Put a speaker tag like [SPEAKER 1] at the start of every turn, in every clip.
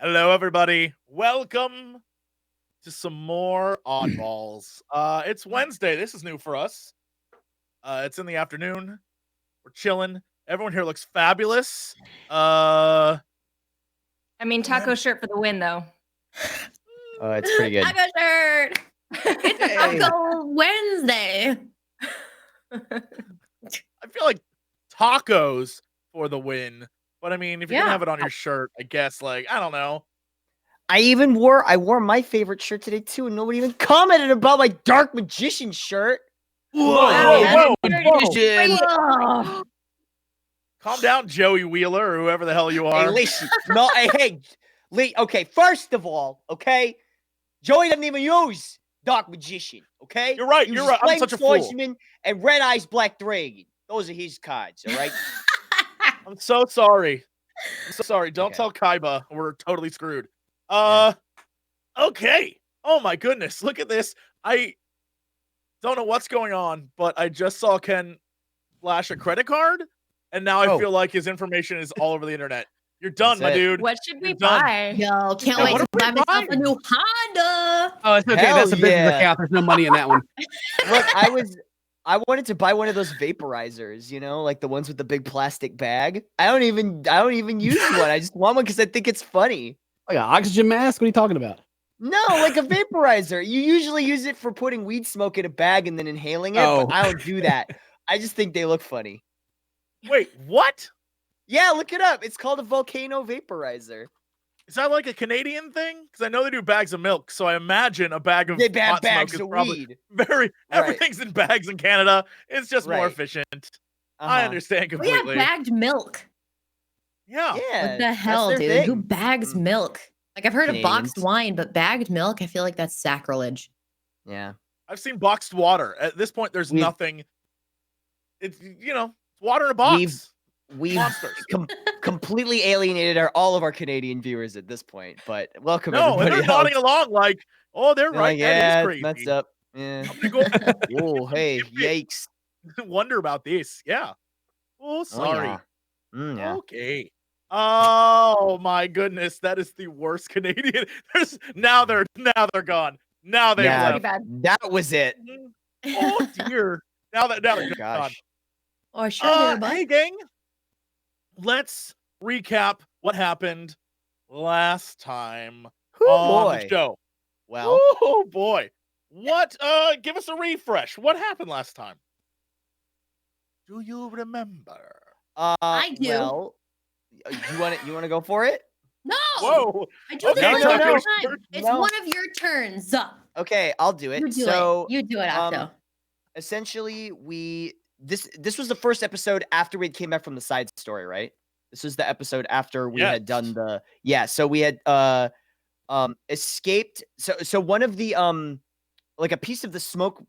[SPEAKER 1] Hello, everybody. Welcome to some more Oddballs. It's Wednesday. This is new for us. It's in the afternoon. We're chilling. Everyone here looks fabulous.
[SPEAKER 2] I mean, taco shirt for the win, though.
[SPEAKER 3] It's pretty good.
[SPEAKER 4] Taco shirt. It's
[SPEAKER 3] Hey.
[SPEAKER 4] Taco Wednesday.
[SPEAKER 1] I feel like tacos for the win. But I mean, if you're gonna have it on your shirt, I guess, like, I don't know.
[SPEAKER 3] I wore my favorite shirt today too, and nobody even commented about my Dark Magician shirt.
[SPEAKER 1] Whoa.
[SPEAKER 4] Oh.
[SPEAKER 1] Calm down, Joey Wheeler, or whoever the hell you are.
[SPEAKER 3] Hey, listen. No, okay, first of all, okay, Joey doesn't even use Dark Magician, okay?
[SPEAKER 1] You're right,
[SPEAKER 3] He
[SPEAKER 1] you're
[SPEAKER 3] uses
[SPEAKER 1] right. I'm
[SPEAKER 3] Flame
[SPEAKER 1] such a fool.
[SPEAKER 3] Swordsman and Red Eyes Black Dragon. Those are his cards, all right?
[SPEAKER 1] I'm so sorry. Don't
[SPEAKER 3] Okay.
[SPEAKER 1] tell Kaiba. We're totally screwed.
[SPEAKER 3] Yeah.
[SPEAKER 1] Okay. Oh my goodness. Look at this. I don't know what's going on, but I just saw Ken flash a credit card, and now I feel like his information is all over the internet. You're done,
[SPEAKER 3] That's
[SPEAKER 1] my
[SPEAKER 3] it.
[SPEAKER 1] dude.
[SPEAKER 2] What should we
[SPEAKER 1] You're done.
[SPEAKER 2] buy?
[SPEAKER 4] Yo, can't
[SPEAKER 1] Yeah,
[SPEAKER 4] wait
[SPEAKER 1] what
[SPEAKER 4] to
[SPEAKER 1] are we
[SPEAKER 4] buy myself
[SPEAKER 1] buying?
[SPEAKER 4] a new Honda.
[SPEAKER 5] Oh, it's okay.
[SPEAKER 3] Hell
[SPEAKER 5] That's a business
[SPEAKER 3] yeah.
[SPEAKER 5] account. There's no money in that one.
[SPEAKER 3] Look, I wanted to buy one of those vaporizers, you know, like the ones with the big plastic bag. I don't even use one. I just want one because I think it's funny.
[SPEAKER 5] Like an oxygen mask? What are you talking about?
[SPEAKER 3] No, like a vaporizer. You usually use it for putting weed smoke in a bag and then inhaling it,
[SPEAKER 5] Oh.
[SPEAKER 3] but I don't do that. I just think they look funny.
[SPEAKER 1] Wait, what?
[SPEAKER 3] Yeah, look it up. It's called a volcano vaporizer.
[SPEAKER 1] Is that like a Canadian thing? Because I know they do bags of milk, so I imagine a bag of
[SPEAKER 3] They
[SPEAKER 1] hot
[SPEAKER 3] have
[SPEAKER 1] smoke
[SPEAKER 3] bags
[SPEAKER 1] is
[SPEAKER 3] of
[SPEAKER 1] probably
[SPEAKER 3] weed.
[SPEAKER 1] very. Everything's in bags in Canada. It's just more
[SPEAKER 3] Right.
[SPEAKER 1] efficient. I
[SPEAKER 3] Uh-huh.
[SPEAKER 1] understand
[SPEAKER 4] We have
[SPEAKER 1] completely.
[SPEAKER 4] bagged milk.
[SPEAKER 1] Yeah.
[SPEAKER 3] Yeah.
[SPEAKER 4] What the hell,
[SPEAKER 3] their
[SPEAKER 4] dude? Who
[SPEAKER 3] thing.
[SPEAKER 4] bags milk? Like, I've heard of boxed
[SPEAKER 3] Canadians.
[SPEAKER 4] wine, but bagged milk, I feel like that's sacrilege.
[SPEAKER 3] Yeah.
[SPEAKER 1] I've seen boxed water. At this point, there's
[SPEAKER 3] We've-
[SPEAKER 1] nothing. It's it's water in a box.
[SPEAKER 3] We've
[SPEAKER 1] Monsters.
[SPEAKER 3] completely alienated all of our Canadian viewers at this point, but welcome
[SPEAKER 1] No, and
[SPEAKER 3] everybody
[SPEAKER 1] they're nodding
[SPEAKER 3] else.
[SPEAKER 1] along like, oh, they're
[SPEAKER 3] They're
[SPEAKER 1] right.
[SPEAKER 3] like,
[SPEAKER 1] That
[SPEAKER 3] yeah,
[SPEAKER 1] is
[SPEAKER 3] it's
[SPEAKER 1] crazy.
[SPEAKER 3] messed up. Yeah.
[SPEAKER 1] I'm gonna go
[SPEAKER 3] Oh, hey,
[SPEAKER 1] Give me-
[SPEAKER 3] yikes.
[SPEAKER 1] wonder about this. Yeah. Oh, sorry.
[SPEAKER 3] Oh, yeah. Yeah.
[SPEAKER 1] Okay. Oh my goodness, that is the worst Canadian. Now they're gone. Now they've
[SPEAKER 3] Yeah.
[SPEAKER 2] Pretty
[SPEAKER 1] left.
[SPEAKER 2] bad.
[SPEAKER 3] That was it.
[SPEAKER 1] Oh dear. Now they're gone.
[SPEAKER 3] Gosh.
[SPEAKER 4] Oh, sure, there, bud.
[SPEAKER 1] Hey gang, let's recap what happened last time on the
[SPEAKER 3] boy.
[SPEAKER 1] show.
[SPEAKER 3] Well,
[SPEAKER 1] Oh boy. What give us a refresh. What happened last time? Do you remember?
[SPEAKER 4] I do.
[SPEAKER 3] Well, you want to go for it?
[SPEAKER 4] No!
[SPEAKER 1] Whoa.
[SPEAKER 4] I do this
[SPEAKER 1] Okay,
[SPEAKER 4] one
[SPEAKER 3] no,
[SPEAKER 4] every
[SPEAKER 3] no.
[SPEAKER 4] time. It's
[SPEAKER 3] No.
[SPEAKER 4] one of your turns.
[SPEAKER 3] Okay, I'll do it.
[SPEAKER 4] You do
[SPEAKER 3] so,
[SPEAKER 4] it. You do it, Octo.
[SPEAKER 3] essentially, this was the first episode after we came back from the side story, right? This was the episode after we had done
[SPEAKER 1] Yes.
[SPEAKER 3] so we had escaped. So one of the like a piece of the smoke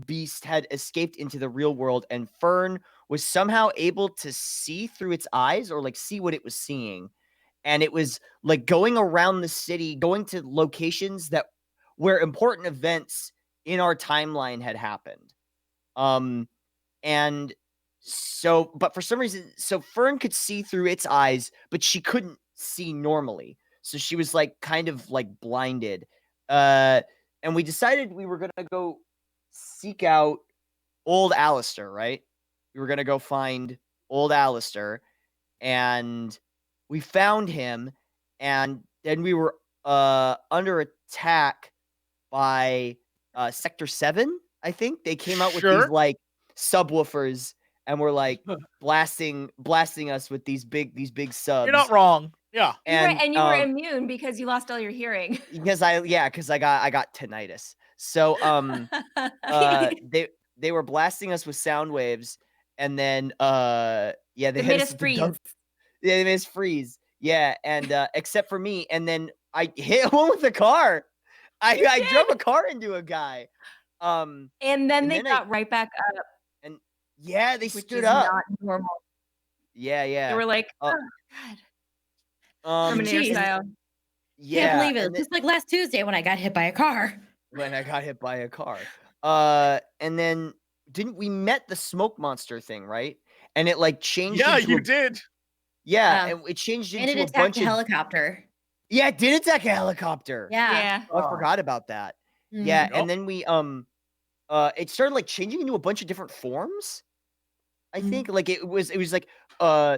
[SPEAKER 3] beast had escaped into the real world, and Fern was somehow able to see through its eyes, or like see what it was seeing. And it was like going around the city, going to locations where important events in our timeline had happened. And so, but for some reason, so Fern could see through its eyes, but she couldn't see normally. So she was like kind of like blinded. And we decided we were gonna go seek out old Alistair, right? We were gonna go find old Alistair, and we found him, and then we were under attack by Sector 7, I think. They came out with these
[SPEAKER 1] Sure.
[SPEAKER 3] like subwoofers and were like blasting us with these big subs.
[SPEAKER 1] You're not wrong. Yeah.
[SPEAKER 2] And you were immune because you lost all your hearing.
[SPEAKER 3] because I got tinnitus. So they were blasting us with sound waves, and then they
[SPEAKER 2] made us freeze.
[SPEAKER 3] Yeah, they made us freeze. Yeah, and except for me, and then I hit one with a car. I drove a car into a guy.
[SPEAKER 2] And then they
[SPEAKER 3] then
[SPEAKER 2] got right back up,
[SPEAKER 3] Yeah, they
[SPEAKER 2] which
[SPEAKER 3] stood
[SPEAKER 2] is
[SPEAKER 3] up.
[SPEAKER 2] not normal.
[SPEAKER 3] Yeah.
[SPEAKER 2] They were like,
[SPEAKER 3] Uh,
[SPEAKER 2] God. Terminator
[SPEAKER 4] Jeez.
[SPEAKER 2] style.
[SPEAKER 3] yeah,
[SPEAKER 4] Can't believe it.
[SPEAKER 3] and
[SPEAKER 4] Just like last Tuesday when I got hit by a car.
[SPEAKER 3] when I got hit by a car. And then we met the smoke monster thing, right? And it like changed.
[SPEAKER 1] Yeah,
[SPEAKER 3] into
[SPEAKER 1] you did.
[SPEAKER 3] Yeah,
[SPEAKER 4] Yeah.
[SPEAKER 3] and it changed
[SPEAKER 4] And
[SPEAKER 3] into
[SPEAKER 4] it
[SPEAKER 3] a
[SPEAKER 4] attacked
[SPEAKER 3] bunch
[SPEAKER 4] a
[SPEAKER 3] of
[SPEAKER 4] helicopter.
[SPEAKER 3] Yeah, it did attack a helicopter.
[SPEAKER 4] Yeah.
[SPEAKER 3] Oh, I forgot about that.
[SPEAKER 4] Mhm.
[SPEAKER 3] Yeah,
[SPEAKER 1] Yep.
[SPEAKER 3] and then we it started like changing into a bunch of different forms. I think like it was like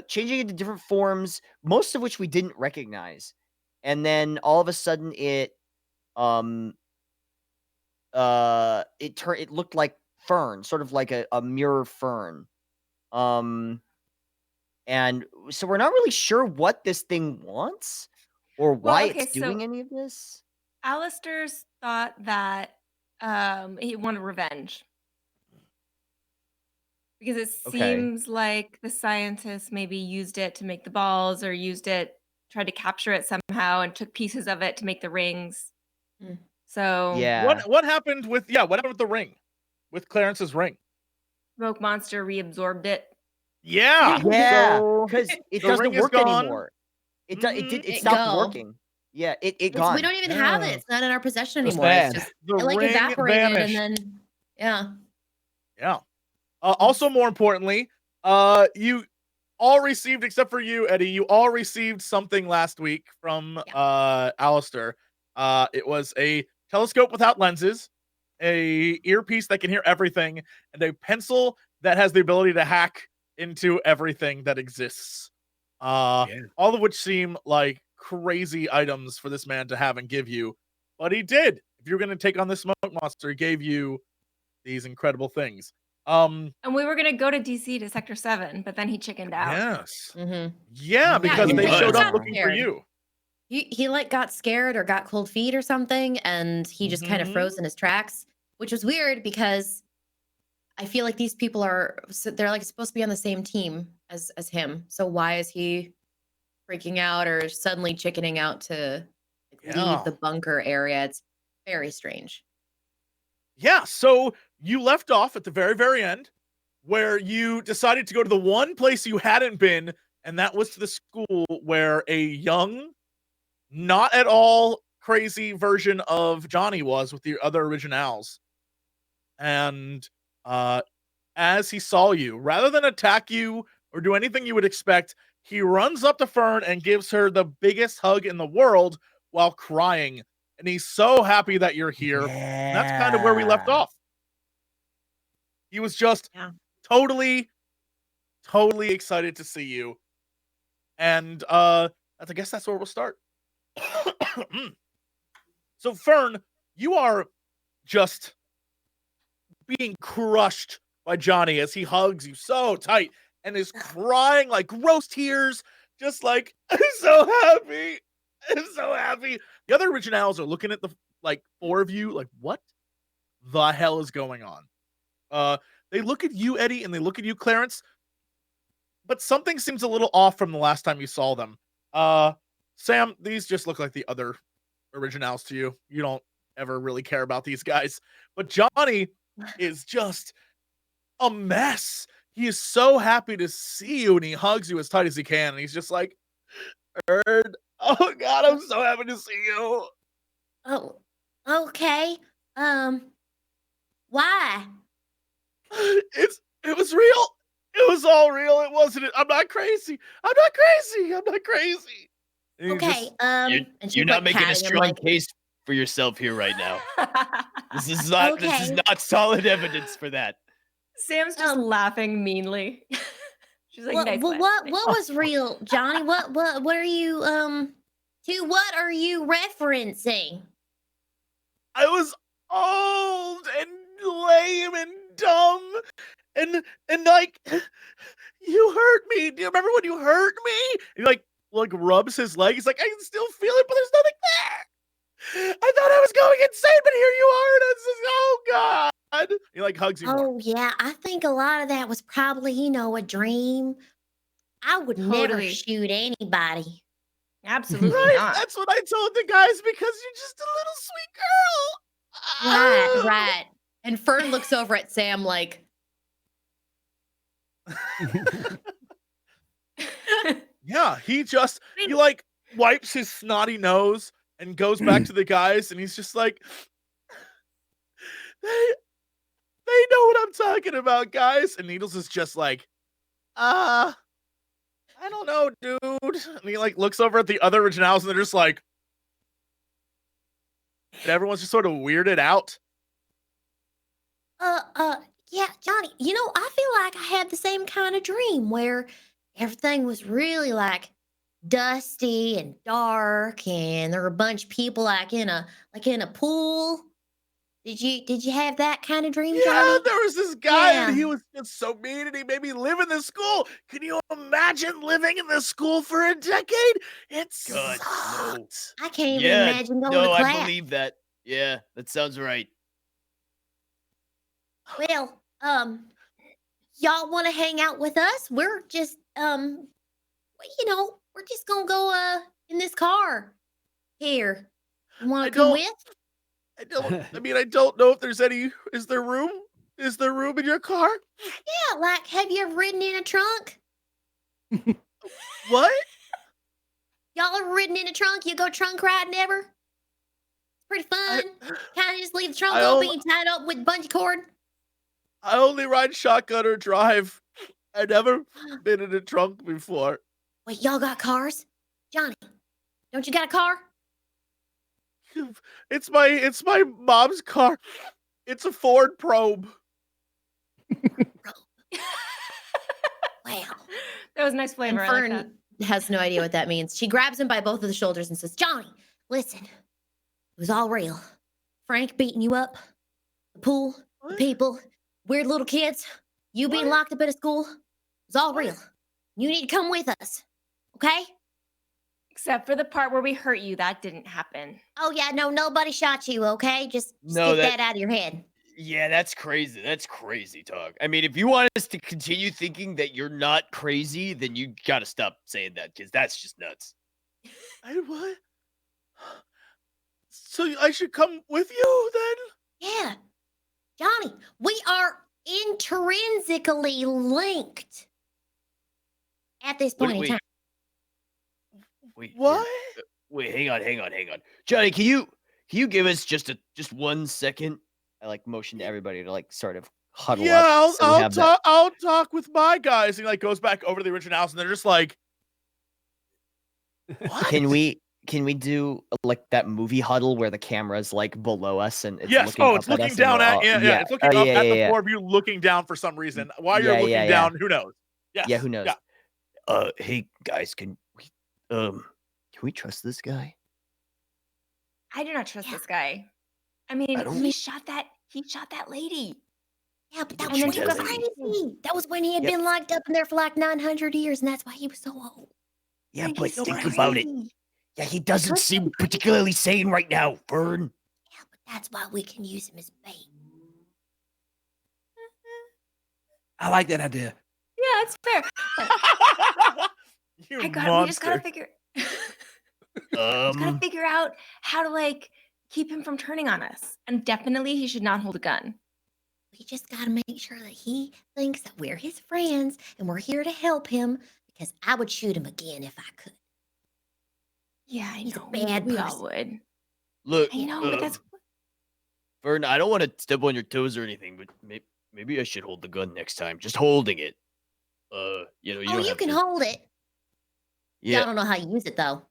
[SPEAKER 3] changing into different forms, most of which we didn't recognize. And then all of a sudden it looked like Fern, sort of like a mirror Fern. And so we're not really sure what this thing wants or why it's doing any of this.
[SPEAKER 2] Alistair's thought that he wanted revenge. Because it seems like the scientists maybe used it to make the balls or tried to capture it somehow and took pieces of it to make the rings. So
[SPEAKER 3] Yeah.
[SPEAKER 1] What happened with the ring? With Clarence's ring?
[SPEAKER 2] Smoke Monster reabsorbed it.
[SPEAKER 1] Yeah.
[SPEAKER 3] Yeah,
[SPEAKER 1] So
[SPEAKER 3] because it
[SPEAKER 1] the
[SPEAKER 3] doesn't
[SPEAKER 1] ring is
[SPEAKER 3] work
[SPEAKER 1] gone.
[SPEAKER 3] anymore. It
[SPEAKER 4] It
[SPEAKER 3] stopped
[SPEAKER 4] go.
[SPEAKER 3] working. Yeah, it gone.
[SPEAKER 4] We don't even have it. It's not in our possession
[SPEAKER 5] That's
[SPEAKER 4] anymore.
[SPEAKER 5] bad.
[SPEAKER 4] It's just
[SPEAKER 1] The
[SPEAKER 4] it like
[SPEAKER 1] ring
[SPEAKER 4] evaporated
[SPEAKER 1] vanished.
[SPEAKER 4] and then yeah.
[SPEAKER 1] Yeah. Also, more importantly, you all received, except for you, Eddie, you all received something last week from Alistair. It was a telescope without lenses, a earpiece that can hear everything, and a pencil that has the ability to hack into everything that exists. All of which seem like crazy items for this man to have and give you, but he did. If you're going to take on this smoke monster, he gave you these incredible things.
[SPEAKER 2] And we were gonna go to DC to Sector 7, but then he chickened out.
[SPEAKER 1] Yes.
[SPEAKER 4] Mm-hmm.
[SPEAKER 1] Yeah, because
[SPEAKER 5] he
[SPEAKER 1] they
[SPEAKER 5] was.
[SPEAKER 1] showed up
[SPEAKER 4] Got
[SPEAKER 1] looking for
[SPEAKER 4] scared.
[SPEAKER 1] you.
[SPEAKER 4] He like got scared or got cold feet or something, and he just kind of froze in his tracks, which was weird because I feel like these people they're like supposed to be on the same team as him. So why is he freaking out or suddenly chickening out to leave the bunker area? It's very strange.
[SPEAKER 1] Yeah, so you left off at the very, very end where you decided to go to the one place you hadn't been, and that was to the school where a young, not at all crazy version of Johnny was with the other originals. And as he saw you, rather than attack you or do anything you would expect, he runs up to Fern and gives her the biggest hug in the world while crying. And he's so happy that you're here. And that's kind of where we left off. He was just totally excited to see you. And I guess that's where we'll start. So Fern, you are just being crushed by Johnny as he hugs you so tight and is crying like gross tears, just like, I'm so happy. I'm so happy. The other originals are looking at the four of you like, what the hell is going on? They look at you, Eddie, and they look at you, Clarence, but something seems a little off from the last time you saw them. Sam, these just look like the other originals to you. You don't ever really care about these guys. But Johnny is just a mess. He is so happy to see you, and he hugs you as tight as he can, and he's just like, Erd, oh God, I'm so happy to see you.
[SPEAKER 4] Oh, okay. Why?
[SPEAKER 1] It was real. It was all real. It wasn't. I'm not crazy. I'm not crazy. I'm not crazy. And he
[SPEAKER 4] Okay.
[SPEAKER 1] just-
[SPEAKER 6] You're not making a strong case for yourself here right now. This is not. This is not solid evidence for that.
[SPEAKER 2] Sam's just laughing meanly. She's like, nice
[SPEAKER 4] what was real, Johnny? What are you to what are you referencing?
[SPEAKER 1] I was old and lame and dumb and like you hurt me. Do you remember when you hurt me? And he like rubs his leg. He's like, I can still feel it, but there's nothing there. I thought I was going insane, but here you are, and it's just, oh God. He like hugs you more.
[SPEAKER 4] Oh yeah, I think a lot of that was probably, a dream. I would never shoot anybody.
[SPEAKER 2] Absolutely not.
[SPEAKER 1] That's what I told the guys because you're just a little sweet girl.
[SPEAKER 4] Right. And Fern looks over at Sam like,
[SPEAKER 1] yeah, he like wipes his snotty nose and goes back to the guys, and he's just like, they know what I'm talking about, guys. And Needles is just like, I don't know, dude. And he like looks over at the other originals, and they're just like, and everyone's just sort of weirded out.
[SPEAKER 4] Yeah, Johnny, I feel like I had the same kind of dream where everything was really like dusty and dark and there were a bunch of people like in a pool. Did you have that kind of dream,
[SPEAKER 1] Yeah,
[SPEAKER 4] Johnny?
[SPEAKER 1] there was this guy and he
[SPEAKER 4] Yeah.
[SPEAKER 1] was just so mean and he made me live in this school. Can you imagine living in this school for a decade? It
[SPEAKER 6] God, no.
[SPEAKER 1] sucked.
[SPEAKER 4] I can't even
[SPEAKER 6] Yeah,
[SPEAKER 4] imagine going
[SPEAKER 6] no,
[SPEAKER 4] to
[SPEAKER 6] I
[SPEAKER 4] class.
[SPEAKER 6] believe that. Yeah, that sounds right.
[SPEAKER 4] Well, y'all want to hang out with us? We're just we're just gonna go in this car here. You want
[SPEAKER 1] I
[SPEAKER 4] to come
[SPEAKER 1] don't-
[SPEAKER 4] with?
[SPEAKER 1] I don't know if there's any. Is there room? Is there room in your car?
[SPEAKER 4] Yeah, like have you ever ridden in a trunk?
[SPEAKER 1] What?
[SPEAKER 4] Y'all ever ridden in a trunk? You go trunk riding ever? It's pretty fun. Kind of just leave the trunk
[SPEAKER 1] I
[SPEAKER 4] open,
[SPEAKER 1] al-
[SPEAKER 4] you tie it up with bungee cord.
[SPEAKER 1] I only ride shotgun or drive. I never been in a trunk before.
[SPEAKER 4] Wait, y'all got cars? Johnny, don't you got a car?
[SPEAKER 1] It's my mom's car. It's a Ford Probe.
[SPEAKER 4] Wow.
[SPEAKER 2] That was nice flavor.
[SPEAKER 4] And
[SPEAKER 2] I like that.
[SPEAKER 4] Fern has no idea what that means. She grabs him by both of the shoulders and says, Johnny, listen, it was all real. Frank beating you up, the pool, the
[SPEAKER 1] What?
[SPEAKER 4] people, weird little kids, you being
[SPEAKER 1] What?
[SPEAKER 4] locked up at a school. It was all
[SPEAKER 1] What?
[SPEAKER 4] real. You need to come with us, okay?
[SPEAKER 2] Except for the part where we hurt you, that didn't happen.
[SPEAKER 4] Oh, yeah, no, nobody shot you, okay? Just
[SPEAKER 6] No,
[SPEAKER 4] get that out of your head.
[SPEAKER 6] Yeah, that's crazy. That's crazy talk. I mean, if you want us to continue thinking that you're not crazy, then you got to stop saying that because that's just nuts.
[SPEAKER 1] What? So I should come with you then?
[SPEAKER 4] Yeah. Johnny, we are intrinsically linked at this point in
[SPEAKER 6] Wait.
[SPEAKER 4] time.
[SPEAKER 6] Wait,
[SPEAKER 1] What?
[SPEAKER 6] Wait, hang on. Johnny, can you give us just 1 second? I like motion to everybody to like sort of huddle
[SPEAKER 1] Yeah,
[SPEAKER 6] up. so we have that.
[SPEAKER 1] I'll talk with my guys. And he like goes back over to the original house, and they're just like, "What?"
[SPEAKER 3] Can we do like that movie huddle where the camera's like below us and it's
[SPEAKER 1] Yes.
[SPEAKER 3] looking
[SPEAKER 1] Oh,
[SPEAKER 3] up
[SPEAKER 1] it's
[SPEAKER 3] at
[SPEAKER 1] looking
[SPEAKER 3] us and
[SPEAKER 1] down
[SPEAKER 3] we're
[SPEAKER 1] at
[SPEAKER 3] all-
[SPEAKER 1] yeah. It's looking up
[SPEAKER 3] yeah,
[SPEAKER 1] at the
[SPEAKER 3] yeah.
[SPEAKER 1] four of you, looking down for some reason. Why you're
[SPEAKER 3] Yeah,
[SPEAKER 1] looking
[SPEAKER 3] yeah.
[SPEAKER 1] down? Who knows? Yes.
[SPEAKER 3] Yeah, who knows?
[SPEAKER 1] Yeah.
[SPEAKER 6] Hey guys, can we trust this guy?
[SPEAKER 2] I do not trust
[SPEAKER 4] Yeah.
[SPEAKER 2] this guy. I mean,
[SPEAKER 6] don't-
[SPEAKER 2] he shot that lady.
[SPEAKER 4] Yeah, but that
[SPEAKER 2] And
[SPEAKER 4] was
[SPEAKER 2] then
[SPEAKER 4] when he
[SPEAKER 2] took
[SPEAKER 4] was
[SPEAKER 2] us
[SPEAKER 4] crazy. That was when he had
[SPEAKER 6] Yep.
[SPEAKER 4] been locked up in there for like 900 years, and that's why he was so old.
[SPEAKER 6] Yeah,
[SPEAKER 2] Like,
[SPEAKER 6] but
[SPEAKER 2] he's so
[SPEAKER 6] think about it.
[SPEAKER 2] crazy.
[SPEAKER 6] Yeah, he doesn't
[SPEAKER 2] Trust
[SPEAKER 6] seem particularly sane right now, Vern.
[SPEAKER 4] Yeah, but that's why we can use him as bait.
[SPEAKER 5] I like that idea.
[SPEAKER 2] Yeah, it's fair.
[SPEAKER 1] You
[SPEAKER 2] We
[SPEAKER 1] monster.
[SPEAKER 2] just gotta figure. Just gotta figure out how to like keep him from turning on us. And definitely, he should not hold a gun.
[SPEAKER 4] We just gotta make sure that he thinks that we're his friends and we're here to help him, because I would shoot him again if I could.
[SPEAKER 2] Yeah, I
[SPEAKER 4] He's a
[SPEAKER 2] know.
[SPEAKER 4] bad
[SPEAKER 2] we all
[SPEAKER 4] person.
[SPEAKER 2] would.
[SPEAKER 6] Look,
[SPEAKER 2] I know, but that's
[SPEAKER 6] Vern, I don't want to step on your toes or anything, but maybe I should hold the gun next time. Just holding it. You
[SPEAKER 4] Oh,
[SPEAKER 6] don't
[SPEAKER 4] you
[SPEAKER 6] have
[SPEAKER 4] can
[SPEAKER 6] to-
[SPEAKER 4] hold it.
[SPEAKER 6] Yeah,
[SPEAKER 4] I don't know how you use it though.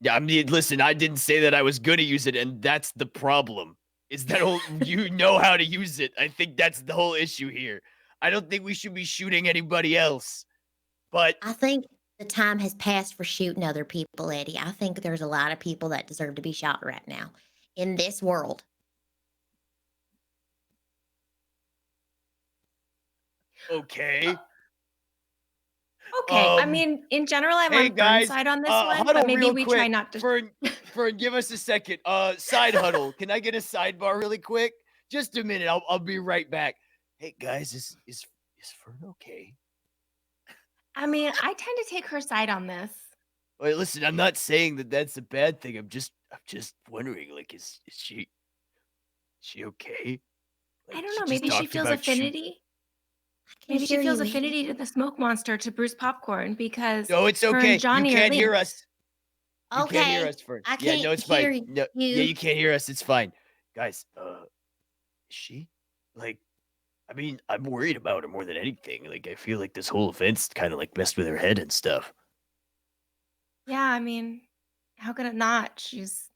[SPEAKER 6] yeah. I mean, listen, I didn't say that I was gonna use it, and that's the problem. Is that you know how to use it? I think that's the whole issue here. I don't think we should be shooting anybody else. But
[SPEAKER 4] I think the time has passed for shooting other people, Eddie. I think there's a lot of people that deserve to be shot right now in this world.
[SPEAKER 6] okay.
[SPEAKER 2] okay. I
[SPEAKER 6] Um,
[SPEAKER 2] mean, in general, I'm
[SPEAKER 6] hey,
[SPEAKER 2] on
[SPEAKER 6] guys,
[SPEAKER 2] Fern's side on this one,
[SPEAKER 6] huddle
[SPEAKER 2] but maybe
[SPEAKER 6] real
[SPEAKER 2] we
[SPEAKER 6] quick.
[SPEAKER 2] try not to.
[SPEAKER 6] Fern, give us a second. Side huddle. Can I get a sidebar really quick? Just a minute. I'll be right back. Hey guys, is Fern okay?
[SPEAKER 2] I mean, I tend to take her side on this.
[SPEAKER 6] Wait, listen. I'm not saying that that's a bad thing. I'm just wondering. Like, is she okay?
[SPEAKER 2] I
[SPEAKER 6] Like,
[SPEAKER 2] don't know.
[SPEAKER 6] just
[SPEAKER 2] Maybe she
[SPEAKER 6] talked
[SPEAKER 2] feels
[SPEAKER 6] about shoot-
[SPEAKER 2] affinity.
[SPEAKER 4] I can
[SPEAKER 2] Maybe she
[SPEAKER 4] hear
[SPEAKER 2] feels
[SPEAKER 4] you,
[SPEAKER 2] affinity
[SPEAKER 4] Eddie.
[SPEAKER 2] to the smoke monster, to Bruce Popcorn, because
[SPEAKER 6] No, it's
[SPEAKER 2] her and
[SPEAKER 6] okay.
[SPEAKER 2] Johnny
[SPEAKER 6] You
[SPEAKER 2] are
[SPEAKER 6] can't hear
[SPEAKER 2] linked.
[SPEAKER 6] us. You can't hear
[SPEAKER 4] Okay,
[SPEAKER 6] us, Fern.
[SPEAKER 4] I
[SPEAKER 6] Yeah, no,
[SPEAKER 4] can't
[SPEAKER 6] it's
[SPEAKER 4] hear
[SPEAKER 6] fine. No, yeah,
[SPEAKER 4] you.
[SPEAKER 6] you can't hear us. It's fine, guys. Is she like? I mean, I'm worried about her more than anything. Like, I feel like this whole event's kind of like messed with her head and stuff.
[SPEAKER 2] Yeah, I mean, how could it not? She's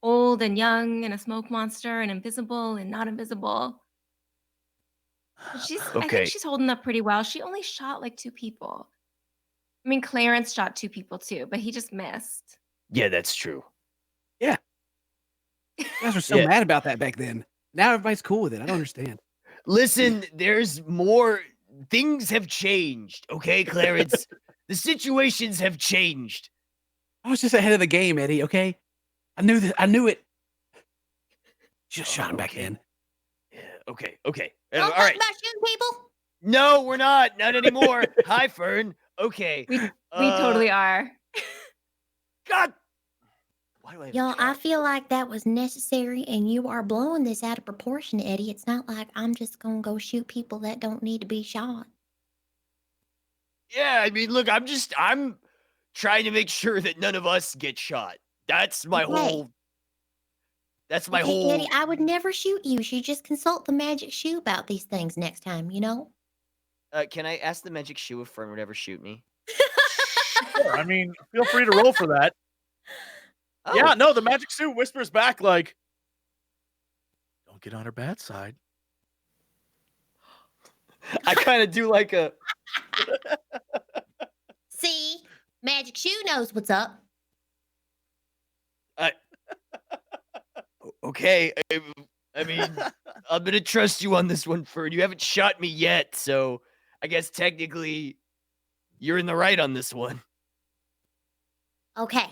[SPEAKER 2] old and young and a smoke monster and invisible and not invisible. But I think
[SPEAKER 6] Okay.
[SPEAKER 2] she's holding up pretty well. She only shot like 2 people. I mean, Clarence shot 2 people too, but he just missed.
[SPEAKER 6] Yeah, that's true.
[SPEAKER 5] You guys were so
[SPEAKER 6] Yeah.
[SPEAKER 5] mad about that back then. Now everybody's cool with it. I don't understand.
[SPEAKER 6] Listen, there's more. Things have changed, okay, Clarence? The situations have changed.
[SPEAKER 5] I was just ahead of the game, Eddie, okay? I knew that. I knew it. Just shot him back
[SPEAKER 6] okay.
[SPEAKER 5] then.
[SPEAKER 6] Yeah, okay. All
[SPEAKER 4] Don't talk
[SPEAKER 6] right.
[SPEAKER 4] about shooting people.
[SPEAKER 6] No, we're not. Not anymore. Hi, Fern. Okay.
[SPEAKER 2] We totally are.
[SPEAKER 6] God. Why do I have a
[SPEAKER 4] Y'all, I
[SPEAKER 6] cat?
[SPEAKER 4] feel like that was necessary, and you are blowing this out of proportion, Eddie. It's not like I'm just gonna go shoot people that don't need to be shot.
[SPEAKER 6] Yeah, I mean, look, I'm trying to make sure that none of us get shot. That's my
[SPEAKER 4] Okay.
[SPEAKER 6] whole. That's my
[SPEAKER 4] Okay,
[SPEAKER 6] whole.
[SPEAKER 4] Eddie, I would never shoot you. You should just consult the magic shoe about these things next time, you know?
[SPEAKER 3] Can I ask the magic shoe if Fern would ever shoot me?
[SPEAKER 1] Sure, I mean, feel free to roll for that.
[SPEAKER 3] Oh,
[SPEAKER 1] Yeah, no, the magic suit whispers back like, don't get on her bad side.
[SPEAKER 3] I kind of do like a.
[SPEAKER 4] See? Magic shoe knows what's up.
[SPEAKER 6] Okay, I mean, I'm gonna trust you on this one, Fern. You haven't shot me yet, so I guess technically you're in the right on this one.
[SPEAKER 4] Okay.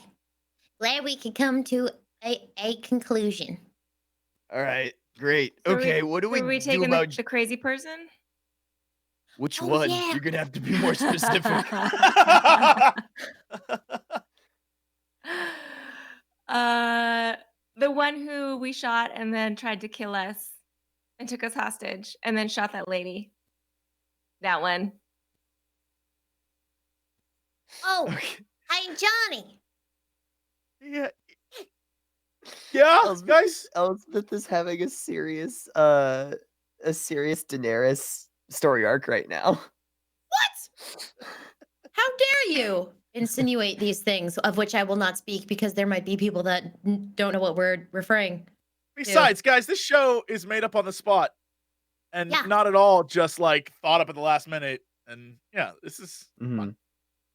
[SPEAKER 4] Glad we could come to a conclusion.
[SPEAKER 6] All right, great.
[SPEAKER 2] So
[SPEAKER 6] Okay, what do we
[SPEAKER 2] we
[SPEAKER 6] do
[SPEAKER 2] taking
[SPEAKER 6] about
[SPEAKER 2] the crazy person?
[SPEAKER 6] which
[SPEAKER 4] Oh,
[SPEAKER 6] one?
[SPEAKER 4] yeah.
[SPEAKER 6] You're gonna have to be more specific.
[SPEAKER 2] The one who we shot and then tried to kill us and took us hostage and then shot that lady. That one.
[SPEAKER 4] Oh,
[SPEAKER 6] Okay.
[SPEAKER 4] hey, Johnny.
[SPEAKER 1] Yeah. Yeah, guys.
[SPEAKER 3] Elspeth is having a serious Daenerys story arc right now.
[SPEAKER 4] What? How dare you insinuate these things, of which I will not speak because there might be people that don't know what we're referring.
[SPEAKER 1] Besides, guys, this show is made up on the spot and
[SPEAKER 4] Yeah.
[SPEAKER 1] not at all just like thought up at the last minute. And yeah, this is fun.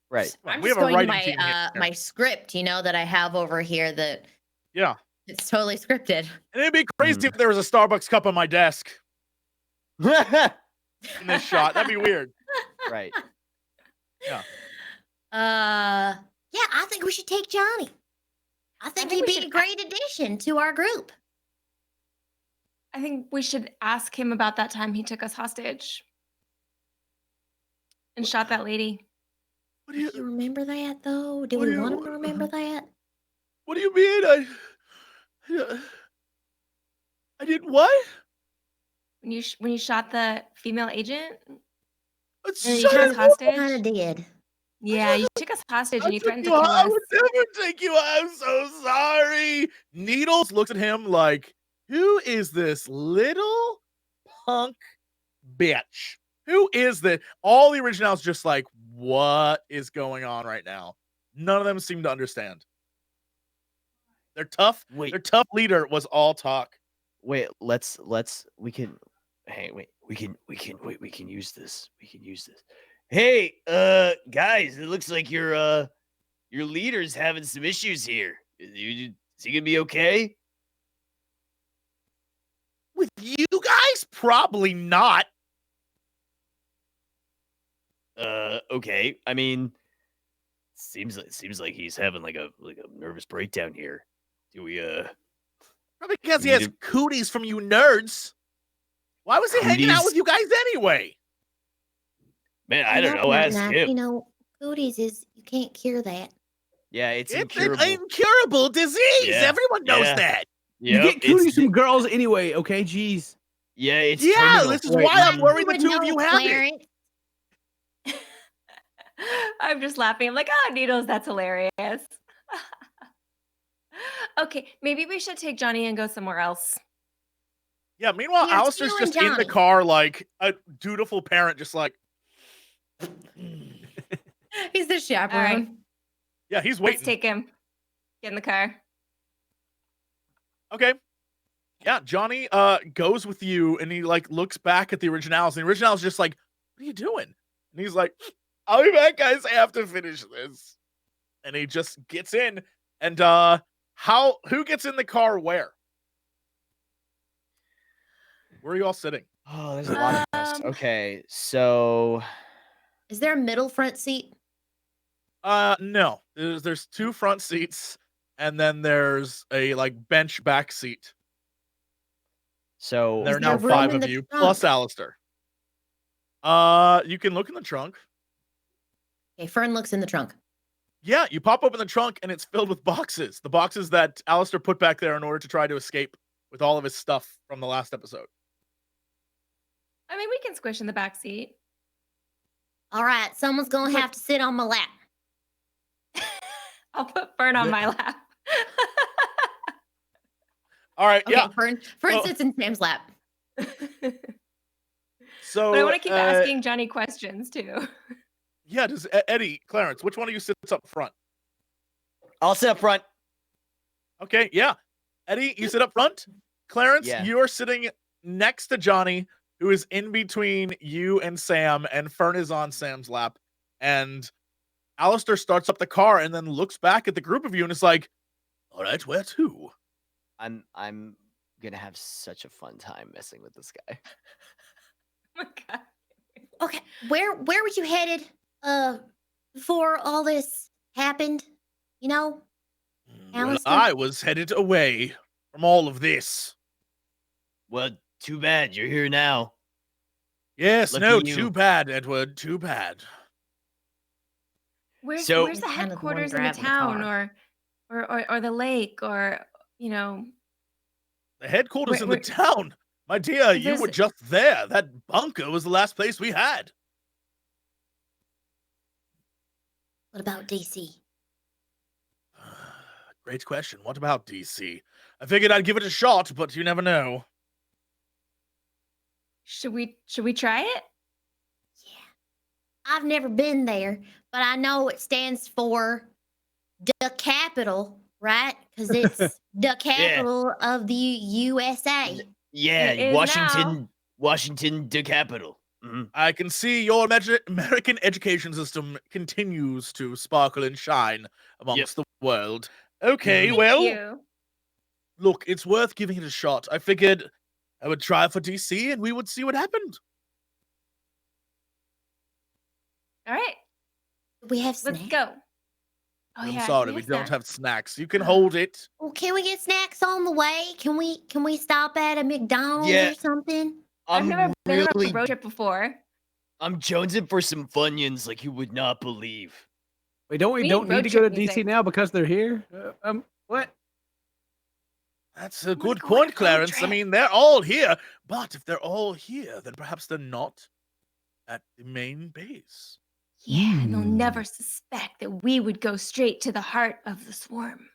[SPEAKER 3] Right.
[SPEAKER 1] Come on,
[SPEAKER 4] I'm
[SPEAKER 1] we
[SPEAKER 4] just
[SPEAKER 1] have a
[SPEAKER 4] going to
[SPEAKER 1] writing team here.
[SPEAKER 4] my script, that I have over here that
[SPEAKER 1] Yeah.
[SPEAKER 4] it's totally scripted.
[SPEAKER 1] And it'd be crazy if there was a Starbucks cup on my desk in this shot. That'd be weird.
[SPEAKER 3] Right.
[SPEAKER 4] Yeah, I think we should take Johnny. I think
[SPEAKER 2] think
[SPEAKER 4] he'd
[SPEAKER 2] we
[SPEAKER 4] be a
[SPEAKER 2] should
[SPEAKER 4] great addition to our group.
[SPEAKER 2] I think we should ask him about that time he took us hostage and shot that lady.
[SPEAKER 1] What do
[SPEAKER 4] Do you
[SPEAKER 1] you
[SPEAKER 4] remember that, though? Do
[SPEAKER 1] what do
[SPEAKER 4] we
[SPEAKER 1] you-
[SPEAKER 4] want him to remember that?
[SPEAKER 1] What do you mean? I did what?
[SPEAKER 2] When you shot the female agent and you
[SPEAKER 1] Shut
[SPEAKER 2] took us
[SPEAKER 1] it.
[SPEAKER 2] hostage.
[SPEAKER 4] Kind of did.
[SPEAKER 2] Yeah, you took us hostage
[SPEAKER 1] I
[SPEAKER 2] and you
[SPEAKER 1] took
[SPEAKER 2] threatened to
[SPEAKER 1] you
[SPEAKER 2] kill
[SPEAKER 1] out. I
[SPEAKER 2] us.
[SPEAKER 1] would never take you out. I'm so sorry. Needles looks at him like, who is this little punk bitch? Who is that? All the originals just like, what is going on right now? None of them seem to understand. Their tough leader was all talk.
[SPEAKER 3] Wait, we can
[SPEAKER 6] use this. We can use this. Hey, guys, it looks like your leader's having some issues here. Is he gonna be okay?
[SPEAKER 1] With you guys? Probably not.
[SPEAKER 6] Okay. I mean, seems like he's having like a nervous breakdown here. Do we
[SPEAKER 1] Probably because he
[SPEAKER 6] We
[SPEAKER 1] has
[SPEAKER 6] need to-
[SPEAKER 1] cooties from you nerds. Why was he hanging out
[SPEAKER 6] Cooties?
[SPEAKER 1] with you guys anyway?
[SPEAKER 6] Man, I don't know. Ask him.
[SPEAKER 4] Cooties you can't cure that.
[SPEAKER 3] Yeah, it's
[SPEAKER 1] It's
[SPEAKER 3] incurable.
[SPEAKER 1] an incurable disease.
[SPEAKER 6] Yeah,
[SPEAKER 1] Everyone knows
[SPEAKER 6] yeah.
[SPEAKER 1] that.
[SPEAKER 5] You
[SPEAKER 6] Yep,
[SPEAKER 5] get cooties
[SPEAKER 6] it's
[SPEAKER 5] from girls anyway, okay? Jeez.
[SPEAKER 6] yeah, it's
[SPEAKER 1] Yeah,
[SPEAKER 6] terminal.
[SPEAKER 1] this is
[SPEAKER 5] Wait,
[SPEAKER 1] why I'm
[SPEAKER 5] you
[SPEAKER 1] worried the
[SPEAKER 4] would
[SPEAKER 1] two of you
[SPEAKER 4] know,
[SPEAKER 1] have it.
[SPEAKER 4] Clarence.
[SPEAKER 2] I'm just laughing. I'm like, oh, Needles, that's hilarious. Okay, maybe we should take Johnny and go somewhere else.
[SPEAKER 1] Yeah, meanwhile,
[SPEAKER 4] Yeah, it's
[SPEAKER 1] Alistair's
[SPEAKER 4] you and
[SPEAKER 1] just in the
[SPEAKER 4] Johnny.
[SPEAKER 1] car like a dutiful parent, just like,
[SPEAKER 4] He's the chaperone.
[SPEAKER 2] All right,
[SPEAKER 1] yeah, he's
[SPEAKER 2] let's
[SPEAKER 1] waiting.
[SPEAKER 2] take him. Get in the car.
[SPEAKER 1] Okay. Yeah, Johnny goes with you, and he like looks back at the originals, and the originals just like, what are you doing? And he's like, I'll be back, guys. I have to finish this. And he just gets in, and who gets in the car where? Where are you all sitting?
[SPEAKER 3] Oh, there's a lot of us. Okay, so
[SPEAKER 4] Is there a middle front seat?
[SPEAKER 1] No. There's 2 front seats, and then there's a like bench back seat.
[SPEAKER 3] so
[SPEAKER 1] There are
[SPEAKER 4] Is
[SPEAKER 1] now
[SPEAKER 4] there room
[SPEAKER 1] 5
[SPEAKER 4] in
[SPEAKER 1] of
[SPEAKER 4] the
[SPEAKER 1] you,
[SPEAKER 4] trunk?
[SPEAKER 1] plus Alistair. You can look in the trunk.
[SPEAKER 4] Okay, Fern looks in the trunk.
[SPEAKER 1] Yeah, you pop open the trunk, and it's filled with boxes. The boxes that Alistair put back there in order to try to escape with all of his stuff from the last episode.
[SPEAKER 2] I mean, we can squish in the back seat.
[SPEAKER 4] All right, someone's gonna have to sit on my lap.
[SPEAKER 2] I'll put Fern on my lap.
[SPEAKER 1] All right,
[SPEAKER 4] Okay,
[SPEAKER 1] yeah.
[SPEAKER 4] Fern
[SPEAKER 1] Oh.
[SPEAKER 4] sits in Sam's lap.
[SPEAKER 1] So,
[SPEAKER 2] But I want to keep asking Johnny questions too.
[SPEAKER 1] Yeah, does Eddie, Clarence, which one of you sits up front?
[SPEAKER 3] I'll sit up front.
[SPEAKER 1] Okay, yeah. Eddie, you sit up front. Clarence,
[SPEAKER 3] Yeah.
[SPEAKER 1] you're sitting next to Johnny, who is in between you and Sam, and Fern is on Sam's lap. And Alistair starts up the car and then looks back at the group of you and is like, all right, where to?
[SPEAKER 3] I'm gonna have such a fun time messing with this guy.
[SPEAKER 2] Oh my God.
[SPEAKER 4] Okay, where were you headed before all this happened? You know?
[SPEAKER 1] Well,
[SPEAKER 4] Alistair?
[SPEAKER 1] I was headed away from all of this.
[SPEAKER 6] Well, too bad you're here now.
[SPEAKER 1] Yes,
[SPEAKER 6] Lucky
[SPEAKER 1] no,
[SPEAKER 6] you.
[SPEAKER 1] too bad, Edward, too bad.
[SPEAKER 2] Where's
[SPEAKER 6] So-
[SPEAKER 2] the
[SPEAKER 4] Kind of the one
[SPEAKER 2] headquarters in the
[SPEAKER 4] driving the
[SPEAKER 2] town,
[SPEAKER 4] car.
[SPEAKER 2] or the lake, or
[SPEAKER 1] The headquarters in
[SPEAKER 2] Wait,
[SPEAKER 1] the town. My dear, you
[SPEAKER 2] There's-
[SPEAKER 1] were just there. That bunker was the last place we had.
[SPEAKER 4] What about DC?
[SPEAKER 1] Great question. What about DC? I figured I'd give it a shot, but you never know.
[SPEAKER 2] should we try it?
[SPEAKER 4] I've never been there, but I know it stands for the capital, right? Because it's the capital of the USA.
[SPEAKER 6] Yeah,
[SPEAKER 2] It is
[SPEAKER 6] Washington, the capital. Mhm.
[SPEAKER 1] I can see your American education system continues to sparkle and shine amongst the world. Okay,
[SPEAKER 2] Thank
[SPEAKER 1] well,
[SPEAKER 2] you.
[SPEAKER 1] look, it's worth giving it a shot. I figured I would try for DC and we would see what happened.
[SPEAKER 2] All right,
[SPEAKER 4] We have
[SPEAKER 2] let's
[SPEAKER 4] snacks.
[SPEAKER 2] go. Oh
[SPEAKER 1] I'm
[SPEAKER 2] yeah,
[SPEAKER 1] sorry,
[SPEAKER 2] can
[SPEAKER 1] we
[SPEAKER 2] have
[SPEAKER 1] don't
[SPEAKER 2] snacks?
[SPEAKER 1] have snacks. You can hold it.
[SPEAKER 4] Well, can we get snacks on the way? Can we stop at a McDonald's
[SPEAKER 6] Yeah.
[SPEAKER 4] or something?
[SPEAKER 2] I've
[SPEAKER 6] I'm
[SPEAKER 2] never been on
[SPEAKER 6] really,
[SPEAKER 2] a road trip before.
[SPEAKER 6] I'm jonesing for some Funyuns like you would not believe.
[SPEAKER 5] Wait, don't we
[SPEAKER 2] We
[SPEAKER 5] don't
[SPEAKER 2] need
[SPEAKER 5] need
[SPEAKER 2] road
[SPEAKER 5] to go to
[SPEAKER 2] trip music.
[SPEAKER 5] DC now because they're here? What?
[SPEAKER 1] That's a
[SPEAKER 2] wanna
[SPEAKER 1] good
[SPEAKER 2] go on a
[SPEAKER 1] point,
[SPEAKER 2] road
[SPEAKER 1] Clarence. I
[SPEAKER 2] trip.
[SPEAKER 1] mean, they're all here, but if they're all here, then perhaps they're not at the main base.
[SPEAKER 2] Yeah, and they'll
[SPEAKER 5] Hmm.
[SPEAKER 2] never suspect that we would go straight to the heart of the swarm.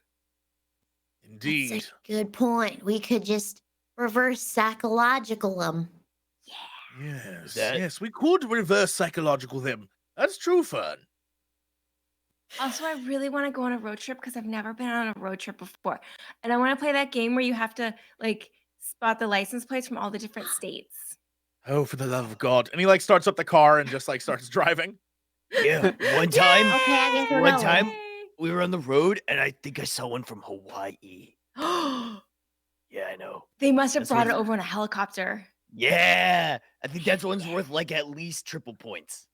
[SPEAKER 1] Indeed.
[SPEAKER 4] That's a good point. We could just reverse psychological them.
[SPEAKER 1] Yes,
[SPEAKER 6] That-
[SPEAKER 1] yes, we could reverse psychological them. That's true, Fern.
[SPEAKER 2] Also, I really want to go on a road trip because I've never been on a road trip before, and I want to play that game where you have to like spot the license plates from all the different states.
[SPEAKER 1] Oh, for the love of God. And he like starts up the car and just like starts driving.
[SPEAKER 6] Yeah, one time
[SPEAKER 4] Okay, I guess we're
[SPEAKER 6] One
[SPEAKER 4] going.
[SPEAKER 6] time- we were on the road and I think I saw one from Hawaii. Yeah, I know.
[SPEAKER 2] They must have
[SPEAKER 6] That's
[SPEAKER 2] brought it
[SPEAKER 6] what-
[SPEAKER 2] over in a helicopter
[SPEAKER 6] Yeah, I think that one's worth like at least triple points.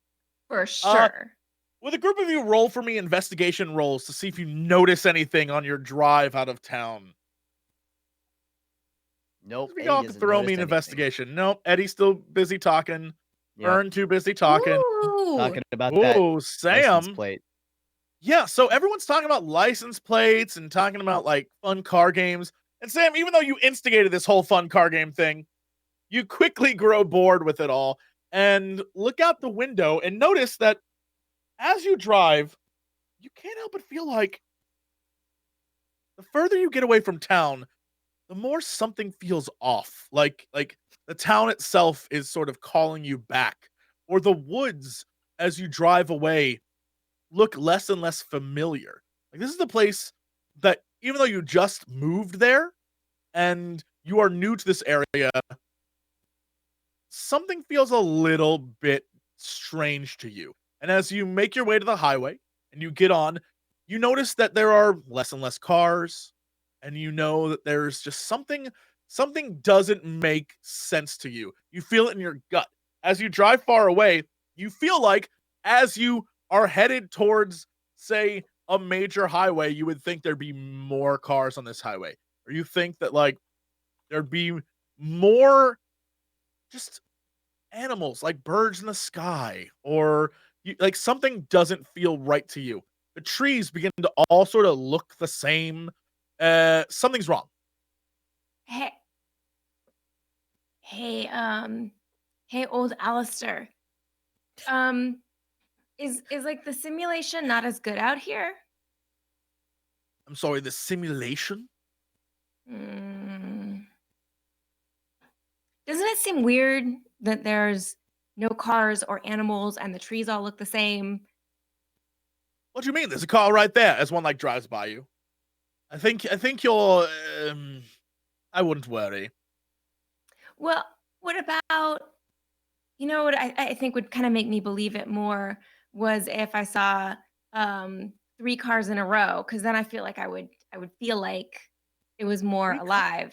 [SPEAKER 2] for sure.
[SPEAKER 1] Will a group of you roll for me investigation rolls to see if you notice anything on your drive out of town?
[SPEAKER 3] Nope.
[SPEAKER 1] If you
[SPEAKER 3] Eddie
[SPEAKER 1] all have to
[SPEAKER 3] doesn't
[SPEAKER 1] throw
[SPEAKER 3] notice
[SPEAKER 1] me an
[SPEAKER 3] anything.
[SPEAKER 1] investigation. Nope, Eddie's still busy talking.
[SPEAKER 3] Yep.
[SPEAKER 1] Fern too busy talking.
[SPEAKER 2] Ooh.
[SPEAKER 3] Talking about that
[SPEAKER 1] Oh,
[SPEAKER 3] license
[SPEAKER 1] Sam.
[SPEAKER 3] plate.
[SPEAKER 1] Yeah, so everyone's talking about license plates and talking about like fun car games. And Sam, even though you instigated this whole fun car game thing, you quickly grow bored with it all and look out the window and notice that as you drive, you can't help but feel like the further you get away from town, the more something feels off. Like the town itself is sort of calling you back, or the woods as you drive away look less and less familiar. Like this is the place that even though you just moved there, and you are new to this area, something feels a little bit strange to you. And as you make your way to the highway and you get on, you notice that there are less and less cars, and you know that there's just something doesn't make sense to you. You feel it in your gut. As you drive far away, you feel like as you are headed towards, say, a major highway, you would think there'd be more cars on this highway. Or you think that, like, there'd be more just animals, like birds in the sky, or like something doesn't feel right to you. The trees begin to all sort of look the same. Something's wrong.
[SPEAKER 2] Hey, hey, hey, old Alistair. Is like the simulation not as good out here?
[SPEAKER 1] I'm sorry, the simulation?
[SPEAKER 2] Doesn't it seem weird that there's no cars or animals and the trees all look the same?
[SPEAKER 1] What do you mean? There's a car right there as one like drives by you. I think you're I wouldn't worry.
[SPEAKER 2] Well, what about, you know what I think would kind of make me believe it more was if I saw 3 cars in a row, because then I feel like I would feel like it was more alive.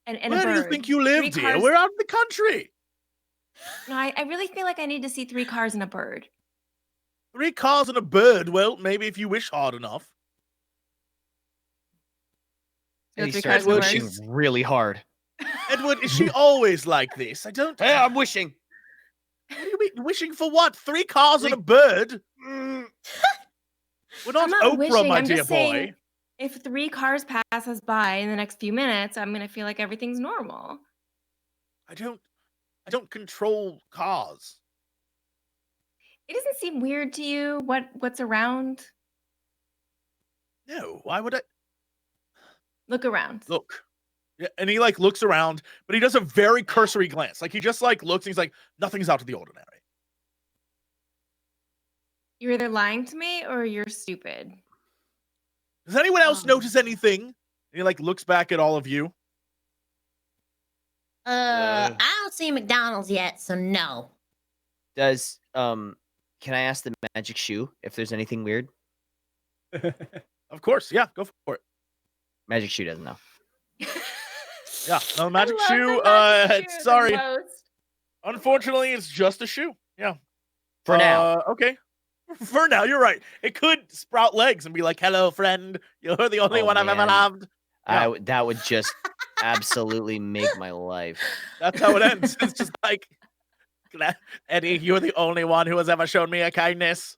[SPEAKER 2] And a
[SPEAKER 1] Where do you
[SPEAKER 2] bird.
[SPEAKER 1] think you
[SPEAKER 2] 3
[SPEAKER 1] live, dear?
[SPEAKER 2] cars.
[SPEAKER 1] We're out in the country.
[SPEAKER 2] No, I really feel like I need to see 3 cars and a bird.
[SPEAKER 1] 3 cars and a bird. Well, maybe if you wish hard enough.
[SPEAKER 2] So
[SPEAKER 3] And he
[SPEAKER 2] 3
[SPEAKER 3] starts
[SPEAKER 2] cars and a
[SPEAKER 3] wishing
[SPEAKER 2] bird.
[SPEAKER 3] really hard.
[SPEAKER 1] Edward, is she always like this? I don't.
[SPEAKER 3] Hey, I'm wishing.
[SPEAKER 1] What do you mean? Wishing for what? 3 cars and a bird? We're not
[SPEAKER 2] I'm not
[SPEAKER 1] Oprah,
[SPEAKER 2] wishing,
[SPEAKER 1] my
[SPEAKER 2] I'm
[SPEAKER 1] dear
[SPEAKER 2] just
[SPEAKER 1] boy.
[SPEAKER 2] saying, if 3 cars pass us by in the next few minutes, I'm gonna feel like everything's normal.
[SPEAKER 1] I don't control cars.
[SPEAKER 2] It doesn't seem weird to you what's around?
[SPEAKER 1] No, why would I?
[SPEAKER 2] Look around.
[SPEAKER 1] Look. Yeah, and he like looks around, but he does a very cursory glance. Like he just like looks and he's like, nothing's out of the ordinary.
[SPEAKER 2] You're either lying to me or you're stupid.
[SPEAKER 1] Does anyone else
[SPEAKER 2] Oh.
[SPEAKER 1] notice anything? And he like looks back at all of you.
[SPEAKER 4] I don't see McDonald's yet, so no.
[SPEAKER 3] Does can I ask the magic shoe if there's anything weird?
[SPEAKER 1] Of course, yeah, go for it.
[SPEAKER 3] Magic shoe doesn't know.
[SPEAKER 1] Yeah, no
[SPEAKER 2] I
[SPEAKER 1] magic
[SPEAKER 2] love
[SPEAKER 1] shoe.
[SPEAKER 2] the magic shoe the
[SPEAKER 1] Sorry.
[SPEAKER 2] most.
[SPEAKER 1] Unfortunately, it's just a shoe. Yeah.
[SPEAKER 3] For now.
[SPEAKER 1] Okay. For now, you're right. It could sprout legs and be like, "Hello, friend. You're the only
[SPEAKER 3] Oh,
[SPEAKER 1] one I've ever
[SPEAKER 3] man.
[SPEAKER 1] loved." Yeah.
[SPEAKER 3] That would just absolutely make my life.
[SPEAKER 1] That's how it ends. It's just like, Eddie, you're the only one who has ever shown me a kindness.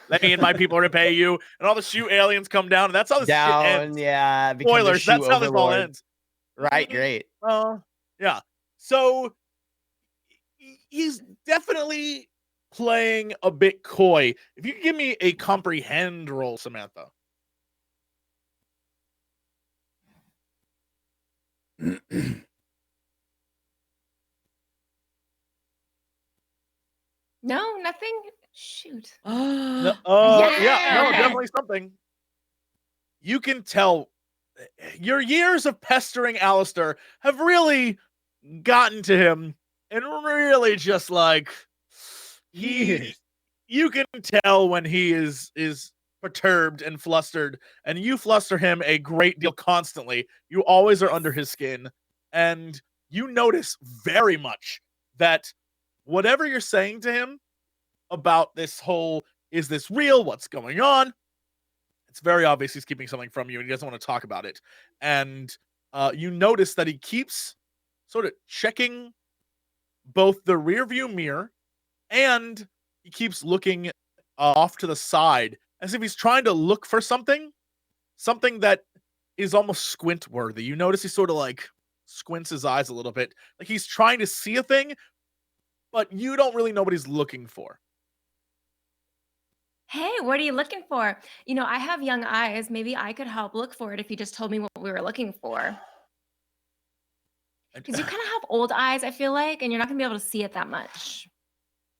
[SPEAKER 1] Let me and my people repay you. And all the shoe aliens come down, and that's how this shit
[SPEAKER 3] Down,
[SPEAKER 1] ends.
[SPEAKER 3] yeah. become the
[SPEAKER 1] Spoilers.
[SPEAKER 3] shoe
[SPEAKER 1] That's how this all
[SPEAKER 3] overlord.
[SPEAKER 1] ends.
[SPEAKER 3] Right, great.
[SPEAKER 1] Yeah. So he's definitely playing a bit coy. If you could give me a comprehend roll, Samantha.
[SPEAKER 2] No, nothing. Shoot.
[SPEAKER 1] No,
[SPEAKER 2] Yeah.
[SPEAKER 1] yeah, no, definitely something. You can tell your years of pestering Alistair have really gotten to him, and really just like you can tell when he is perturbed and flustered, and you fluster him a great deal constantly. You always are under his skin, and you notice very much that whatever you're saying to him about this whole, is this real? What's going on? It's very obvious he's keeping something from you and he doesn't want to talk about it. And you notice that he keeps sort of checking both the rear view mirror and he keeps looking off to the side as if he's trying to look for something that is almost squint worthy. You notice he sort of like squints his eyes a little bit, like he's trying to see a thing, but you don't really know what he's looking for.
[SPEAKER 2] Hey, what are you looking for? You know, I have young eyes. Maybe I could help look for it if you just told me what we were looking for. Because you kind of have old eyes, I feel like, and you're not going to be able to see it that much.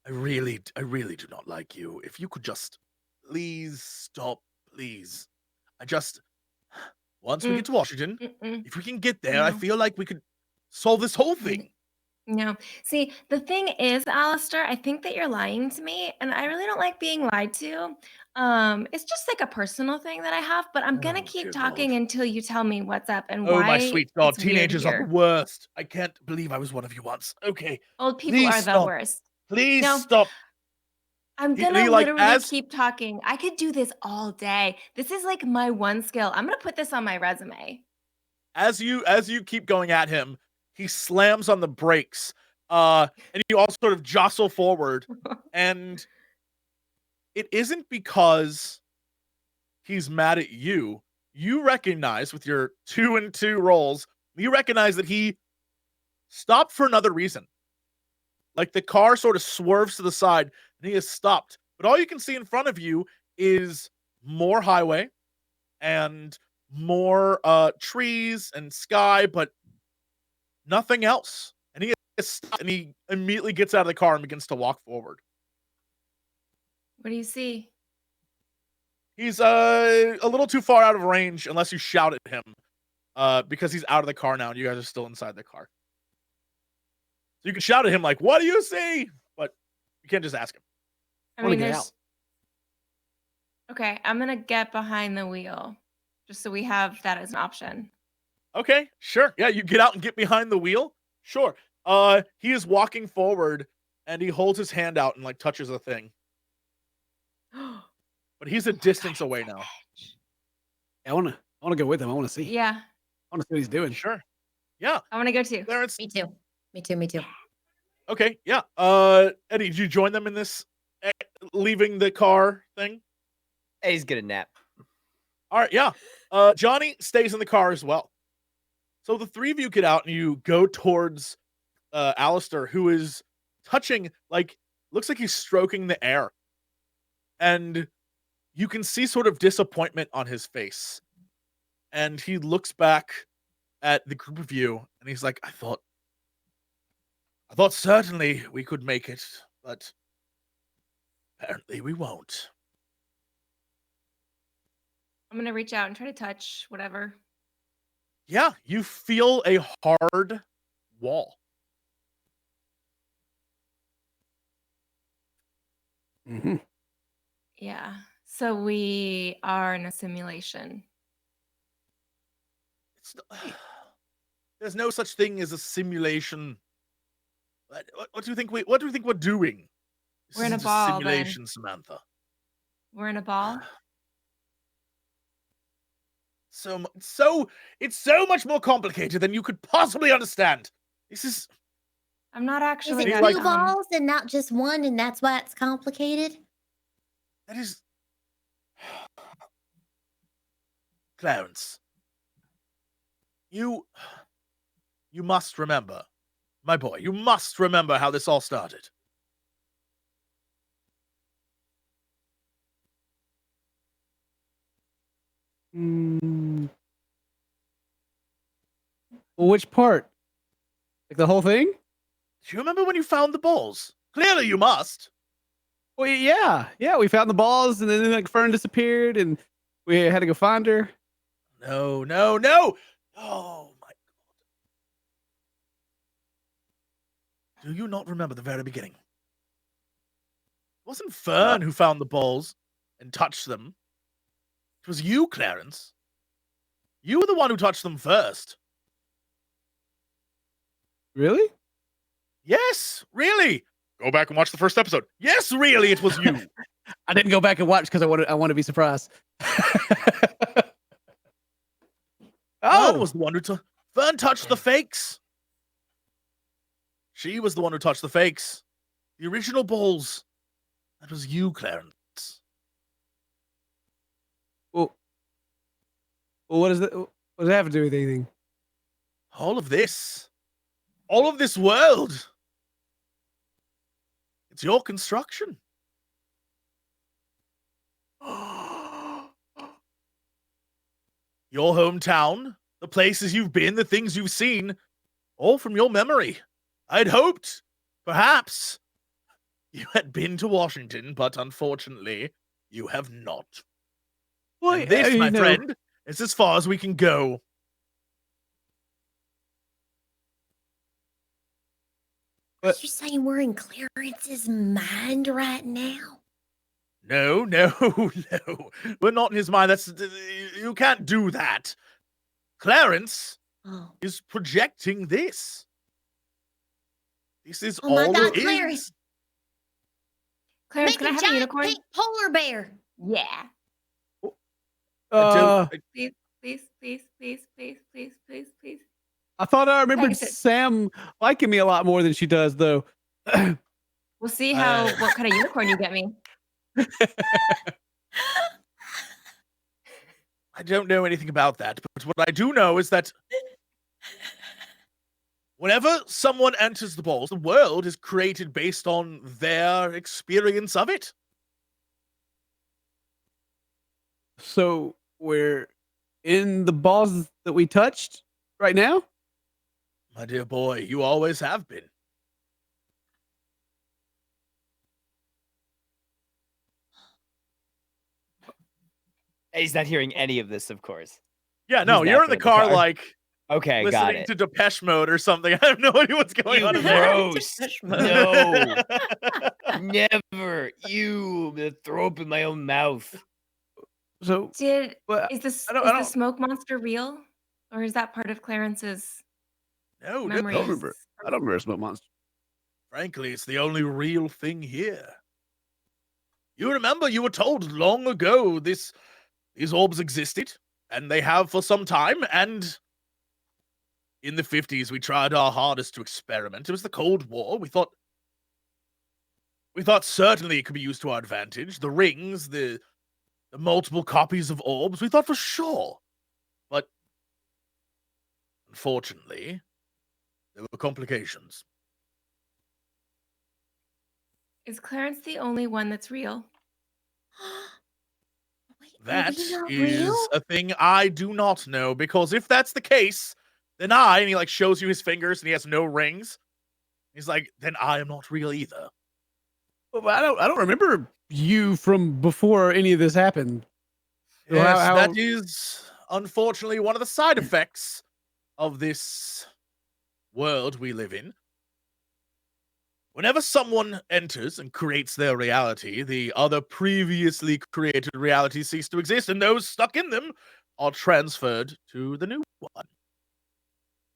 [SPEAKER 1] I really do not like you. If you could just please stop, please. once we get to Washington,
[SPEAKER 2] Mm-mm.
[SPEAKER 1] if we can get there, I
[SPEAKER 2] No.
[SPEAKER 1] feel like we could solve this whole thing.
[SPEAKER 2] No. See, the thing is, Alistair, I think that you're lying to me, and I really don't like being lied to. It's just like a personal thing that I have, but I'm gonna
[SPEAKER 1] Oh,
[SPEAKER 2] keep
[SPEAKER 1] dear
[SPEAKER 2] talking
[SPEAKER 1] God.
[SPEAKER 2] until you tell me what's up and
[SPEAKER 1] Oh,
[SPEAKER 2] why
[SPEAKER 1] my sweet God.
[SPEAKER 2] it's weird
[SPEAKER 1] Teenagers are the
[SPEAKER 2] here.
[SPEAKER 1] worst. I can't believe I was one of you once. Okay.
[SPEAKER 2] Old people
[SPEAKER 1] Please
[SPEAKER 2] are the
[SPEAKER 1] stop.
[SPEAKER 2] worst.
[SPEAKER 1] Please
[SPEAKER 2] No.
[SPEAKER 1] stop.
[SPEAKER 2] I'm
[SPEAKER 1] He-
[SPEAKER 2] gonna
[SPEAKER 1] he, like,
[SPEAKER 2] literally
[SPEAKER 1] as-
[SPEAKER 2] keep talking. I could do this all day. This is like my one skill. I'm gonna put this on my resume.
[SPEAKER 1] As you keep going at him, he slams on the brakes. And you all sort of jostle forward. And it isn't because he's mad at you. You recognize with your 2 and 2 rolls, you recognize that he stopped for another reason. Like the car sort of swerves to the side and he has stopped. But all you can see in front of you is more highway and more trees and sky, but nothing else. And he is stopped, and he immediately gets out of the car and begins to walk forward.
[SPEAKER 2] What do you see?
[SPEAKER 1] He's a little too far out of range unless you shout at him, because he's out of the car now and you guys are still inside the car. So you can shout at him like, "What do you see?" But you can't just ask him.
[SPEAKER 2] I
[SPEAKER 5] wanna
[SPEAKER 2] mean,
[SPEAKER 5] get
[SPEAKER 2] there's. Okay, I'm gonna get behind the wheel, just so we have that as an option.
[SPEAKER 1] Okay, sure. Yeah, you get out and get behind the wheel. Sure. He is walking forward and he holds his hand out and like touches a thing. But he's a distance away now.
[SPEAKER 5] I wanna go with him. I wanna see.
[SPEAKER 2] Yeah,
[SPEAKER 5] I wanna see what he's doing.
[SPEAKER 1] Sure. Yeah.
[SPEAKER 2] I want to go too.
[SPEAKER 1] Clarence.
[SPEAKER 4] Me too. Me too. Me too.
[SPEAKER 1] Okay, yeah. Eddie, did you join them in this leaving the car thing?
[SPEAKER 3] Hey, he's gonna nap.
[SPEAKER 1] All right, yeah. Johnny stays in the car as well. So the three of you get out and you go towards Alistair, who is touching, like, looks like he's stroking the air. And you can see sort of disappointment on his face. And he looks back at the group of you and he's like, I thought certainly we could make it, but apparently we won't.
[SPEAKER 2] I'm gonna reach out and try to touch whatever.
[SPEAKER 1] Yeah, you feel a hard wall.
[SPEAKER 5] Mm-hmm.
[SPEAKER 2] Yeah. So we are in a simulation.
[SPEAKER 1] There's no such thing as a simulation. What do you think we're doing? This
[SPEAKER 2] We're in a
[SPEAKER 1] isn't
[SPEAKER 2] ball, then.
[SPEAKER 1] simulation, Samantha.
[SPEAKER 2] We're in a ball.
[SPEAKER 1] It's so much more complicated than you could possibly understand. This is
[SPEAKER 2] I'm not
[SPEAKER 4] Is
[SPEAKER 2] actually.
[SPEAKER 4] it
[SPEAKER 1] He's
[SPEAKER 2] that
[SPEAKER 1] like-
[SPEAKER 4] two
[SPEAKER 2] dumb.
[SPEAKER 4] balls and not just one, and that's why it's complicated?
[SPEAKER 1] that is Clarence. You must remember, my boy, you must remember how this all started.
[SPEAKER 5] Mm. Well, which part? Like the whole thing?
[SPEAKER 1] Do you remember when you found the balls? Clearly you must.
[SPEAKER 5] Well, yeah. We found the balls, and then like Fern disappeared, and we had to go find her.
[SPEAKER 1] No. Oh my God. Do you not remember the very beginning? It wasn't Fern who found the balls and touched them. It was you, Clarence. You were the one who touched them first.
[SPEAKER 5] Really?
[SPEAKER 1] Yes, really. Go back and watch the first episode. Yes, really, it was you.
[SPEAKER 5] I didn't go back and watch because I want to be surprised.
[SPEAKER 1] Fern
[SPEAKER 5] Oh,
[SPEAKER 1] was the one who Fern touched the fakes. She was the one who touched the fakes. The original balls. That was you, Clarence.
[SPEAKER 5] well, what does that have to do with anything?
[SPEAKER 1] All of this world. It's your construction. Your hometown, the places you've been, the things you've seen, all from your memory. I'd hoped, perhaps, you had been to Washington, but unfortunately, you have not.
[SPEAKER 5] Well,
[SPEAKER 1] And this,
[SPEAKER 5] you
[SPEAKER 1] my
[SPEAKER 5] know,
[SPEAKER 1] friend, It's as far as we can go.
[SPEAKER 4] Are you saying we're in Clarence's mind right now?
[SPEAKER 1] No, no, no. We're not in his mind. You can't do that. Clarence is projecting this. This is
[SPEAKER 4] Oh my
[SPEAKER 1] all
[SPEAKER 4] God,
[SPEAKER 1] it
[SPEAKER 4] Clarence.
[SPEAKER 1] is.
[SPEAKER 2] Clarence,
[SPEAKER 4] Make
[SPEAKER 2] can I
[SPEAKER 4] a
[SPEAKER 2] have a
[SPEAKER 4] giant
[SPEAKER 2] unicorn?
[SPEAKER 4] pink polar bear.
[SPEAKER 2] Yeah. Please, please, please, please, please, please, please, please.
[SPEAKER 5] I thought I remembered
[SPEAKER 2] Pegasus.
[SPEAKER 5] Sam liking me a lot more than she does, though.
[SPEAKER 2] We'll see
[SPEAKER 1] Uh,
[SPEAKER 2] what kind of unicorn you get me.
[SPEAKER 1] I don't know anything about that, but what I do know is that whenever someone enters the balls, the world is created based on their experience of it.
[SPEAKER 5] So we're in the balls that we touched right now?
[SPEAKER 1] My dear boy, you always have been.
[SPEAKER 3] He's not hearing any of this, of course.
[SPEAKER 1] Yeah, no,
[SPEAKER 3] He's
[SPEAKER 1] you're in
[SPEAKER 3] laughing
[SPEAKER 1] the
[SPEAKER 3] at the
[SPEAKER 1] car,
[SPEAKER 3] car.
[SPEAKER 1] like,
[SPEAKER 3] Okay, got
[SPEAKER 1] listening
[SPEAKER 3] it.
[SPEAKER 1] to Depeche Mode or something. I have no idea what's going
[SPEAKER 6] You
[SPEAKER 1] on in there.
[SPEAKER 6] gross. No. Never. You. I'm gonna throw up in my own mouth.
[SPEAKER 5] So well,
[SPEAKER 2] Is
[SPEAKER 5] I don't-
[SPEAKER 2] the smoke monster real? Or is that part of Clarence's
[SPEAKER 1] No,
[SPEAKER 2] memories?
[SPEAKER 5] I don't remember Smoke Monster.
[SPEAKER 1] frankly, it's the only real thing here. You remember you were told long ago these orbs existed, and they have for some time, and in the 50s we tried our hardest to experiment. It was the Cold War. We thought certainly it could be used to our advantage. The rings, the multiple copies of orbs, we thought for sure. But unfortunately, there were complications.
[SPEAKER 2] Is Clarence the only one that's real?
[SPEAKER 4] Wait, are
[SPEAKER 1] That
[SPEAKER 4] we not
[SPEAKER 1] is
[SPEAKER 4] real?
[SPEAKER 1] a thing I do not know, because if that's the case, then and he like shows you his fingers and he has no rings. He's like, then I am not real either.
[SPEAKER 5] Well, I don't remember you from before any of this happened. So
[SPEAKER 1] Yes,
[SPEAKER 5] how-
[SPEAKER 1] that is unfortunately one of the side effects of this world we live in. Whenever someone enters and creates their reality, the other previously created realities cease to exist, and those stuck in them are transferred to the new one.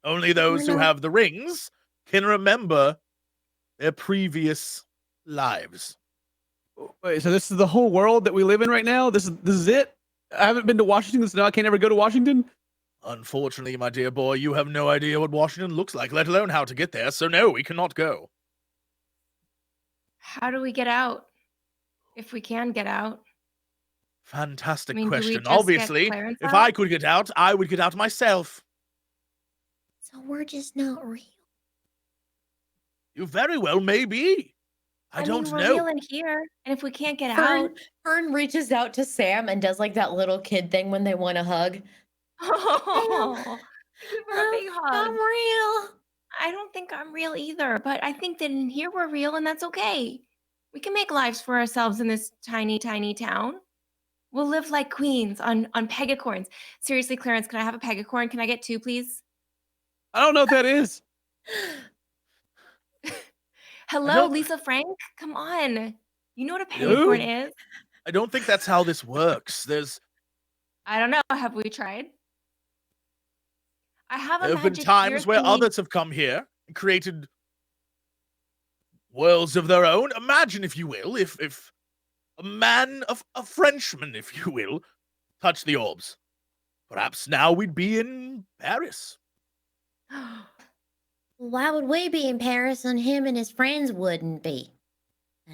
[SPEAKER 1] Only those who have the rings can remember their previous lives.
[SPEAKER 5] Wait, so this is the whole world that we live in right now? This is it? I haven't been to Washington, so now I can't ever go to Washington?
[SPEAKER 1] Unfortunately, my dear boy, you have no idea what Washington looks like, let alone how to get there, so no, we cannot go.
[SPEAKER 2] How do we get out? If we can get out.
[SPEAKER 1] Fantastic
[SPEAKER 2] I mean, do we
[SPEAKER 1] question.
[SPEAKER 2] just get
[SPEAKER 1] Obviously,
[SPEAKER 2] Clarence
[SPEAKER 1] if
[SPEAKER 2] out?
[SPEAKER 1] I could get out, I would get out myself.
[SPEAKER 4] So we're just not real.
[SPEAKER 1] You very well may be. I don't
[SPEAKER 2] mean, we're
[SPEAKER 1] know.
[SPEAKER 2] real in here, and if we can't get
[SPEAKER 4] Fern,
[SPEAKER 2] out,
[SPEAKER 4] Fern reaches out to Sam and does like that little kid thing when they want a hug.
[SPEAKER 2] oh, give her a big hug.
[SPEAKER 4] I'm real.
[SPEAKER 2] I don't think I'm real either, but I think that in here we're real, and that's okay. We can make lives for ourselves in this tiny, tiny town. We'll live like queens on pegacorns. Seriously, Clarence, can I have a pegacorn? Can I get 2, please?
[SPEAKER 5] I don't know what that is.
[SPEAKER 2] Hello,
[SPEAKER 1] don't-
[SPEAKER 2] Lisa Frank? Come on. You know what a
[SPEAKER 1] Who?
[SPEAKER 2] pegacorn is?
[SPEAKER 1] I don't think that's how this works.
[SPEAKER 2] I don't know. Have we tried? I have a
[SPEAKER 1] There have been
[SPEAKER 2] magic
[SPEAKER 1] times
[SPEAKER 2] ear
[SPEAKER 1] where
[SPEAKER 2] thingy.
[SPEAKER 1] others have come here and created worlds of their own. Imagine, if you will, if a man, a Frenchman, if you will, touched the orbs. Perhaps now we'd be in Paris.
[SPEAKER 4] Why would we be in Paris and him and his friends wouldn't be?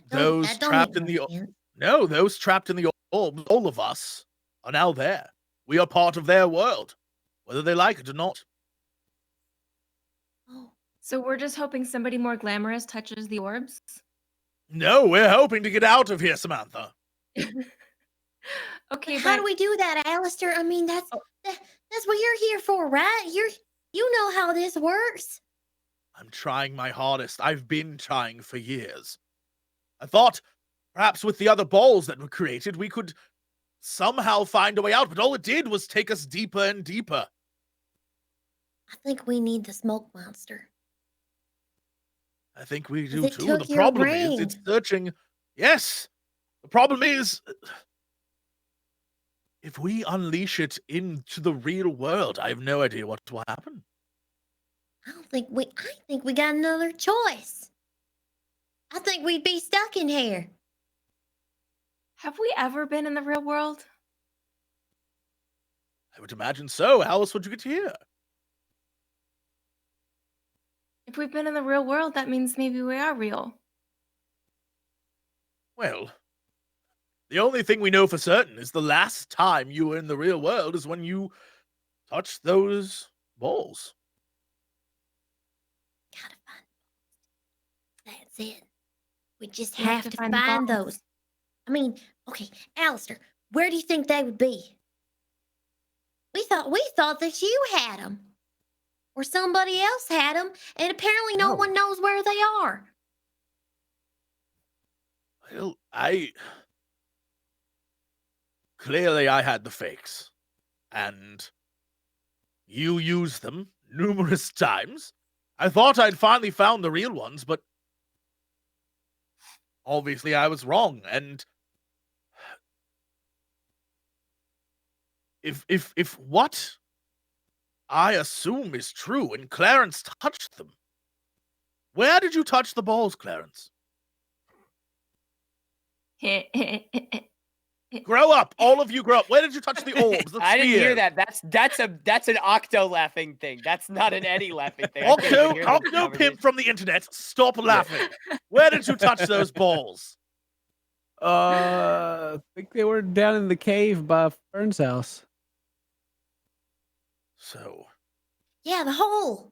[SPEAKER 1] Those
[SPEAKER 4] That don't
[SPEAKER 1] trapped
[SPEAKER 4] make
[SPEAKER 1] in the
[SPEAKER 4] no sense.
[SPEAKER 1] No, those trapped in the orbs, all of us, are now there. We are part of their world, whether they like it or not.
[SPEAKER 4] Oh,
[SPEAKER 2] So we're just hoping somebody more glamorous touches the orbs?
[SPEAKER 1] No, we're hoping to get out of here, Samantha.
[SPEAKER 2] Okay,
[SPEAKER 4] how
[SPEAKER 2] but
[SPEAKER 4] do we do that, Alistair? I mean, that's what you're here for, right? You know how this works.
[SPEAKER 1] I'm trying my hardest. I've been trying for years. I thought perhaps with the other balls that were created, we could somehow find a way out, but all it did was take us deeper and deeper.
[SPEAKER 4] I think we need the smoke monster.
[SPEAKER 1] I think we
[SPEAKER 4] 'Cause
[SPEAKER 1] do
[SPEAKER 4] it
[SPEAKER 1] too.
[SPEAKER 4] took
[SPEAKER 1] The
[SPEAKER 4] your
[SPEAKER 1] problem is it's
[SPEAKER 4] brain.
[SPEAKER 1] searching. Yes. The problem is if we unleash it into the real world, I have no idea what will happen.
[SPEAKER 4] I think we got another choice. I think we'd be stuck in here.
[SPEAKER 2] Have we ever been in the real world?
[SPEAKER 1] I would imagine so. How else would you get here?
[SPEAKER 2] If we've been in the real world, that means maybe we are real.
[SPEAKER 1] Well, the only thing we know for certain is the last time you were in the real world is when you touched those balls.
[SPEAKER 4] Gotta find. That's it. We just
[SPEAKER 2] We
[SPEAKER 4] have to find
[SPEAKER 2] balls.
[SPEAKER 4] those. I mean, okay, Alistair, where do you think they would be? We thought that you had them, or somebody else had them, and apparently no
[SPEAKER 1] No.
[SPEAKER 4] one knows where they are.
[SPEAKER 1] Well, clearly I had the fakes, and you used them numerous times. I thought I'd finally found the real ones, but obviously I was wrong, and if what I assume is true and Clarence touched them, where did you touch the balls, Clarence? Grow up. All of you grow up. Where did you touch the orbs? The
[SPEAKER 3] I didn't hear
[SPEAKER 1] spheres?
[SPEAKER 3] that. That's an Octo laughing thing. That's not an Eddie laughing thing. I can't even hear this
[SPEAKER 1] Octo
[SPEAKER 3] conversation.
[SPEAKER 1] Pimp from the internet, stop laughing. Where did you touch those balls?
[SPEAKER 5] I think they were down in the cave by Fern's house.
[SPEAKER 1] So,
[SPEAKER 4] Yeah, the hole.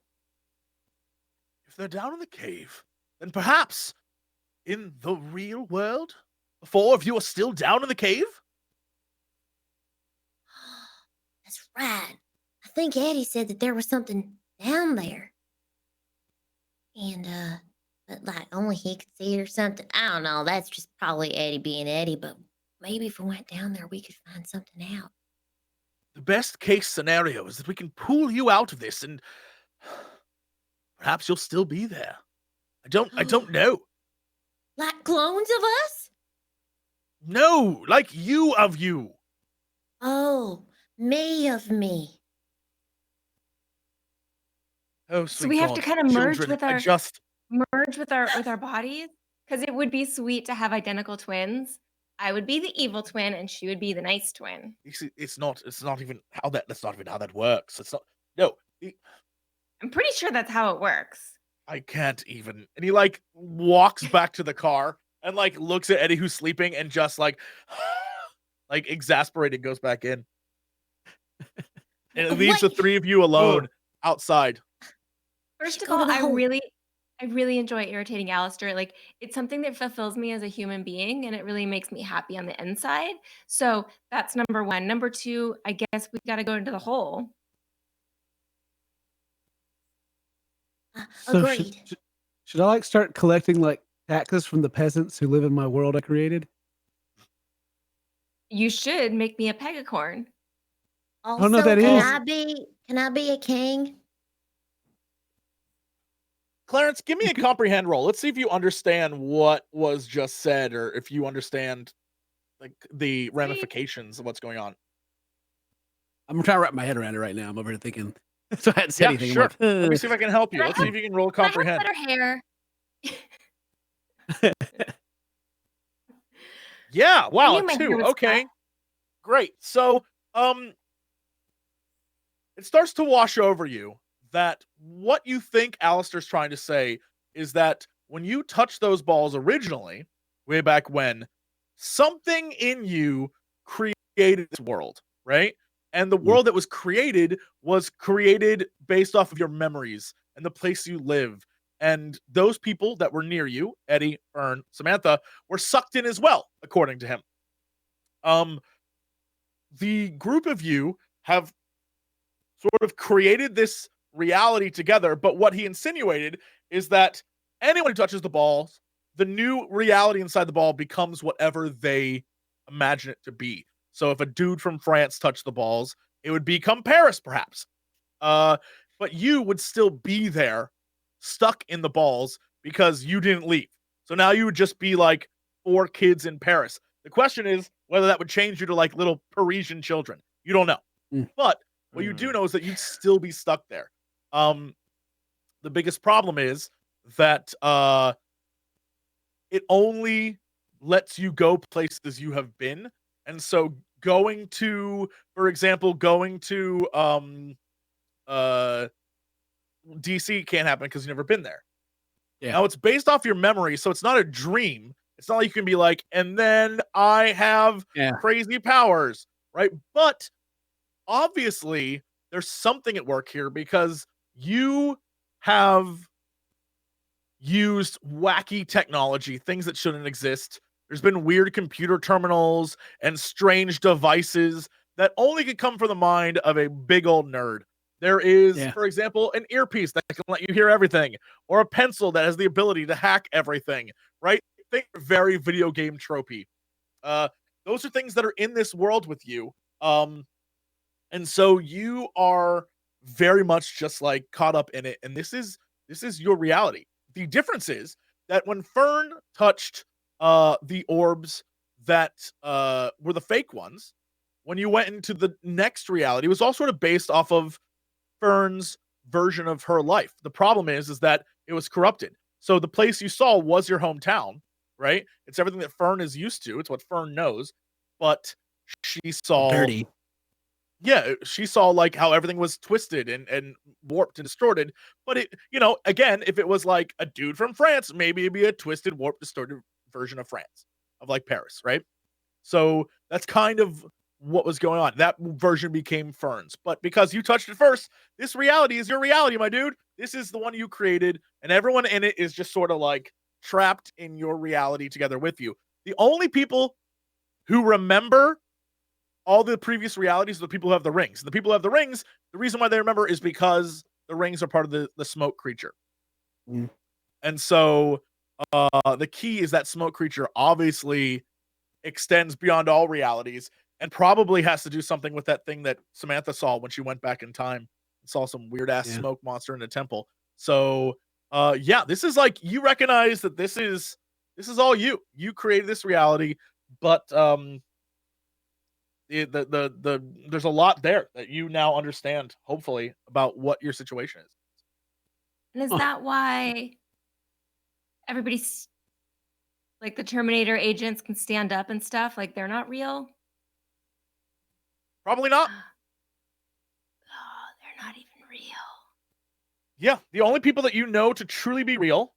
[SPEAKER 1] if they're down in the cave, then perhaps in the real world, the four of you are still down in the cave?
[SPEAKER 4] That's right. I think Eddie said that there was something down there. And, but like only he could see it or something. I don't know. That's just probably Eddie being Eddie, but maybe if we went down there, we could find something out.
[SPEAKER 1] The best case scenario is that we can pull you out of this and perhaps you'll still be there. I don't know.
[SPEAKER 4] Like clones of us?
[SPEAKER 1] No, like you of you.
[SPEAKER 4] Oh, me of me.
[SPEAKER 1] Oh,
[SPEAKER 2] So
[SPEAKER 1] sweet
[SPEAKER 2] we have to
[SPEAKER 1] God,
[SPEAKER 2] kind of merge
[SPEAKER 1] children,
[SPEAKER 2] with
[SPEAKER 1] I
[SPEAKER 2] our
[SPEAKER 1] just
[SPEAKER 2] bodies, because it would be sweet to have identical twins. I would be the evil twin, and she would be the nice twin.
[SPEAKER 1] it's not even how that works. It's not. No,
[SPEAKER 2] I'm pretty sure that's how it works.
[SPEAKER 1] I can't even. And he like walks back to the car and like looks at Eddie who's sleeping and just like like exasperated goes back in. And it leaves the
[SPEAKER 4] Wait.
[SPEAKER 1] three of you alone outside.
[SPEAKER 2] First
[SPEAKER 4] should
[SPEAKER 2] of
[SPEAKER 4] go to
[SPEAKER 2] all,
[SPEAKER 4] the
[SPEAKER 2] I
[SPEAKER 4] hole.
[SPEAKER 2] really enjoy irritating Alistair. Like, it's something that fulfills me as a human being, and it really makes me happy on the inside. So that's number one. Number two, I guess we got to go into the hole.
[SPEAKER 5] So
[SPEAKER 4] Agreed.
[SPEAKER 5] should I like start collecting like taxes from the peasants who live in my world I created?
[SPEAKER 2] You should make me a pegacorn.
[SPEAKER 4] Also,
[SPEAKER 5] know what that is.
[SPEAKER 4] can I be a king?
[SPEAKER 1] Clarence, give me a comprehend roll. Let's see if you understand what was just said, or if you understand like the ramifications of what's going on.
[SPEAKER 5] I'm trying to wrap my head around it right now. I'm over here thinking. So I hadn't said
[SPEAKER 1] Yeah,
[SPEAKER 5] anything. I'm
[SPEAKER 1] sure.
[SPEAKER 5] like,
[SPEAKER 1] Let me see if I can help you.
[SPEAKER 2] Can I
[SPEAKER 1] Let's see if you can roll comprehend.
[SPEAKER 2] I have better hair.
[SPEAKER 1] Yeah, wow,
[SPEAKER 2] knew my hair
[SPEAKER 1] two.
[SPEAKER 2] was
[SPEAKER 1] Okay.
[SPEAKER 2] flat.
[SPEAKER 1] Great. So, it starts to wash over you that what you think Alistair's trying to say is that when you touched those balls originally, way back when, something in you created this world, right? And the world that was created based off of your memories and the place you live. And those people that were near you, Eddie, Fern, Samantha, were sucked in as well, according to him. The group of you have sort of created this reality together, but what he insinuated is that anyone who touches the balls, the new reality inside the ball becomes whatever they imagine it to be. So if a dude from France touched the balls, it would become Paris, perhaps. But you would still be there, stuck in the balls, because you didn't leave. So now you would just be like 4 kids in Paris. The question is whether that would change you to like little Parisian children. You don't know. But what you do know is that you'd still be stuck there. The biggest problem is that it only lets you go places you have been. And so going to, for example, DC can't happen because you've never been there.
[SPEAKER 5] Yeah.
[SPEAKER 1] Now it's based off your memory, so it's not a dream. It's not like you can be like, and then I have crazy powers, right? But obviously there's something at work here because you have used wacky technology, things that shouldn't exist. There's been weird computer terminals and strange devices that only could come from the mind of a big old nerd. There is, for example, an earpiece that can let you hear everything, or a pencil that has the ability to hack everything, right? Think very video game tropey. Those are things that are in this world with you. And so you are very much just like caught up in it. And this is your reality. The difference is that when Fern touched the orbs that were the fake ones, when you went into the next reality, it was all sort of based off of Fern's version of her life. The problem is that it was corrupted. So the place you saw was your hometown, right? It's everything that Fern is used to. It's what Fern knows. But she saw
[SPEAKER 5] dirty.
[SPEAKER 1] Yeah, she saw like how everything was twisted and warped and distorted. But it, again, if it was like a dude from France, maybe it'd be a twisted, warped, distorted version of France, of like Paris, right? So that's kind of what was going on. That version became Fern's. But because you touched it first, this reality is your reality, my dude. This is the one you created, and everyone in it is just sort of like trapped in your reality together with you. The only people who remember all the previous realities are the people who have the rings. And the people who have the rings, the reason why they remember is because the rings are part of the smoke creature. And so the key is that smoke creature obviously extends beyond all realities and probably has to do something with that thing that Samantha saw when she went back in time and saw some weird ass smoke monster in a temple. So this is like, you recognize that this is all you created this reality, but there's a lot there that you now understand, hopefully, about what your situation is.
[SPEAKER 2] And is that why everybody's like the Terminator agents can stand up and stuff? Like they're not real?
[SPEAKER 1] Probably not.
[SPEAKER 2] Oh, they're not even real.
[SPEAKER 1] Yeah, the only people that you know to truly be real,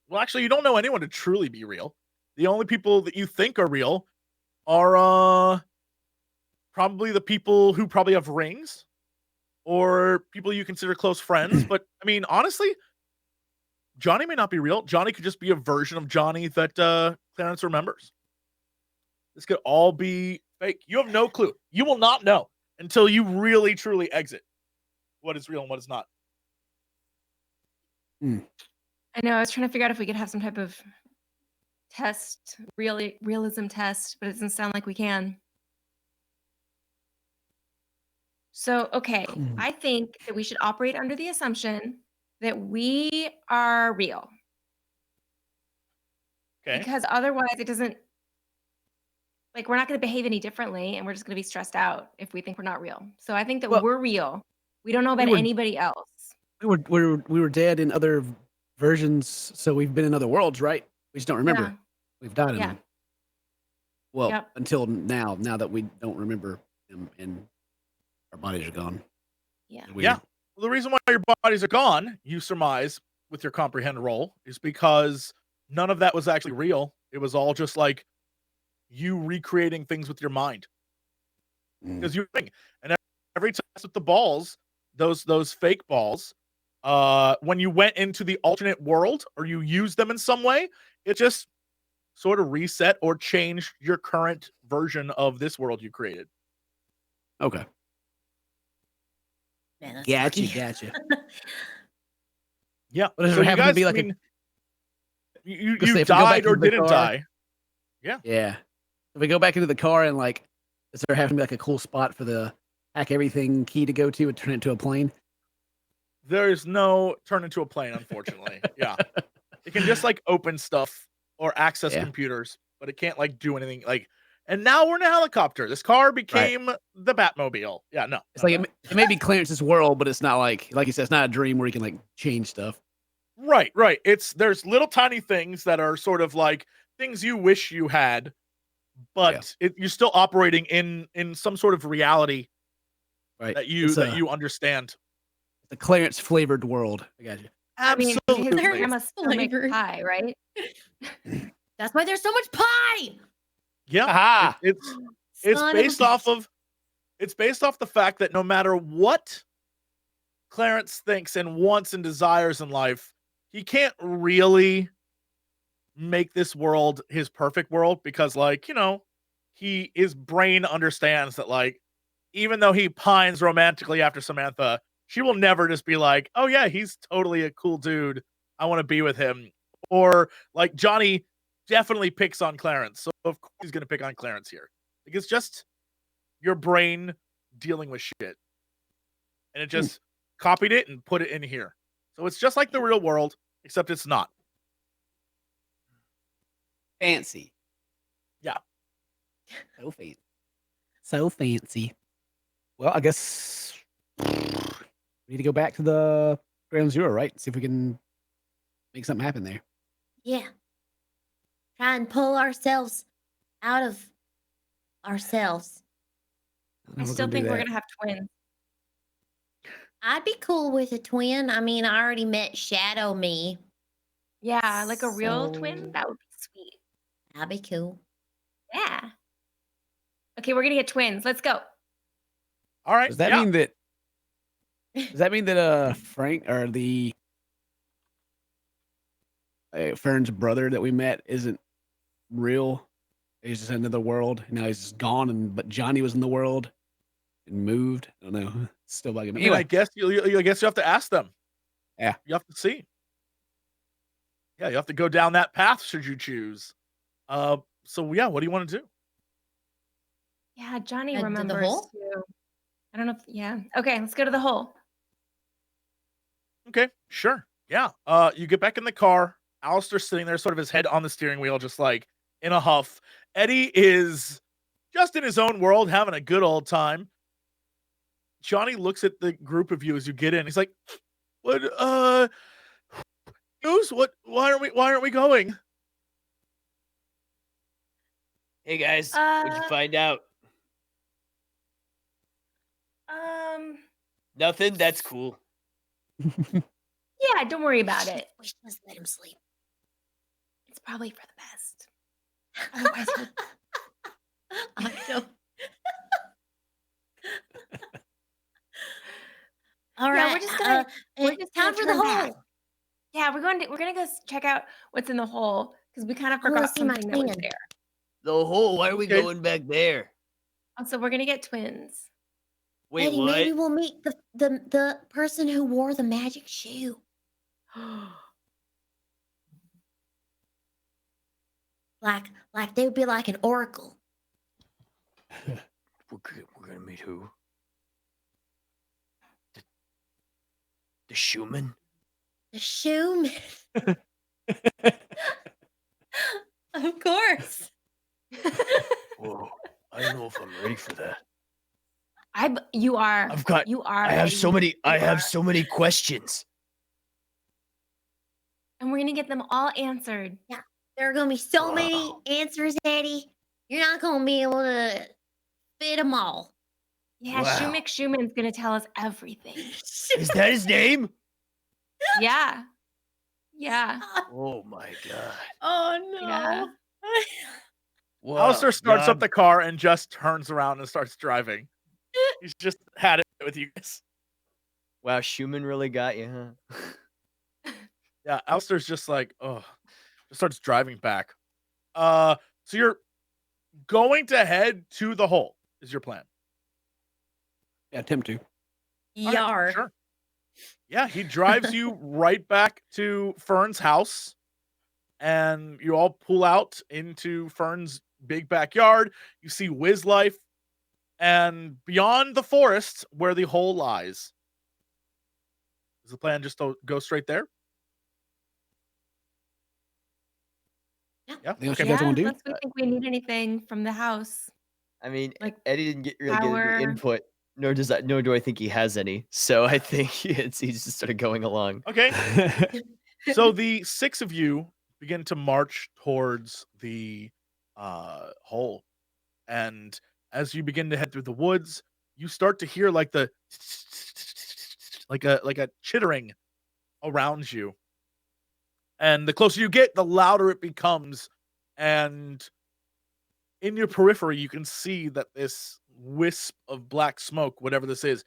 [SPEAKER 1] well, actually, you don't know anyone to truly be real. The only people that you think are real are probably the people who probably have rings or people you consider close friends. But I mean, honestly, Johnny may not be real. Johnny could just be a version of Johnny that Clarence remembers. This could all be fake. You have no clue. You will not know until you really, truly exit what is real and what is not.
[SPEAKER 2] I know. I was trying to figure out if we could have some type of test, realism test, but it doesn't sound like we can. So, okay, I think that we should operate under the assumption that we are real.
[SPEAKER 1] Okay.
[SPEAKER 2] Because otherwise it doesn't, like, we're not going to behave any differently and we're just going to be stressed out if we think we're not real. So I think that we're real. We don't know about anybody else.
[SPEAKER 5] We were dead in other versions, so we've been in other worlds, right? We just don't remember.
[SPEAKER 2] Yeah.
[SPEAKER 5] We've died in them. Well, until now that we don't remember them and our bodies are gone.
[SPEAKER 2] Yeah.
[SPEAKER 1] Well, the reason why your bodies are gone, you surmise with your comprehend roll, is because none of that was actually real. It was all just like you recreating things with your mind. Because you're thinking, and every test with the balls, those fake balls, when you went into the alternate world or you used them in some way, it just sort of reset or changed your current version of this world you created.
[SPEAKER 5] Okay.
[SPEAKER 4] Man, that's
[SPEAKER 5] Gotcha.
[SPEAKER 1] Yeah.
[SPEAKER 5] What does
[SPEAKER 1] So
[SPEAKER 5] it
[SPEAKER 1] you
[SPEAKER 5] happen
[SPEAKER 1] guys,
[SPEAKER 5] to be like?
[SPEAKER 1] you died or didn't die. Yeah.
[SPEAKER 5] Yeah. If we go back into the car and like Is there having like a cool spot for the hack everything key to go to and turn it into a plane?
[SPEAKER 1] There is no turn into a plane, unfortunately. Yeah. It can just like open stuff or access computers, but it can't like do anything like. And now we're in a helicopter. This car became the Batmobile. Yeah, no.
[SPEAKER 5] It's like it may be Clarence's world, but it's not like you said, it's not a dream where you can like change stuff.
[SPEAKER 1] Right. There's little tiny things that are sort of like things you wish you had, but you're still operating in some sort of reality that you understand.
[SPEAKER 5] The Clarence flavored world. I got you.
[SPEAKER 1] Absolutely.
[SPEAKER 2] I mean, his grandma still makes pie, right?
[SPEAKER 4] That's why there's so much pie.
[SPEAKER 1] Yeah. It's based off the fact that no matter what Clarence thinks and wants and desires in life, he can't really make this world his perfect world because, like, his brain understands that, like, even though he pines romantically after Samantha, she will never just be like, oh yeah, he's totally a cool dude, I want to be with him. Or like Johnny definitely picks on Clarence, so of course he's gonna pick on Clarence here. Like, it's just your brain dealing with shit, and it just copied it and put it in here. So it's just like the real world, except it's not.
[SPEAKER 5] Fancy.
[SPEAKER 1] Yeah.
[SPEAKER 5] So fancy. Well, I guess we need to go back to the ground zero, right? See if we can make something happen there.
[SPEAKER 4] Yeah. Try and pull ourselves out of ourselves.
[SPEAKER 2] I still think we're going to have twins.
[SPEAKER 4] I'd be cool with a twin. I mean, I already met Shadow Me.
[SPEAKER 2] Yeah, like a real twin? That would be sweet.
[SPEAKER 4] That'd be cool.
[SPEAKER 2] Yeah. Okay, we're going to get twins. Let's go.
[SPEAKER 1] All right.
[SPEAKER 5] Does that mean that Frank or the Fern's brother that we met isn't real? He's just in another world. Now he's just gone, but Johnny was in the world and moved. I don't know. It's still bugging me.
[SPEAKER 1] Anyway, I guess you have to ask them.
[SPEAKER 5] Yeah.
[SPEAKER 1] You have to see. Yeah, you have to go down that path should you choose. So yeah, what do you want to do?
[SPEAKER 2] Yeah, Johnny remembers
[SPEAKER 4] the hole?
[SPEAKER 2] too. I don't know if Okay, let's go to the hole.
[SPEAKER 1] Okay, sure. Yeah. You get back in the car. Alistair's sitting there, sort of his head on the steering wheel, just like in a huff. Eddie is just in his own world, having a good old time. Johnny looks at the group of you as you get in. He's like, "What? News? What? Why aren't we going?"
[SPEAKER 6] Hey guys, what'd you find out? Nothing. That's cool.
[SPEAKER 2] Yeah, don't worry about it.
[SPEAKER 4] We should just let him sleep.
[SPEAKER 2] It's probably for the best. Otherwise,
[SPEAKER 4] I know. All right,
[SPEAKER 2] we're just gonna.
[SPEAKER 4] it's time for the hole.
[SPEAKER 2] Yeah, we're gonna go check out what's in the hole because we kind of forgot something that was there.
[SPEAKER 6] The hole. Why are we going back there?
[SPEAKER 2] Also, we're gonna get twins.
[SPEAKER 6] Wait,
[SPEAKER 4] Eddie,
[SPEAKER 6] what?
[SPEAKER 4] maybe we'll meet the person who wore the magic shoe. Like they would be like an oracle.
[SPEAKER 6] We're gonna meet who? The shoeman?
[SPEAKER 4] The shoeman. Of course.
[SPEAKER 6] Whoa, I don't know if I'm ready for that.
[SPEAKER 2] You are.
[SPEAKER 6] I have so many questions.
[SPEAKER 2] And we're gonna get them all answered.
[SPEAKER 4] Yeah. There are gonna be so many answers, Eddie. You're not gonna be able to fit them all.
[SPEAKER 2] Yeah, Shoe McShoeman's gonna tell us everything.
[SPEAKER 6] Is that his name?
[SPEAKER 2] Yeah. Yeah.
[SPEAKER 6] Oh my god.
[SPEAKER 4] Oh no.
[SPEAKER 2] Yeah.
[SPEAKER 1] Alistair starts up the car and just turns around and starts driving. He's just had it with you guys.
[SPEAKER 3] Wow, Schumann really got you, huh?
[SPEAKER 1] Yeah, Alistair's just like, just starts driving back. So you're going to head to the hole, is your plan?
[SPEAKER 5] Yeah, attempt to.
[SPEAKER 4] Yar.
[SPEAKER 1] Sure. Yeah, he drives you right back to Fern's house, and you all pull out into Fern's big backyard. You see Wiz Life and beyond the forest where the hole lies. Is the plan just to go straight there?
[SPEAKER 4] Yeah.
[SPEAKER 1] Yeah.
[SPEAKER 5] Anything else
[SPEAKER 1] Okay.
[SPEAKER 5] you guys wanna do?
[SPEAKER 2] Unless we think we need anything from the house.
[SPEAKER 3] I mean,
[SPEAKER 2] Like
[SPEAKER 3] Eddie didn't really get any
[SPEAKER 2] power.
[SPEAKER 3] input, nor do I think he has any. So I think he's just sort of going along.
[SPEAKER 1] Okay. So the 6 of you begin to march towards the hole, and as you begin to head through the woods, you start to hear like the like a chittering around you. And the closer you get, the louder it becomes. And in your periphery, you can see that this wisp of black smoke, whatever this is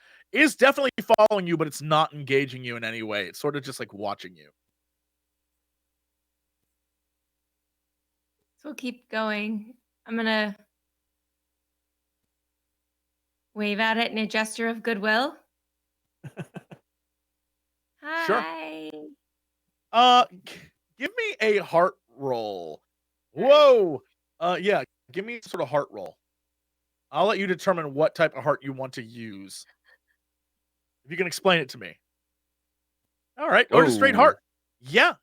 [SPEAKER 1] definitely following you, but it's not engaging you in any way. It's sort of just like watching you.
[SPEAKER 2] So we'll keep going. I'm gonna wave at it in a gesture of goodwill.
[SPEAKER 1] Sure.
[SPEAKER 2] Hi.
[SPEAKER 1] Give me a heart roll. Whoa. Yeah, give me sort of heart roll. I'll let you determine what type of heart you want to use. If you can explain it to me. All right, or just straight
[SPEAKER 3] Oh.
[SPEAKER 1] heart. Yeah,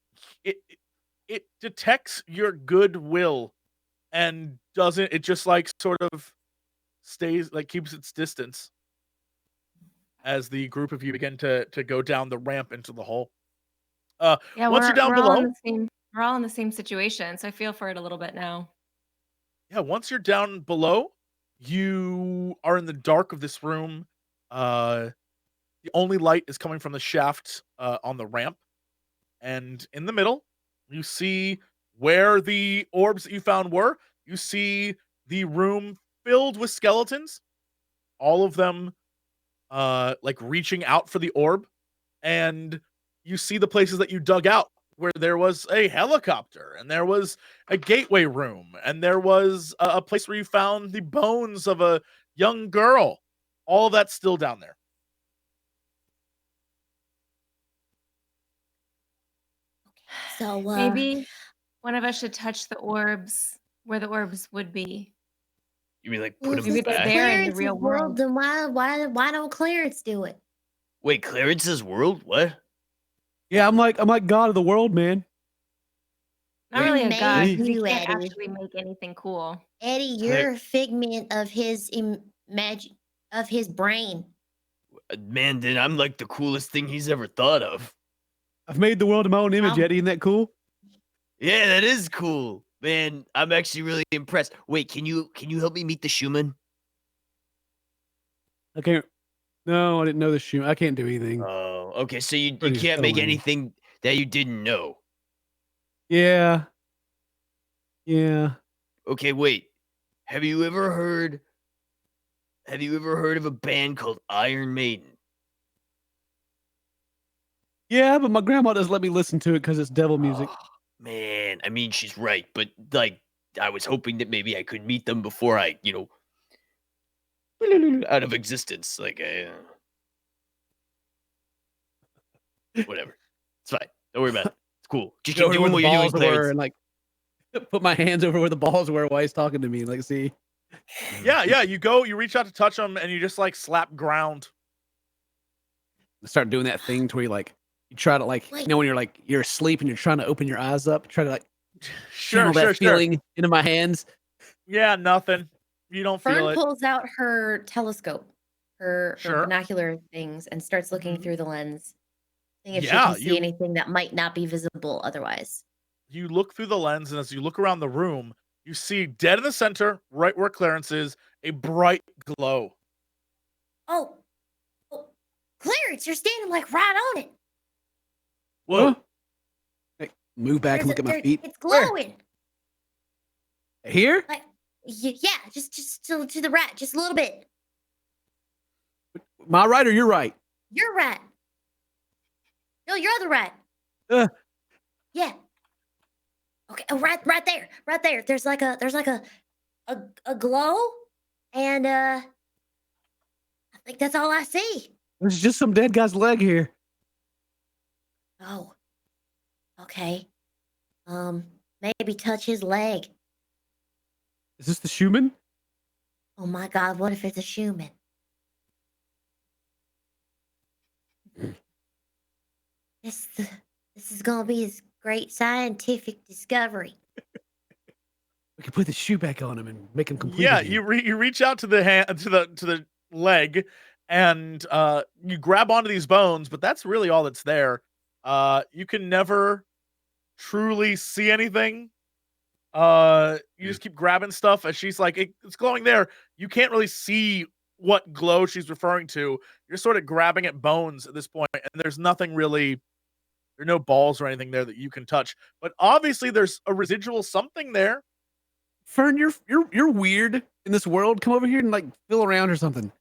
[SPEAKER 1] it detects your goodwill and doesn't. It just like sort of stays, like keeps its distance as the group of you begin to go down the ramp into the hole.
[SPEAKER 2] Yeah,
[SPEAKER 1] Once you're down below,
[SPEAKER 2] we're all in the same situation, so I feel for it a little bit now.
[SPEAKER 1] yeah, once you're down below, you are in the dark of this room. The only light is coming from the shaft on the ramp. And in the middle, you see where the orbs that you found were. You see the room filled with skeletons, all of them like reaching out for the orb. And you see the places that you dug out where there was a helicopter and there was a gateway room and there was a place where you found the bones of a young girl. All of that's still down there.
[SPEAKER 4] So
[SPEAKER 2] Maybe one of us should touch the orbs where the orbs would be.
[SPEAKER 6] You mean like
[SPEAKER 4] well,
[SPEAKER 6] put
[SPEAKER 4] if
[SPEAKER 6] him
[SPEAKER 2] Maybe
[SPEAKER 4] it's
[SPEAKER 2] it's
[SPEAKER 6] back?
[SPEAKER 2] there in the
[SPEAKER 4] Clarence's
[SPEAKER 2] real
[SPEAKER 4] world,
[SPEAKER 2] world.
[SPEAKER 4] then why don't Clarence do it?
[SPEAKER 6] Wait, Clarence's world? What?
[SPEAKER 5] Yeah, I'm like God of the world, man.
[SPEAKER 2] Not really a
[SPEAKER 4] Made
[SPEAKER 2] god, because he
[SPEAKER 4] you,
[SPEAKER 2] can't
[SPEAKER 4] Eddie.
[SPEAKER 2] actually make anything cool.
[SPEAKER 4] Eddie, you're a figment of his of his brain.
[SPEAKER 6] Man, then I'm like the coolest thing he's ever thought of.
[SPEAKER 5] I've made the world in my own image,
[SPEAKER 4] Wow.
[SPEAKER 5] Eddie. Isn't that cool?
[SPEAKER 6] Yeah, that is cool. Man, I'm actually really impressed. Wait, can you help me meet the Schumann?
[SPEAKER 5] I can't. No, I didn't know this shoe. I can't do anything.
[SPEAKER 6] Oh, okay. So you
[SPEAKER 5] Pretty
[SPEAKER 6] can't make
[SPEAKER 5] stony.
[SPEAKER 6] anything that you didn't know.
[SPEAKER 5] Yeah. Yeah.
[SPEAKER 6] Okay, wait. Have you ever heard of a band called Iron Maiden?
[SPEAKER 5] Yeah, but my grandma doesn't let me listen to it because it's devil music.
[SPEAKER 6] Oh, man, I mean, she's right, but like, I was hoping that maybe I could meet them before I, out of existence. Like, whatever. It's fine. Don't worry about it. It's cool. Just
[SPEAKER 5] Go
[SPEAKER 6] keep
[SPEAKER 5] over
[SPEAKER 6] doing
[SPEAKER 5] where
[SPEAKER 6] what
[SPEAKER 5] the
[SPEAKER 6] you're doing,
[SPEAKER 5] balls were
[SPEAKER 6] Clarence.
[SPEAKER 5] and like put my hands over where the balls were while he's talking to me. Like, see,
[SPEAKER 1] Yeah, you reach out to touch them and you just like slap ground.
[SPEAKER 5] start doing that thing to where you try to
[SPEAKER 4] Wait.
[SPEAKER 5] when you're asleep and you're trying to open your eyes up, try to
[SPEAKER 1] Sure,
[SPEAKER 5] channel that
[SPEAKER 1] sure.
[SPEAKER 5] feeling into my hands.
[SPEAKER 1] Yeah, nothing. You don't feel
[SPEAKER 4] Fern
[SPEAKER 1] it.
[SPEAKER 4] pulls out her telescope, her
[SPEAKER 1] Sure.
[SPEAKER 4] binocular things, and starts looking
[SPEAKER 1] Mhm.
[SPEAKER 4] through the lens, seeing if she
[SPEAKER 1] Yeah,
[SPEAKER 4] can see anything that might not be visible otherwise.
[SPEAKER 1] You look through the lens, and as you look around the room, you see dead in the center, right where Clarence is, a bright glow.
[SPEAKER 4] Oh, Clarence, you're standing like right on it.
[SPEAKER 1] Whoa.
[SPEAKER 5] Huh? Hey, move back and look at my feet.
[SPEAKER 4] It's glowing.
[SPEAKER 5] Here?
[SPEAKER 4] Yeah, just to the right, just a little bit.
[SPEAKER 5] My right or your right?
[SPEAKER 4] You're right. No, your other right. Yeah. Okay. Oh, right there. There's like a glow, and I think that's all I see.
[SPEAKER 5] There's just some dead guy's leg here.
[SPEAKER 4] Oh. Okay. Maybe touch his leg.
[SPEAKER 5] Is this the Schumann?
[SPEAKER 7] Oh my God, what if it's a human? This is gonna be a great scientific discovery.
[SPEAKER 5] We could put the shoe back on him and make him complete.
[SPEAKER 1] Yeah,
[SPEAKER 5] again.
[SPEAKER 1] you reach out to the hand to the leg, and you grab onto these bones, but that's really all that's there. You can never truly see anything. You just keep grabbing stuff, and she's like, it's glowing there. You can't really see what glow she's referring to. You're sort of grabbing at bones at this point, and there's nothing really. There are no balls or anything there that you can touch. But obviously, there's a residual something there.
[SPEAKER 5] Fern, you're weird in this world. Come over here and like feel around or something.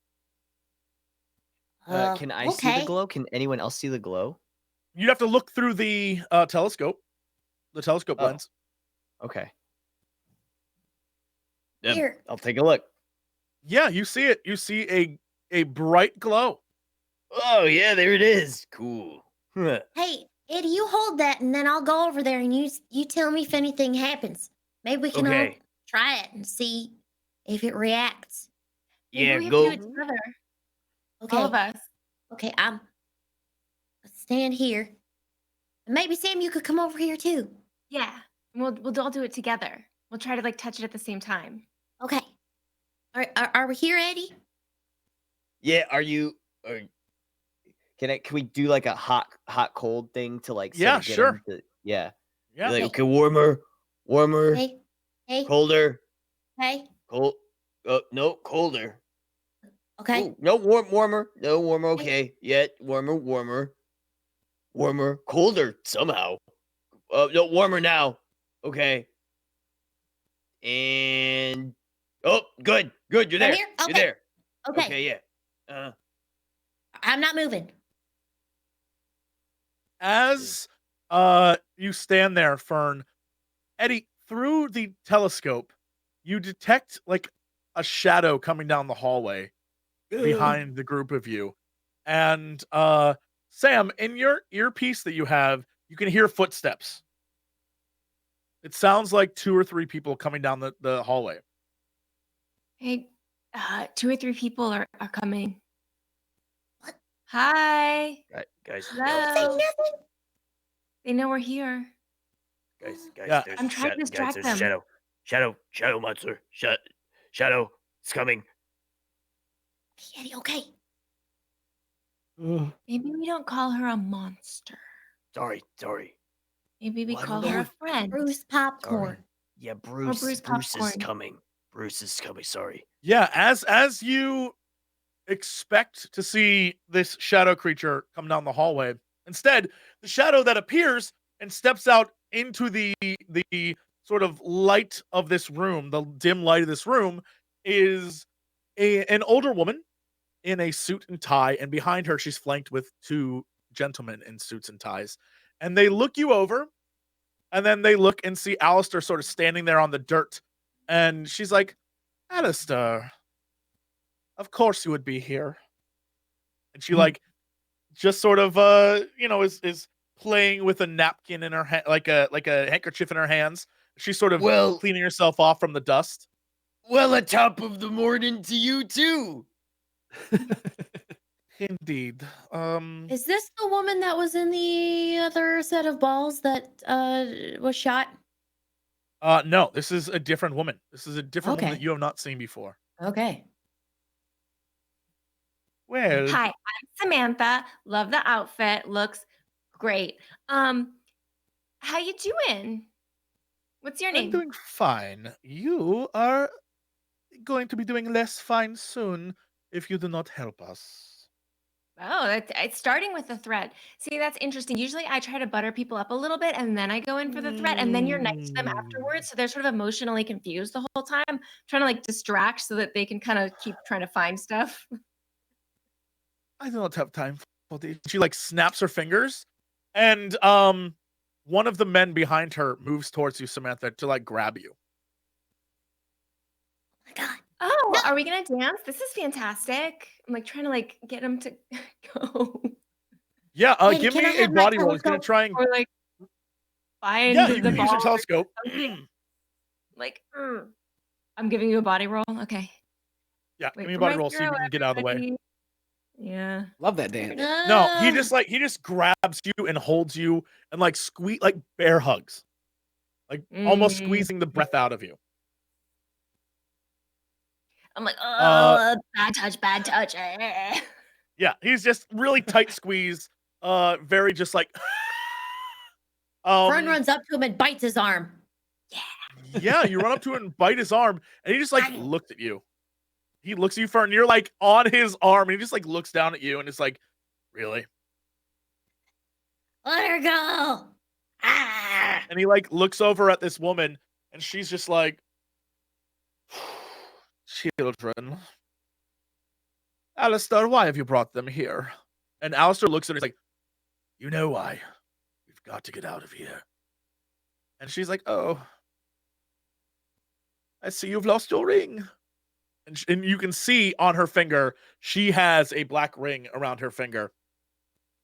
[SPEAKER 3] Can I see the glow? Can anyone else see the glow?
[SPEAKER 1] You have to look through the telescope, lens.
[SPEAKER 3] Okay.
[SPEAKER 6] Yep,
[SPEAKER 7] Here.
[SPEAKER 3] I'll take a look.
[SPEAKER 1] Yeah, you see it. You see a bright glow.
[SPEAKER 6] Oh yeah, there it is. Cool. Huh.
[SPEAKER 7] Hey, Eddie, you hold that, and then I'll go over there, and you tell me if anything happens. Maybe we can all
[SPEAKER 6] Okay.
[SPEAKER 7] try it and see if it reacts.
[SPEAKER 2] Maybe
[SPEAKER 6] Yeah,
[SPEAKER 2] we have
[SPEAKER 6] go.
[SPEAKER 2] to do it together.
[SPEAKER 7] Okay.
[SPEAKER 2] All of us.
[SPEAKER 7] Okay, let's stand here. And maybe Sam, you could come over here too.
[SPEAKER 2] Yeah. We'll all do it together. We'll try to like touch it at the same time.
[SPEAKER 7] Okay. All right, are we here, Eddie?
[SPEAKER 6] Yeah, are you?
[SPEAKER 3] Can we do like a hot cold thing to like?
[SPEAKER 1] Yeah,
[SPEAKER 3] sort of get
[SPEAKER 1] sure.
[SPEAKER 3] him to- yeah.
[SPEAKER 1] Yeah.
[SPEAKER 6] Like, okay, warmer,
[SPEAKER 7] Hey,
[SPEAKER 6] colder,
[SPEAKER 7] hey.
[SPEAKER 6] cold. No, colder.
[SPEAKER 7] Okay.
[SPEAKER 6] Ooh, no, warmer. No, warmer. Okay, yeah, warmer, colder somehow. No, warmer now. Okay. And good. You're there.
[SPEAKER 7] here?
[SPEAKER 6] You're
[SPEAKER 7] Okay.
[SPEAKER 6] there.
[SPEAKER 7] Okay.
[SPEAKER 6] Okay, yeah.
[SPEAKER 7] I'm not moving.
[SPEAKER 1] As you stand there, Fern, Eddie, through the telescope, you detect like a shadow coming down the hallway behind the group of you. And Sam, in your earpiece that you have, you can hear footsteps. It sounds like 2 or 3 people coming down the hallway.
[SPEAKER 2] Hey, 2 or 3 people are coming. What? Hi.
[SPEAKER 6] Guys,
[SPEAKER 7] Don't say
[SPEAKER 2] Hello.
[SPEAKER 7] nothing.
[SPEAKER 2] They know we're here.
[SPEAKER 6] guys.
[SPEAKER 1] Yeah.
[SPEAKER 6] There's
[SPEAKER 2] I'm trying to distract
[SPEAKER 6] there's
[SPEAKER 2] them.
[SPEAKER 6] shadow monster. Shadow. It's coming.
[SPEAKER 7] Hey, Eddie, okay.
[SPEAKER 2] Maybe we don't call her a monster.
[SPEAKER 6] Sorry.
[SPEAKER 2] Maybe we
[SPEAKER 6] Well, I
[SPEAKER 2] call
[SPEAKER 6] don't
[SPEAKER 2] her
[SPEAKER 6] know
[SPEAKER 2] a friend.
[SPEAKER 7] Bruce popcorn.
[SPEAKER 6] Yeah, Bruce
[SPEAKER 2] Bruce
[SPEAKER 6] is
[SPEAKER 2] popcorn.
[SPEAKER 6] coming. Bruce is coming. Sorry.
[SPEAKER 1] Yeah, as you expect to see this shadow creature come down the hallway, instead, the shadow that appears and steps out into the sort of light of this room, the dim light of this room, is an older woman in a suit and tie, and behind her she's flanked with 2 gentlemen in suits and ties. And they look you over, and then they look and see Alistair sort of standing there on the dirt. And she's like, Alistair, of course you would be here. And she like just sort of is playing with a napkin in her hand, like a handkerchief in her hands. She's sort of cleaning herself off from the dust.
[SPEAKER 6] Well, at top of the morning to you too.
[SPEAKER 1] Indeed.
[SPEAKER 4] Is this the woman that was in the other set of balls that was shot?
[SPEAKER 1] No, this is a different woman. This is a different woman
[SPEAKER 4] Okay.
[SPEAKER 1] that you have not seen before.
[SPEAKER 4] Okay.
[SPEAKER 1] Well,
[SPEAKER 2] Hi, I'm Samantha. Love the outfit. Looks great. How you doing? What's your
[SPEAKER 1] I'm
[SPEAKER 2] name?
[SPEAKER 1] doing fine. You are going to be doing less fine soon if you do not help us.
[SPEAKER 2] Oh, it's starting with the threat. See, that's interesting. Usually I try to butter people up a little bit and then I go in for the threat and then you're nice to them afterwards. So they're sort of emotionally confused the whole time, trying to like distract so that they can kind of keep trying to find stuff.
[SPEAKER 1] I do not have time for this. She like snaps her fingers, and one of the men behind her moves towards you, Samantha, to like grab you.
[SPEAKER 7] Oh my God.
[SPEAKER 2] Oh, are we gonna dance? This is fantastic. I'm like trying to like get him to go.
[SPEAKER 1] Yeah,
[SPEAKER 7] Hey,
[SPEAKER 1] give
[SPEAKER 7] can I
[SPEAKER 1] me a
[SPEAKER 7] have my
[SPEAKER 1] body roll. He's gonna
[SPEAKER 7] telescope?
[SPEAKER 1] try and
[SPEAKER 2] Or like find
[SPEAKER 1] yeah,
[SPEAKER 2] the
[SPEAKER 1] you can use your
[SPEAKER 2] ball or
[SPEAKER 1] telescope.
[SPEAKER 2] something. Like, I'm giving you a body roll. Okay.
[SPEAKER 1] Yeah,
[SPEAKER 2] Wait
[SPEAKER 1] give me a
[SPEAKER 2] for
[SPEAKER 1] body
[SPEAKER 2] my
[SPEAKER 1] roll so you
[SPEAKER 2] hero,
[SPEAKER 1] can get out of the way.
[SPEAKER 2] everybody. Yeah.
[SPEAKER 5] Love that dance.
[SPEAKER 1] No, he
[SPEAKER 7] Ah.
[SPEAKER 1] just grabs you and holds you and like squeeze like bear hugs. Like almost
[SPEAKER 2] Mm.
[SPEAKER 1] squeezing the breath out of you.
[SPEAKER 2] I'm like,
[SPEAKER 1] Uh,
[SPEAKER 2] oh, bad touch, bad touch. eh."
[SPEAKER 1] Yeah, he's just really tight squeeze. Very just like
[SPEAKER 4] Fern runs up to him and bites his arm.
[SPEAKER 1] yeah, you run up to him and bite his arm, and he just like
[SPEAKER 7] Bang.
[SPEAKER 1] looked at you. He looks at you, Fern, and you're like on his arm, and he just like looks down at you and it's like, really?
[SPEAKER 7] Let her go. Ah.
[SPEAKER 1] And he like looks over at this woman, and she's just like, children. Alistair, why have you brought them here? And Alistair looks at her, he's like, you know why. We've got to get out of here. And she's like, oh, I see you've lost your ring. And you can see on her finger, she has a black ring around her finger.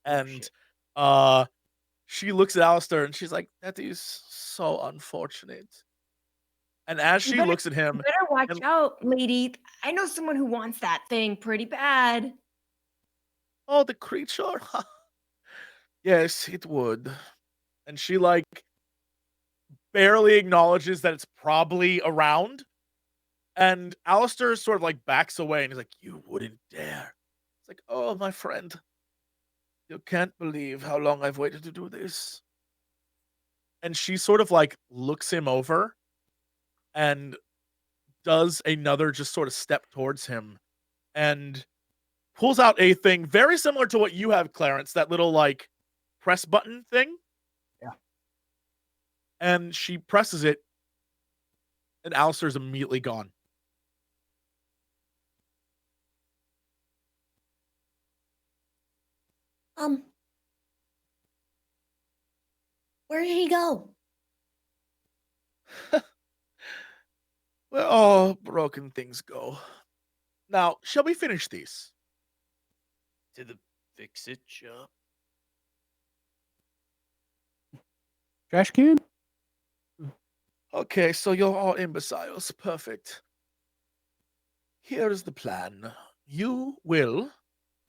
[SPEAKER 1] And she looks at Alistair and she's like, that is so unfortunate. And as
[SPEAKER 2] You
[SPEAKER 1] she
[SPEAKER 2] better-
[SPEAKER 1] looks at him,
[SPEAKER 2] You better watch
[SPEAKER 1] and-
[SPEAKER 2] out, lady. I know someone who wants that thing pretty bad.
[SPEAKER 1] oh, the creature? Yes, it would. And she like barely acknowledges that it's probably around. And Alistair sort of like backs away and he's like, you wouldn't dare. It's like, oh, my friend. You can't believe how long I've waited to do this. And she sort of like looks him over and does another just sort of step towards him and pulls out a thing very similar to what you have, Clarence, that little like press button thing.
[SPEAKER 5] Yeah.
[SPEAKER 1] And she presses it and Alistair's immediately gone.
[SPEAKER 7] Where did he go?
[SPEAKER 1] Where all broken things go. Now, shall we finish these?
[SPEAKER 6] To the fix-it shop.
[SPEAKER 5] Trash can?
[SPEAKER 1] Okay, so you're all imbeciles. Perfect. Here is the plan. You will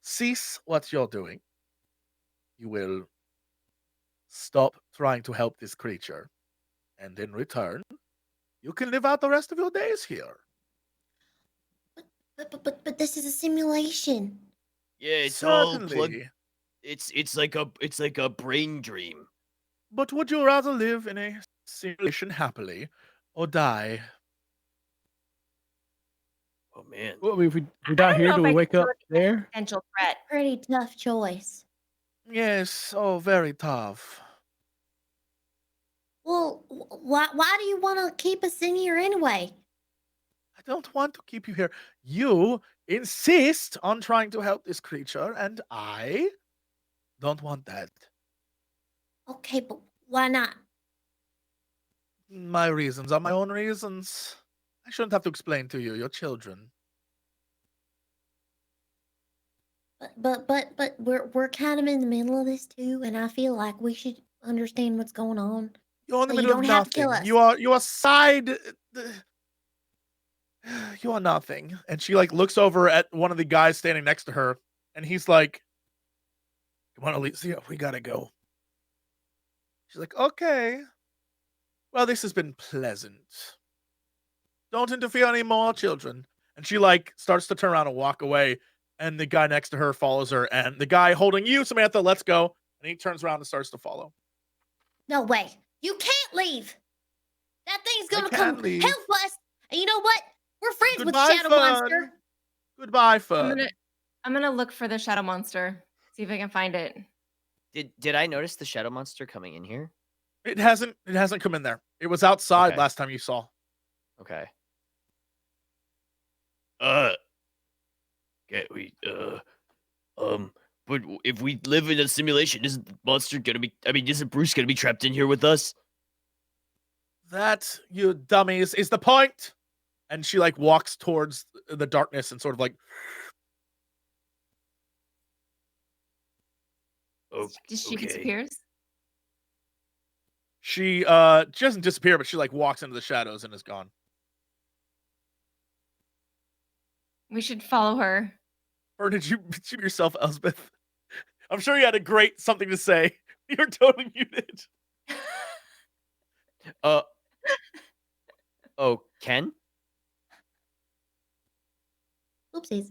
[SPEAKER 1] cease what you're doing. You will stop trying to help this creature. And in return, you can live out the rest of your days here.
[SPEAKER 7] But this is a simulation.
[SPEAKER 6] Yeah, it's all plugged.
[SPEAKER 1] Certainly.
[SPEAKER 6] It's like a brain dream.
[SPEAKER 1] But would you rather live in a simulation happily or die?
[SPEAKER 6] Oh man.
[SPEAKER 5] Well, I mean, if we
[SPEAKER 2] I
[SPEAKER 5] die
[SPEAKER 2] don't
[SPEAKER 5] here,
[SPEAKER 2] know
[SPEAKER 5] do
[SPEAKER 2] if I
[SPEAKER 5] we wake
[SPEAKER 2] can
[SPEAKER 5] up
[SPEAKER 2] do it.
[SPEAKER 5] there?
[SPEAKER 2] Potential threat.
[SPEAKER 7] Pretty tough choice.
[SPEAKER 1] Yes, oh, very tough.
[SPEAKER 7] Well, why do you want to keep us in here anyway?
[SPEAKER 1] I don't want to keep you here. You insist on trying to help this creature, and I don't want that.
[SPEAKER 7] Okay, but why not?
[SPEAKER 1] My reasons are my own reasons. I shouldn't have to explain to you. You're children.
[SPEAKER 7] But we're kind of in the middle of this too, and I feel like we should understand what's going on.
[SPEAKER 1] You're in the
[SPEAKER 7] So you
[SPEAKER 1] middle of
[SPEAKER 7] don't have to kill
[SPEAKER 1] nothing.
[SPEAKER 7] us.
[SPEAKER 1] You are side. You are nothing. And she like looks over at one of the guys standing next to her, and he's like, "Come on, Alicia, we gotta go." She's like, "Okay. Well, this has been pleasant. Don't interfere anymore, children." And she like starts to turn around and walk away. And the guy next to her follows her, and the guy holding you, Samantha, let's go. And he turns around and starts to follow.
[SPEAKER 7] No way. You can't leave. That thing's
[SPEAKER 1] I
[SPEAKER 7] gonna
[SPEAKER 1] can't
[SPEAKER 7] come
[SPEAKER 1] leave.
[SPEAKER 7] help us. And you know what? We're friends
[SPEAKER 1] Goodbye,
[SPEAKER 7] with Shadow
[SPEAKER 1] Fern.
[SPEAKER 7] Monster.
[SPEAKER 1] Goodbye,
[SPEAKER 2] I'm
[SPEAKER 1] Fern.
[SPEAKER 2] gonna look for the shadow monster. See if I can find it.
[SPEAKER 3] Did I notice the shadow monster coming in here?
[SPEAKER 1] It hasn't come in there. It was outside
[SPEAKER 3] Okay.
[SPEAKER 1] last time you saw.
[SPEAKER 3] Okay.
[SPEAKER 6] Okay, but if we live in a simulation, isn't the monster gonna be? I mean, isn't Bruce gonna be trapped in here with us?
[SPEAKER 1] That, you dummies, is the point. And she like walks towards the darkness and sort of like,
[SPEAKER 6] Oh,
[SPEAKER 2] Just she
[SPEAKER 6] okay.
[SPEAKER 2] disappears.
[SPEAKER 1] she doesn't disappear, but she like walks into the shadows and is gone.
[SPEAKER 2] We should follow her.
[SPEAKER 1] Or did you mute yourself, Elspeth? I'm sure you had a great something to say. You're totally muted.
[SPEAKER 6] Oh, Ken?
[SPEAKER 7] Oopsies.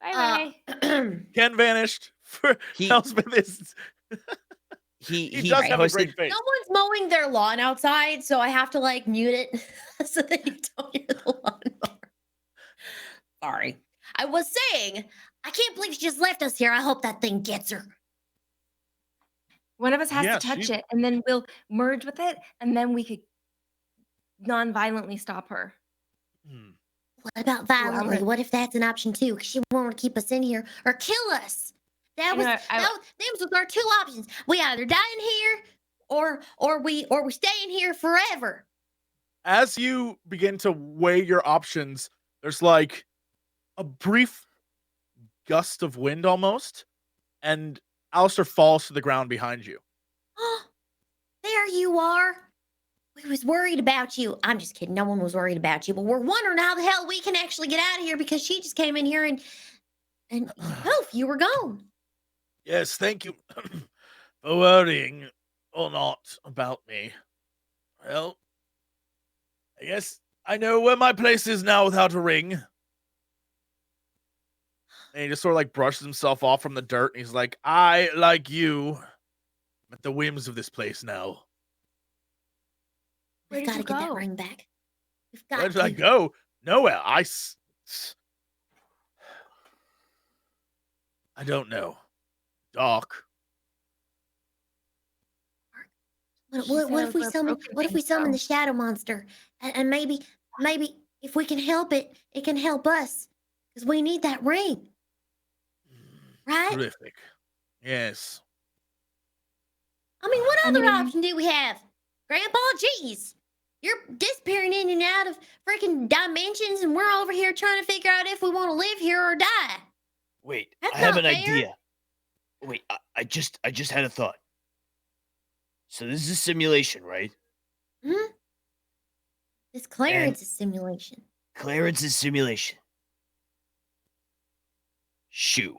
[SPEAKER 2] Bye bye.
[SPEAKER 1] Ken vanished. For
[SPEAKER 3] He-
[SPEAKER 1] Elspeth is.
[SPEAKER 3] He
[SPEAKER 1] He does have a
[SPEAKER 3] posted.
[SPEAKER 1] great face.
[SPEAKER 4] Someone's mowing their lawn outside, so I have to like mute it so that you don't hear the lawnmower. Sorry. I was saying,
[SPEAKER 7] I can't believe she just left us here. I hope that thing gets her.
[SPEAKER 2] One of us has
[SPEAKER 1] Yeah,
[SPEAKER 2] to touch
[SPEAKER 1] she-
[SPEAKER 2] it, and then we'll merge with it, and then we could non-violently stop her.
[SPEAKER 1] Hmm.
[SPEAKER 7] What about
[SPEAKER 2] I'm
[SPEAKER 7] violently?
[SPEAKER 2] gonna-
[SPEAKER 7] What if that's an option too? 'Cause she won't keep us in here or kill us. That
[SPEAKER 2] You
[SPEAKER 7] was
[SPEAKER 2] know,
[SPEAKER 7] those was our two options. We either die in here or we stay in here forever.
[SPEAKER 1] As you begin to weigh your options, there's like a brief gust of wind almost, and Alistair falls to the ground behind you.
[SPEAKER 7] Oh, there you are. We was worried about you. I'm just kidding. No one was worried about you, but we're wondering how the hell we can actually get out of here because she just came in here and poof, you were gone.
[SPEAKER 1] Yes, thank you for worrying or not about me. Well, I guess I know where my place is now without a ring. And he just sort of like brushes himself off from the dirt, and he's like, I, like you, am at the whims of this place now.
[SPEAKER 2] Where
[SPEAKER 7] We've
[SPEAKER 2] did
[SPEAKER 7] got to
[SPEAKER 2] you
[SPEAKER 7] get that
[SPEAKER 2] go?
[SPEAKER 7] ring back. We've
[SPEAKER 1] Where
[SPEAKER 7] got
[SPEAKER 1] did I
[SPEAKER 7] to.
[SPEAKER 1] go? Nowhere. I don't know. Dark.
[SPEAKER 7] What,
[SPEAKER 2] She
[SPEAKER 7] what,
[SPEAKER 2] said
[SPEAKER 7] what
[SPEAKER 2] it
[SPEAKER 7] if we
[SPEAKER 2] was a
[SPEAKER 7] summon?
[SPEAKER 2] broken
[SPEAKER 7] What if we
[SPEAKER 2] ring,
[SPEAKER 7] summon
[SPEAKER 2] so-
[SPEAKER 7] the shadow monster? And maybe if we can help it, it can help us because we need that ring, right?
[SPEAKER 1] Terrific. Yes.
[SPEAKER 7] I mean, what
[SPEAKER 2] I
[SPEAKER 7] other
[SPEAKER 2] mean-
[SPEAKER 7] option do we have, Grandpa? Jeez, you're disappearing in and out of freaking dimensions, and we're over here trying to figure out if we want to live here or die.
[SPEAKER 6] Wait,
[SPEAKER 7] That's
[SPEAKER 6] I have
[SPEAKER 7] not
[SPEAKER 6] an
[SPEAKER 7] fair.
[SPEAKER 6] idea. Wait, I just had a thought. So this is a simulation, right?
[SPEAKER 7] Hmm? This Clarence's simulation.
[SPEAKER 6] Clarence's simulation. Shoe.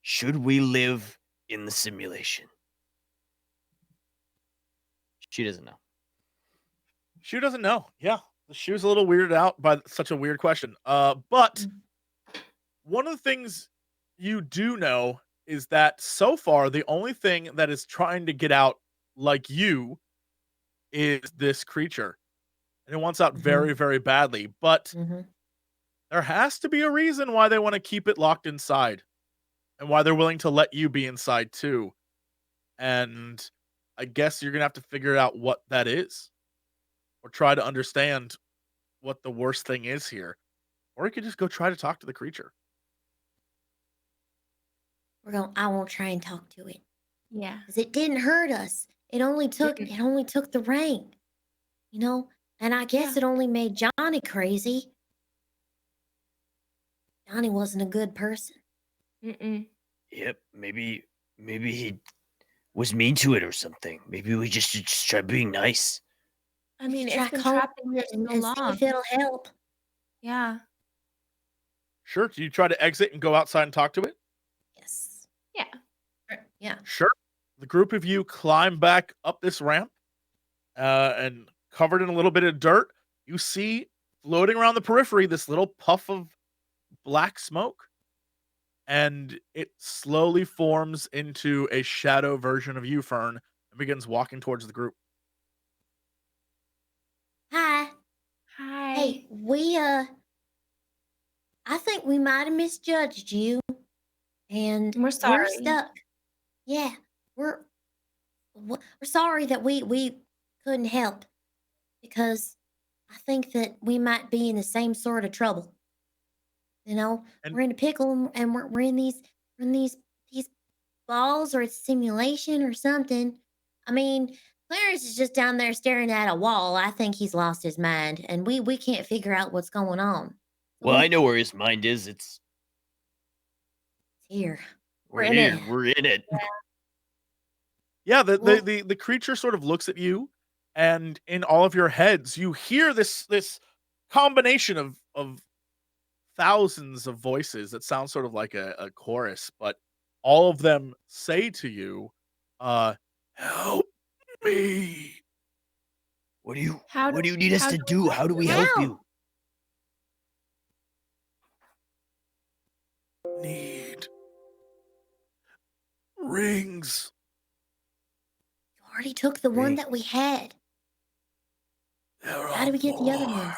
[SPEAKER 6] Should we live in the simulation?
[SPEAKER 3] She doesn't know.
[SPEAKER 1] Shoe doesn't know. Yeah. The shoe's a little weirded out by such a weird question. But one of the things you do know is that so far the only thing that is trying to get out like you is this creature. And it wants out very, very badly. But
[SPEAKER 7] Mm-hmm.
[SPEAKER 1] there has to be a reason why they want to keep it locked inside. And why they're willing to let you be inside too. And I guess you're gonna have to figure out what that is. Or try to understand what the worst thing is here. Or you could just go try to talk to the creature.
[SPEAKER 7] I won't try and talk to it
[SPEAKER 2] Yeah.
[SPEAKER 7] because it didn't hurt us. It only took the ring, you know. And I guess
[SPEAKER 2] Yeah.
[SPEAKER 7] it only made Johnny crazy. Johnny wasn't a good person.
[SPEAKER 2] Mm-mm.
[SPEAKER 6] Yep, maybe he was mean to it or something. Maybe we just should try being nice.
[SPEAKER 2] I mean,
[SPEAKER 7] Try
[SPEAKER 2] it's been
[SPEAKER 7] calling
[SPEAKER 2] trapped in here
[SPEAKER 7] it
[SPEAKER 2] so
[SPEAKER 7] and see
[SPEAKER 2] long.
[SPEAKER 7] if it'll help.
[SPEAKER 2] Yeah.
[SPEAKER 1] Sure. Do you try to exit and go outside and talk to it?
[SPEAKER 7] Yes.
[SPEAKER 2] Yeah.
[SPEAKER 7] Yeah.
[SPEAKER 1] Sure. The group of you climb back up this ramp, and covered in a little bit of dirt, you see floating around the periphery this little puff of black smoke. And it slowly forms into a shadow version of you, Fern, and begins walking towards the group.
[SPEAKER 7] Hi.
[SPEAKER 2] Hi.
[SPEAKER 7] Hey, I think we might have misjudged you, and
[SPEAKER 2] We're sorry.
[SPEAKER 7] stuck. Yeah, we're sorry that we couldn't help because I think that we might be in the same sort of trouble. You know,
[SPEAKER 1] And-
[SPEAKER 7] we're in a pickle, and we're in these balls, or it's simulation or something. I mean, Clarence is just down there staring at a wall. I think he's lost his mind, and we can't figure out what's going on.
[SPEAKER 6] Well, I know where his mind is. It's
[SPEAKER 7] Here.
[SPEAKER 6] we're
[SPEAKER 2] in
[SPEAKER 6] here.
[SPEAKER 2] it.
[SPEAKER 6] We're in it.
[SPEAKER 1] Yeah,
[SPEAKER 7] Well-
[SPEAKER 1] the creature sort of looks at you, and in all of your heads, you hear this combination of thousands of voices that sound sort of like a chorus, but all of them say to you, help me.
[SPEAKER 6] What do you
[SPEAKER 2] How do
[SPEAKER 6] need us
[SPEAKER 2] how
[SPEAKER 6] to
[SPEAKER 2] do we
[SPEAKER 6] do?
[SPEAKER 2] help
[SPEAKER 6] How do we
[SPEAKER 2] you?
[SPEAKER 6] help
[SPEAKER 7] How?
[SPEAKER 6] you?
[SPEAKER 1] Need rings.
[SPEAKER 7] You already took the one
[SPEAKER 6] Ring.
[SPEAKER 7] that we had.
[SPEAKER 1] There
[SPEAKER 7] How
[SPEAKER 1] are
[SPEAKER 7] do we get the other
[SPEAKER 1] more.
[SPEAKER 7] ones?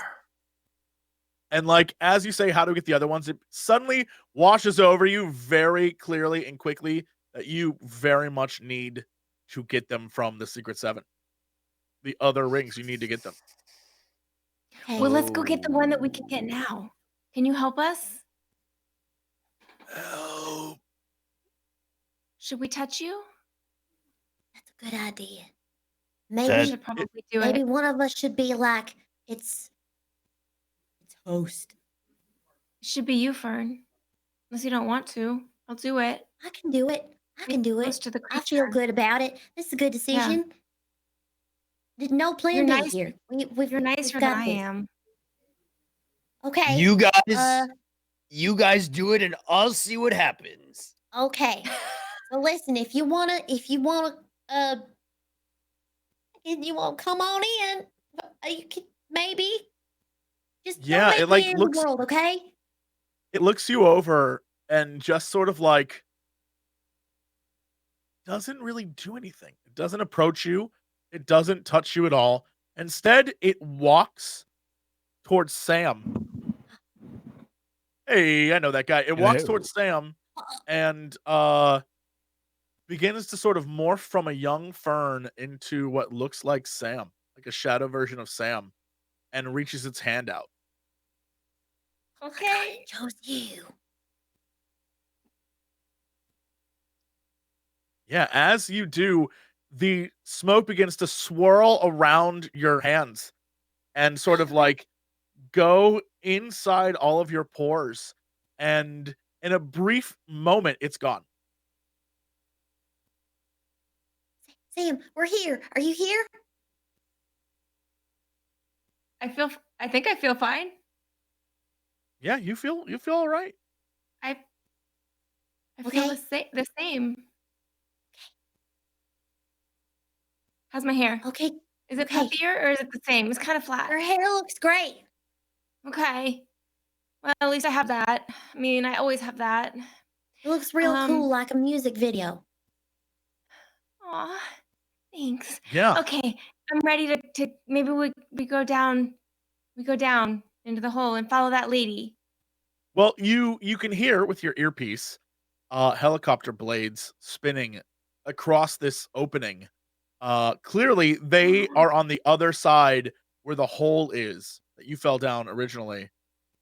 [SPEAKER 1] And like as you say, how do we get the other ones? It suddenly washes over you very clearly and quickly that you very much need to get them from the Secret Seven. The other rings, you need to get them.
[SPEAKER 7] Okay.
[SPEAKER 2] Well, let's go get the one that we can get now. Can you help us?
[SPEAKER 1] Help.
[SPEAKER 2] Should we touch you?
[SPEAKER 7] That's a good idea.
[SPEAKER 2] We
[SPEAKER 7] Maybe
[SPEAKER 2] should probably do
[SPEAKER 7] maybe
[SPEAKER 2] it.
[SPEAKER 7] one of us should be like it's host.
[SPEAKER 2] It should be you, Fern. Unless you don't want to. I'll do it.
[SPEAKER 7] I can do it. I can do
[SPEAKER 2] Close
[SPEAKER 7] it.
[SPEAKER 2] to the
[SPEAKER 7] I feel
[SPEAKER 2] creature.
[SPEAKER 7] good about it. This is a good decision. Did no plan
[SPEAKER 2] You're
[SPEAKER 7] B
[SPEAKER 2] nice.
[SPEAKER 7] here. We've
[SPEAKER 2] You're nicer
[SPEAKER 7] we've
[SPEAKER 2] than
[SPEAKER 7] got
[SPEAKER 2] I
[SPEAKER 7] this.
[SPEAKER 2] am.
[SPEAKER 7] Okay.
[SPEAKER 6] You guys,
[SPEAKER 7] Uh,
[SPEAKER 6] you guys do it, and I'll see what happens.
[SPEAKER 7] okay. So listen, if you wanna, you want to come on in, you can maybe just don't
[SPEAKER 1] Yeah,
[SPEAKER 7] make
[SPEAKER 1] it
[SPEAKER 7] me
[SPEAKER 1] like
[SPEAKER 7] in
[SPEAKER 1] looks
[SPEAKER 7] the world, okay?
[SPEAKER 1] it looks you over and just sort of like doesn't really do anything. It doesn't approach you. It doesn't touch you at all. Instead, it walks towards Sam. Hey, I know that guy. It walks
[SPEAKER 5] Hello.
[SPEAKER 1] towards Sam and begins to sort of morph from a young Fern into what looks like Sam, like a shadow version of Sam, and reaches its hand out.
[SPEAKER 7] Okay. I chose you.
[SPEAKER 1] Yeah, as you do, the smoke begins to swirl around your hands and sort of like go inside all of your pores. And in a brief moment, it's gone.
[SPEAKER 7] Sam, we're here. Are you here?
[SPEAKER 2] I think I feel fine.
[SPEAKER 1] Yeah, you feel all right.
[SPEAKER 2] I feel
[SPEAKER 7] Okay.
[SPEAKER 2] the same. How's my hair?
[SPEAKER 7] Okay.
[SPEAKER 2] Is it
[SPEAKER 7] Okay.
[SPEAKER 2] puffier or is it the same? It's kind of flat.
[SPEAKER 7] Your hair looks great.
[SPEAKER 2] Okay. Well, at least I have that. I mean, I always have that.
[SPEAKER 7] It looks real cool, like a music video.
[SPEAKER 2] Aw, thanks.
[SPEAKER 1] Yeah.
[SPEAKER 2] Okay, I'm ready to maybe we go down into the hole and follow that lady.
[SPEAKER 1] Well, you can hear with your earpiece helicopter blades spinning across this opening. Clearly they are on the other side where the hole is that you fell down originally.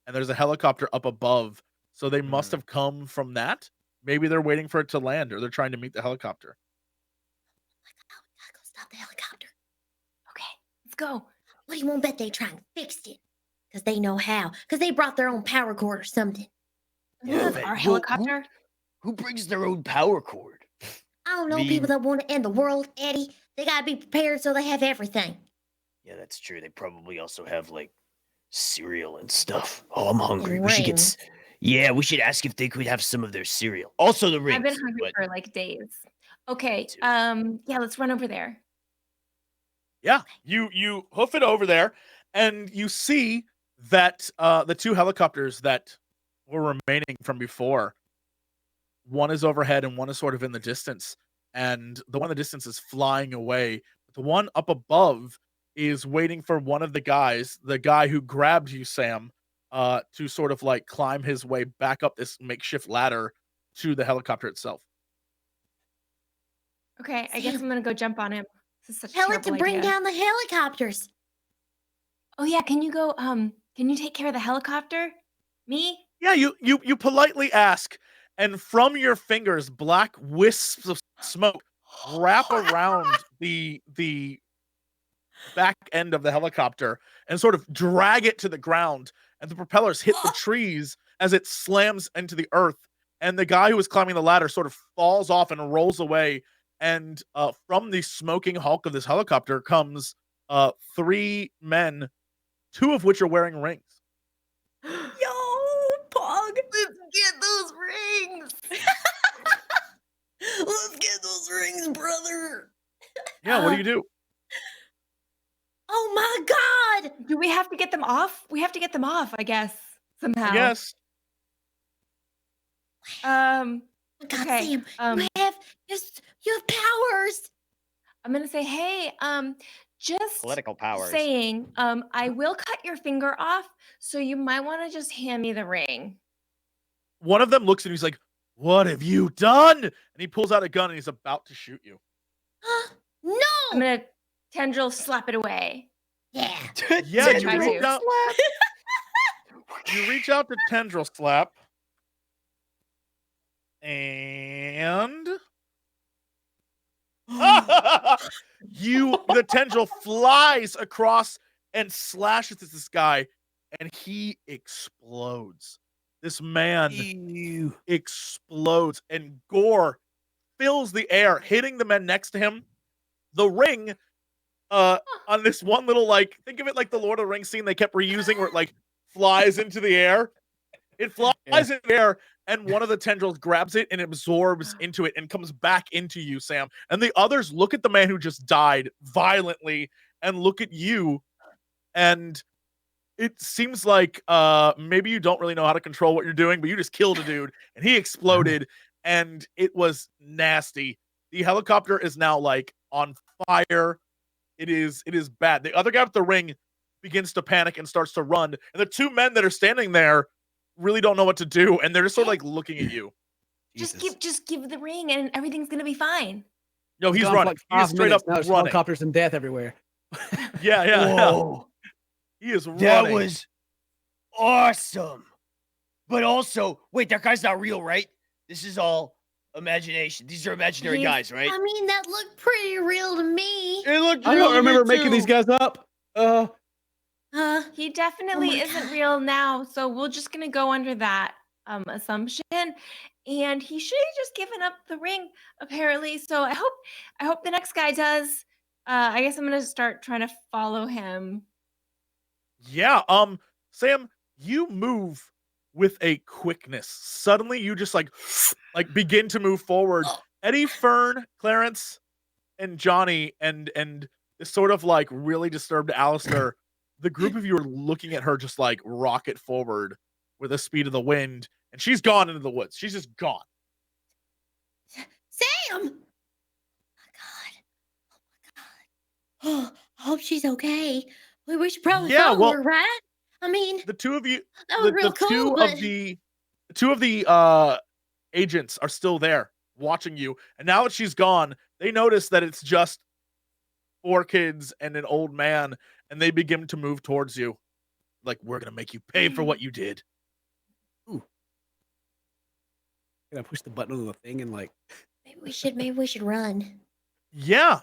[SPEAKER 1] And there's a helicopter up above. So they must have come from that. Maybe they're waiting for it to land or they're trying to meet the helicopter.
[SPEAKER 7] Gotta go stop the helicopter.
[SPEAKER 2] Okay, let's go.
[SPEAKER 7] What do you want to bet they try and fix it? Because they know how. Because they brought their own power cord or something.
[SPEAKER 6] Yeah,
[SPEAKER 2] Look,
[SPEAKER 6] but
[SPEAKER 2] our
[SPEAKER 6] who-
[SPEAKER 2] helicopter.
[SPEAKER 6] Who brings their own power cord?
[SPEAKER 7] I don't know,
[SPEAKER 6] mean-
[SPEAKER 7] people that want to end the world, Eddie. They gotta be prepared so they have everything.
[SPEAKER 6] Yeah, that's true. They probably also have like cereal and stuff. Oh, I'm hungry.
[SPEAKER 7] And
[SPEAKER 6] We should get.
[SPEAKER 7] rings.
[SPEAKER 6] Yeah, we should ask if they could have some of their cereal. Also, the rings.
[SPEAKER 2] I've been hungry
[SPEAKER 6] but-
[SPEAKER 2] for like days. Okay,
[SPEAKER 6] too.
[SPEAKER 2] yeah, let's run over there.
[SPEAKER 1] Yeah, you hoof it over there, and you see that the two helicopters that were remaining from before, one is overhead and one is sort of in the distance, and the one in the distance is flying away. The one up above is waiting for one of the guys, the guy who grabbed you, Sam, to sort of like climb his way back up this makeshift ladder to the helicopter itself.
[SPEAKER 2] Okay, I guess
[SPEAKER 7] Sam.
[SPEAKER 2] I'm gonna go jump on him. This is such a
[SPEAKER 7] Tell it to
[SPEAKER 2] terrible
[SPEAKER 7] bring
[SPEAKER 2] idea.
[SPEAKER 7] down the helicopters.
[SPEAKER 2] Oh yeah, can you go? Can you take care of the helicopter? Me?
[SPEAKER 1] Yeah, you politely ask, and from your fingers, black wisps of smoke wrap around the back end of the helicopter and sort of drag it to the ground, and the propellers hit the trees as it slams into the earth, and the guy who was climbing the ladder sort of falls off and rolls away, and from the smoking hulk of this helicopter comes three men, two of which are wearing rings.
[SPEAKER 7] Yo,
[SPEAKER 4] get those rings. Let's get those rings, brother.
[SPEAKER 1] Yeah, what do you do?
[SPEAKER 4] Oh my God.
[SPEAKER 2] Do we have to get them off? We have to get them off, I guess, somehow.
[SPEAKER 1] I guess.
[SPEAKER 7] Oh my God,
[SPEAKER 2] Okay,
[SPEAKER 7] Sam, you have powers.
[SPEAKER 2] I'm gonna say, hey, just
[SPEAKER 3] Political powers.
[SPEAKER 2] saying, I will cut your finger off, so you might want to just hand me the ring.
[SPEAKER 1] One of them looks at you, he's like, what have you done? And he pulls out a gun and he's about to shoot you.
[SPEAKER 7] No.
[SPEAKER 2] I'm gonna tendril slap it away.
[SPEAKER 7] Yeah.
[SPEAKER 1] Yeah, you
[SPEAKER 2] Try
[SPEAKER 1] reach
[SPEAKER 2] to.
[SPEAKER 1] out. You reach out to tendril slap. And the tendril flies across and slashes at this guy, and he explodes. This man explodes, and gore fills the air, hitting the men next to him. The ring, on this one little, like, think of it like the Lord of the Rings scene they kept reusing, where it like flies into the air. It flies in the air, and one of the tendrils grabs it and absorbs into it and comes back into you, Sam. And the others look at the man who just died violently and look at you, and it seems like maybe you don't really know how to control what you're doing, but you just killed a dude, and he exploded, and it was nasty. The helicopter is now like on fire. It is bad. The other guy with the ring begins to panic and starts to run, and the two men that are standing there really don't know what to do, and they're just sort of like looking at you.
[SPEAKER 2] Just give the ring, and everything's gonna be fine.
[SPEAKER 1] No, he's
[SPEAKER 5] Gone for
[SPEAKER 1] running.
[SPEAKER 5] like
[SPEAKER 1] He is
[SPEAKER 5] 5
[SPEAKER 1] straight
[SPEAKER 5] minutes.
[SPEAKER 1] up
[SPEAKER 5] Now there's
[SPEAKER 1] running.
[SPEAKER 5] helicopters and death everywhere.
[SPEAKER 1] Yeah.
[SPEAKER 6] Whoa,
[SPEAKER 1] He is running.
[SPEAKER 6] that was awesome. But also, wait, that guy's not real, right? This is all imagination. These are imaginary
[SPEAKER 2] He's-
[SPEAKER 6] guys, right?
[SPEAKER 7] I mean, that looked pretty real to me.
[SPEAKER 6] It looked
[SPEAKER 5] I
[SPEAKER 6] real
[SPEAKER 5] don't
[SPEAKER 6] to me
[SPEAKER 5] remember making these
[SPEAKER 6] too.
[SPEAKER 5] guys up.
[SPEAKER 2] He definitely
[SPEAKER 7] my
[SPEAKER 2] isn't
[SPEAKER 7] God.
[SPEAKER 2] real now, so we're just gonna go under that assumption. And he should have just given up the ring, apparently. So I hope the next guy does. I guess I'm gonna start trying to follow him.
[SPEAKER 1] Yeah. Sam, you move with a quickness. Suddenly, you just like begin to move forward. Eddie, Fern, Clarence, and Johnny, and this sort of like really disturbed Alistair. The group of you are looking at her just like rocket forward with the speed of the wind, and she's gone into the woods. She's just gone.
[SPEAKER 7] Sam! Oh my God. Oh, I hope she's okay. We should probably
[SPEAKER 1] Yeah,
[SPEAKER 7] follow
[SPEAKER 1] well,
[SPEAKER 7] her, right? I mean,
[SPEAKER 1] The two of you,
[SPEAKER 7] that was real cool, but
[SPEAKER 1] two of the agents are still there watching you, and now that she's gone, they notice that it's just 4 kids and an old man, and they begin to move towards you, like, we're gonna make you pay for what you did.
[SPEAKER 5] Can I push the button on the thing and like?
[SPEAKER 7] maybe we should run.
[SPEAKER 1] Yeah,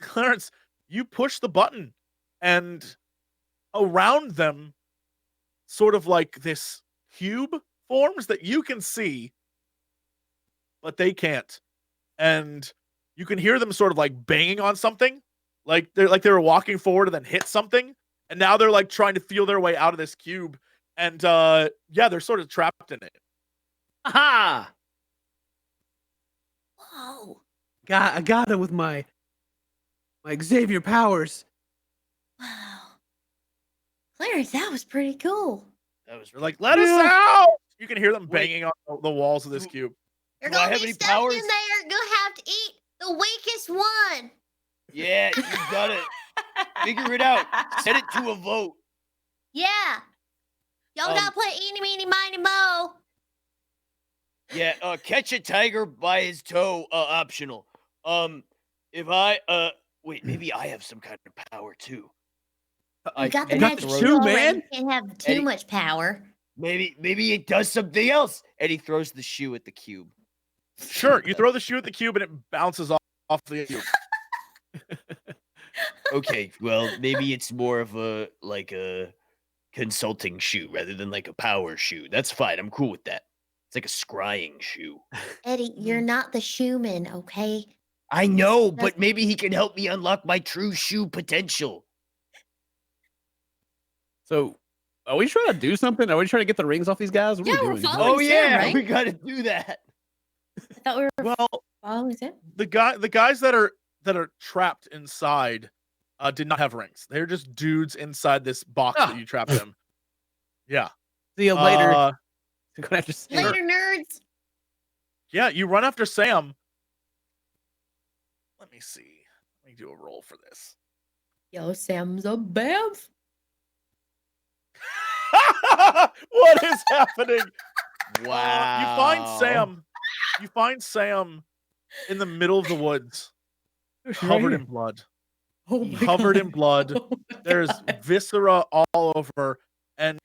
[SPEAKER 1] Clarence, you push the button, and around them, sort of like this cube forms that you can see, but they can't. And you can hear them sort of like banging on something, like they were walking forward and then hit something, and now they're like trying to feel their way out of this cube, and they're sort of trapped in it.
[SPEAKER 5] Aha!
[SPEAKER 7] Whoa.
[SPEAKER 5] I got it with my Xavier powers.
[SPEAKER 7] Wow. Clarence, that was pretty cool.
[SPEAKER 6] That was
[SPEAKER 1] They're like, let us out! You can hear them banging on the walls of this cube.
[SPEAKER 7] You're
[SPEAKER 6] Do I
[SPEAKER 7] gonna
[SPEAKER 6] have
[SPEAKER 7] be
[SPEAKER 6] any
[SPEAKER 7] stuck
[SPEAKER 6] powers?
[SPEAKER 7] in there. You're gonna have to eat the weakest one.
[SPEAKER 6] Yeah, you got it. Figure it out. Set it to a vote.
[SPEAKER 7] Yeah. Y'all gotta play eeny, meeny, miny, mo.
[SPEAKER 6] Yeah, catch a tiger by his toe, optional. If I, wait, maybe I have some kind of power too.
[SPEAKER 7] You got the
[SPEAKER 5] Eddie
[SPEAKER 7] magic
[SPEAKER 5] throws-
[SPEAKER 7] shoe
[SPEAKER 5] Two,
[SPEAKER 7] already.
[SPEAKER 5] man.
[SPEAKER 7] You can't have too
[SPEAKER 6] Eddie-
[SPEAKER 7] much power.
[SPEAKER 6] Maybe it does something else. And he throws the shoe at the cube.
[SPEAKER 1] Sure, you throw the shoe at the cube and it bounces off the cube.
[SPEAKER 6] Okay, well, maybe it's more of a consulting shoe rather than like a power shoe. That's fine. I'm cool with that. It's like a scrying shoe.
[SPEAKER 7] Eddie, you're not the shoeman, okay?
[SPEAKER 6] I know, but maybe he can help me unlock my true shoe potential.
[SPEAKER 5] So Are we trying to do something? Are we trying to get the rings off these guys? What
[SPEAKER 4] Yeah,
[SPEAKER 5] are we
[SPEAKER 4] we're
[SPEAKER 5] doing?
[SPEAKER 4] following
[SPEAKER 6] Oh
[SPEAKER 4] Sam,
[SPEAKER 6] yeah,
[SPEAKER 4] right?
[SPEAKER 6] we gotta do that.
[SPEAKER 4] I thought we were
[SPEAKER 1] Well,
[SPEAKER 4] following Sam.
[SPEAKER 1] the guys that are trapped inside did not have rings. They're just dudes inside this box that
[SPEAKER 5] Ah.
[SPEAKER 1] you trapped them. Yeah.
[SPEAKER 5] See you later.
[SPEAKER 1] Uh,
[SPEAKER 5] Go after Sam.
[SPEAKER 4] Later, nerds.
[SPEAKER 1] yeah, you run after Sam. Let me see. Let me do a roll for this.
[SPEAKER 4] Yo, Sam's a bamf.
[SPEAKER 1] What is happening?
[SPEAKER 6] Wow.
[SPEAKER 1] You find Sam in the middle of the woods,
[SPEAKER 5] Right
[SPEAKER 1] covered
[SPEAKER 5] here.
[SPEAKER 1] in blood.
[SPEAKER 4] Oh my
[SPEAKER 1] Covered in
[SPEAKER 4] God.
[SPEAKER 1] blood.
[SPEAKER 4] Oh my
[SPEAKER 1] There's
[SPEAKER 4] God.
[SPEAKER 1] viscera all over, and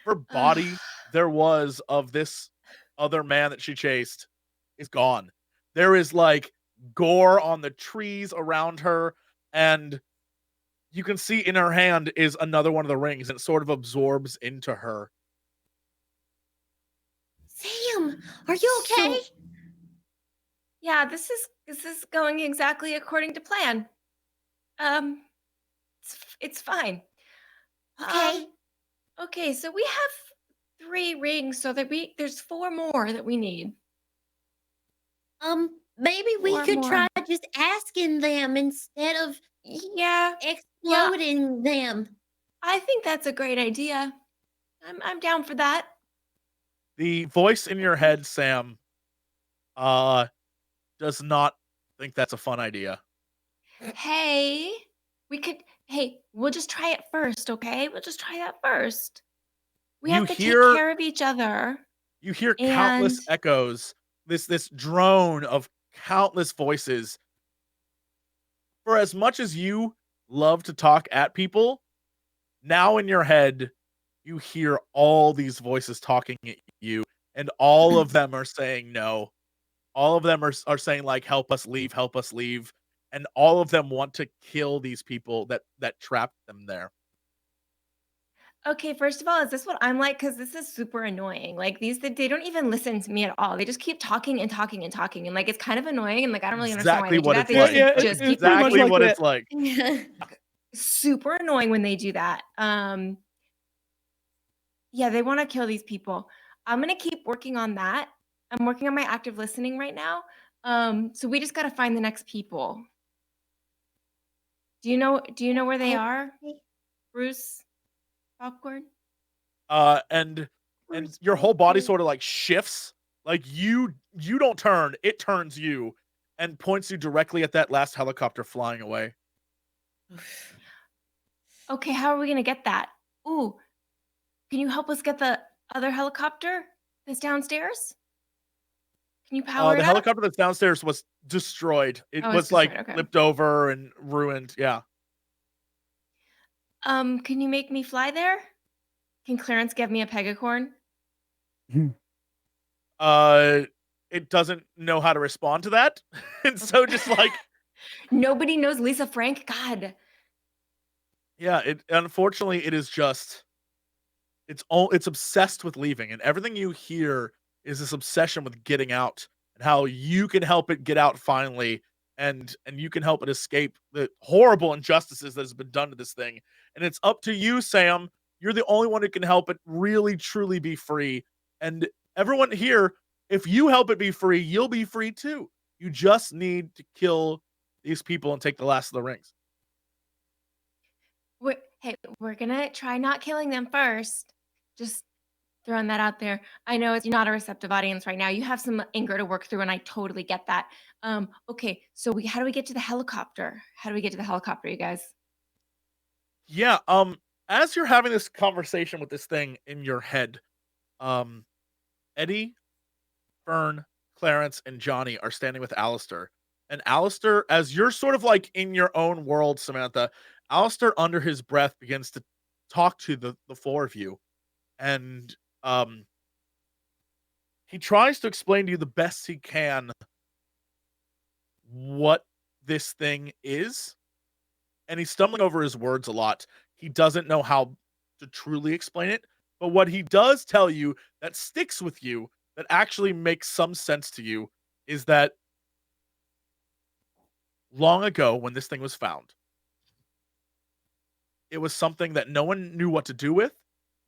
[SPEAKER 1] her body there was of this other man that she chased is gone. There is like gore on the trees around her, and you can see in her hand is another one of the rings, and it sort of absorbs into her.
[SPEAKER 7] Sam, are you okay?
[SPEAKER 2] Yeah, this is going exactly according to plan. It's fine.
[SPEAKER 7] Okay.
[SPEAKER 2] Okay, so we have 3 rings, so there's 4 more that we need.
[SPEAKER 7] Maybe we
[SPEAKER 2] 4
[SPEAKER 7] could
[SPEAKER 2] more.
[SPEAKER 7] try just asking them instead of
[SPEAKER 2] Yeah,
[SPEAKER 7] exploding them.
[SPEAKER 2] I think that's a great idea. I'm down for that.
[SPEAKER 1] The voice in your head, Sam, does not think that's a fun idea.
[SPEAKER 2] Hey, we'll just try it first, okay? We'll just try that first. We
[SPEAKER 1] You
[SPEAKER 2] have to
[SPEAKER 1] hear-
[SPEAKER 2] take care of each other.
[SPEAKER 1] You hear countless
[SPEAKER 2] And-
[SPEAKER 1] echoes, this drone of countless voices. For as much as you love to talk at people, now in your head, you hear all these voices talking at you, and all of them are saying no. All of them are saying like, help us leave. And all of them want to kill these people that trapped them there.
[SPEAKER 2] Okay, first of all, is this what I'm like? Because this is super annoying. Like they don't even listen to me at all. They just keep talking and talking and talking, and like it's kind of annoying. And like I don't really understand why
[SPEAKER 1] Exactly
[SPEAKER 2] they do
[SPEAKER 1] what
[SPEAKER 2] that.
[SPEAKER 1] it's
[SPEAKER 2] They
[SPEAKER 1] like.
[SPEAKER 2] just,
[SPEAKER 5] Yeah,
[SPEAKER 2] just
[SPEAKER 5] it's
[SPEAKER 2] keep
[SPEAKER 5] pretty much
[SPEAKER 1] Exactly
[SPEAKER 5] like
[SPEAKER 1] what
[SPEAKER 5] that.
[SPEAKER 1] it's like.
[SPEAKER 2] super annoying when they do that. Yeah, they want to kill these people. I'm gonna keep working on that. I'm working on my active listening right now. So we just gotta find the next people. Do you know where they are, Bruce? Popcorn?
[SPEAKER 1] And your whole body sort of like shifts. Like you don't turn, it turns you and points you directly at that last helicopter flying away.
[SPEAKER 2] Okay, how are we gonna get that? Ooh, can you help us get the other helicopter that's downstairs? Can you power
[SPEAKER 1] The
[SPEAKER 2] it up?
[SPEAKER 1] helicopter that's downstairs was destroyed. It
[SPEAKER 2] Oh, it's
[SPEAKER 1] was like
[SPEAKER 2] destroyed, okay.
[SPEAKER 1] flipped over and ruined. Yeah.
[SPEAKER 2] Can you make me fly there? Can Clarence give me a pegacorn?
[SPEAKER 1] It doesn't know how to respond to that. And so just like,
[SPEAKER 2] Nobody knows Lisa Frank? God.
[SPEAKER 1] yeah, it unfortunately it is just it's obsessed with leaving, and everything you hear is this obsession with getting out and how you can help it get out finally, and you can help it escape the horrible injustices that has been done to this thing. And it's up to you, Sam. You're the only one who can help it really truly be free. And everyone here, if you help it be free, you'll be free too. You just need to kill these people and take the last of the rings.
[SPEAKER 2] We're gonna try not killing them first. Just throwing that out there. I know you're not a receptive audience right now. You have some anger to work through, and I totally get that. Okay, so how do we get to the helicopter? How do we get to the helicopter, you guys?
[SPEAKER 1] Yeah, as you're having this conversation with this thing in your head, Eddie, Fern, Clarence, and Johnny are standing with Alistair. And Alistair, as you're sort of like in your own world, Samantha, Alistair under his breath begins to talk to the 4 of you. And he tries to explain to you the best he can what this thing is. And he's stumbling over his words a lot. He doesn't know how to truly explain it. But what he does tell you that sticks with you, that actually makes some sense to you, is that long ago when this thing was found, it was something that no one knew what to do with.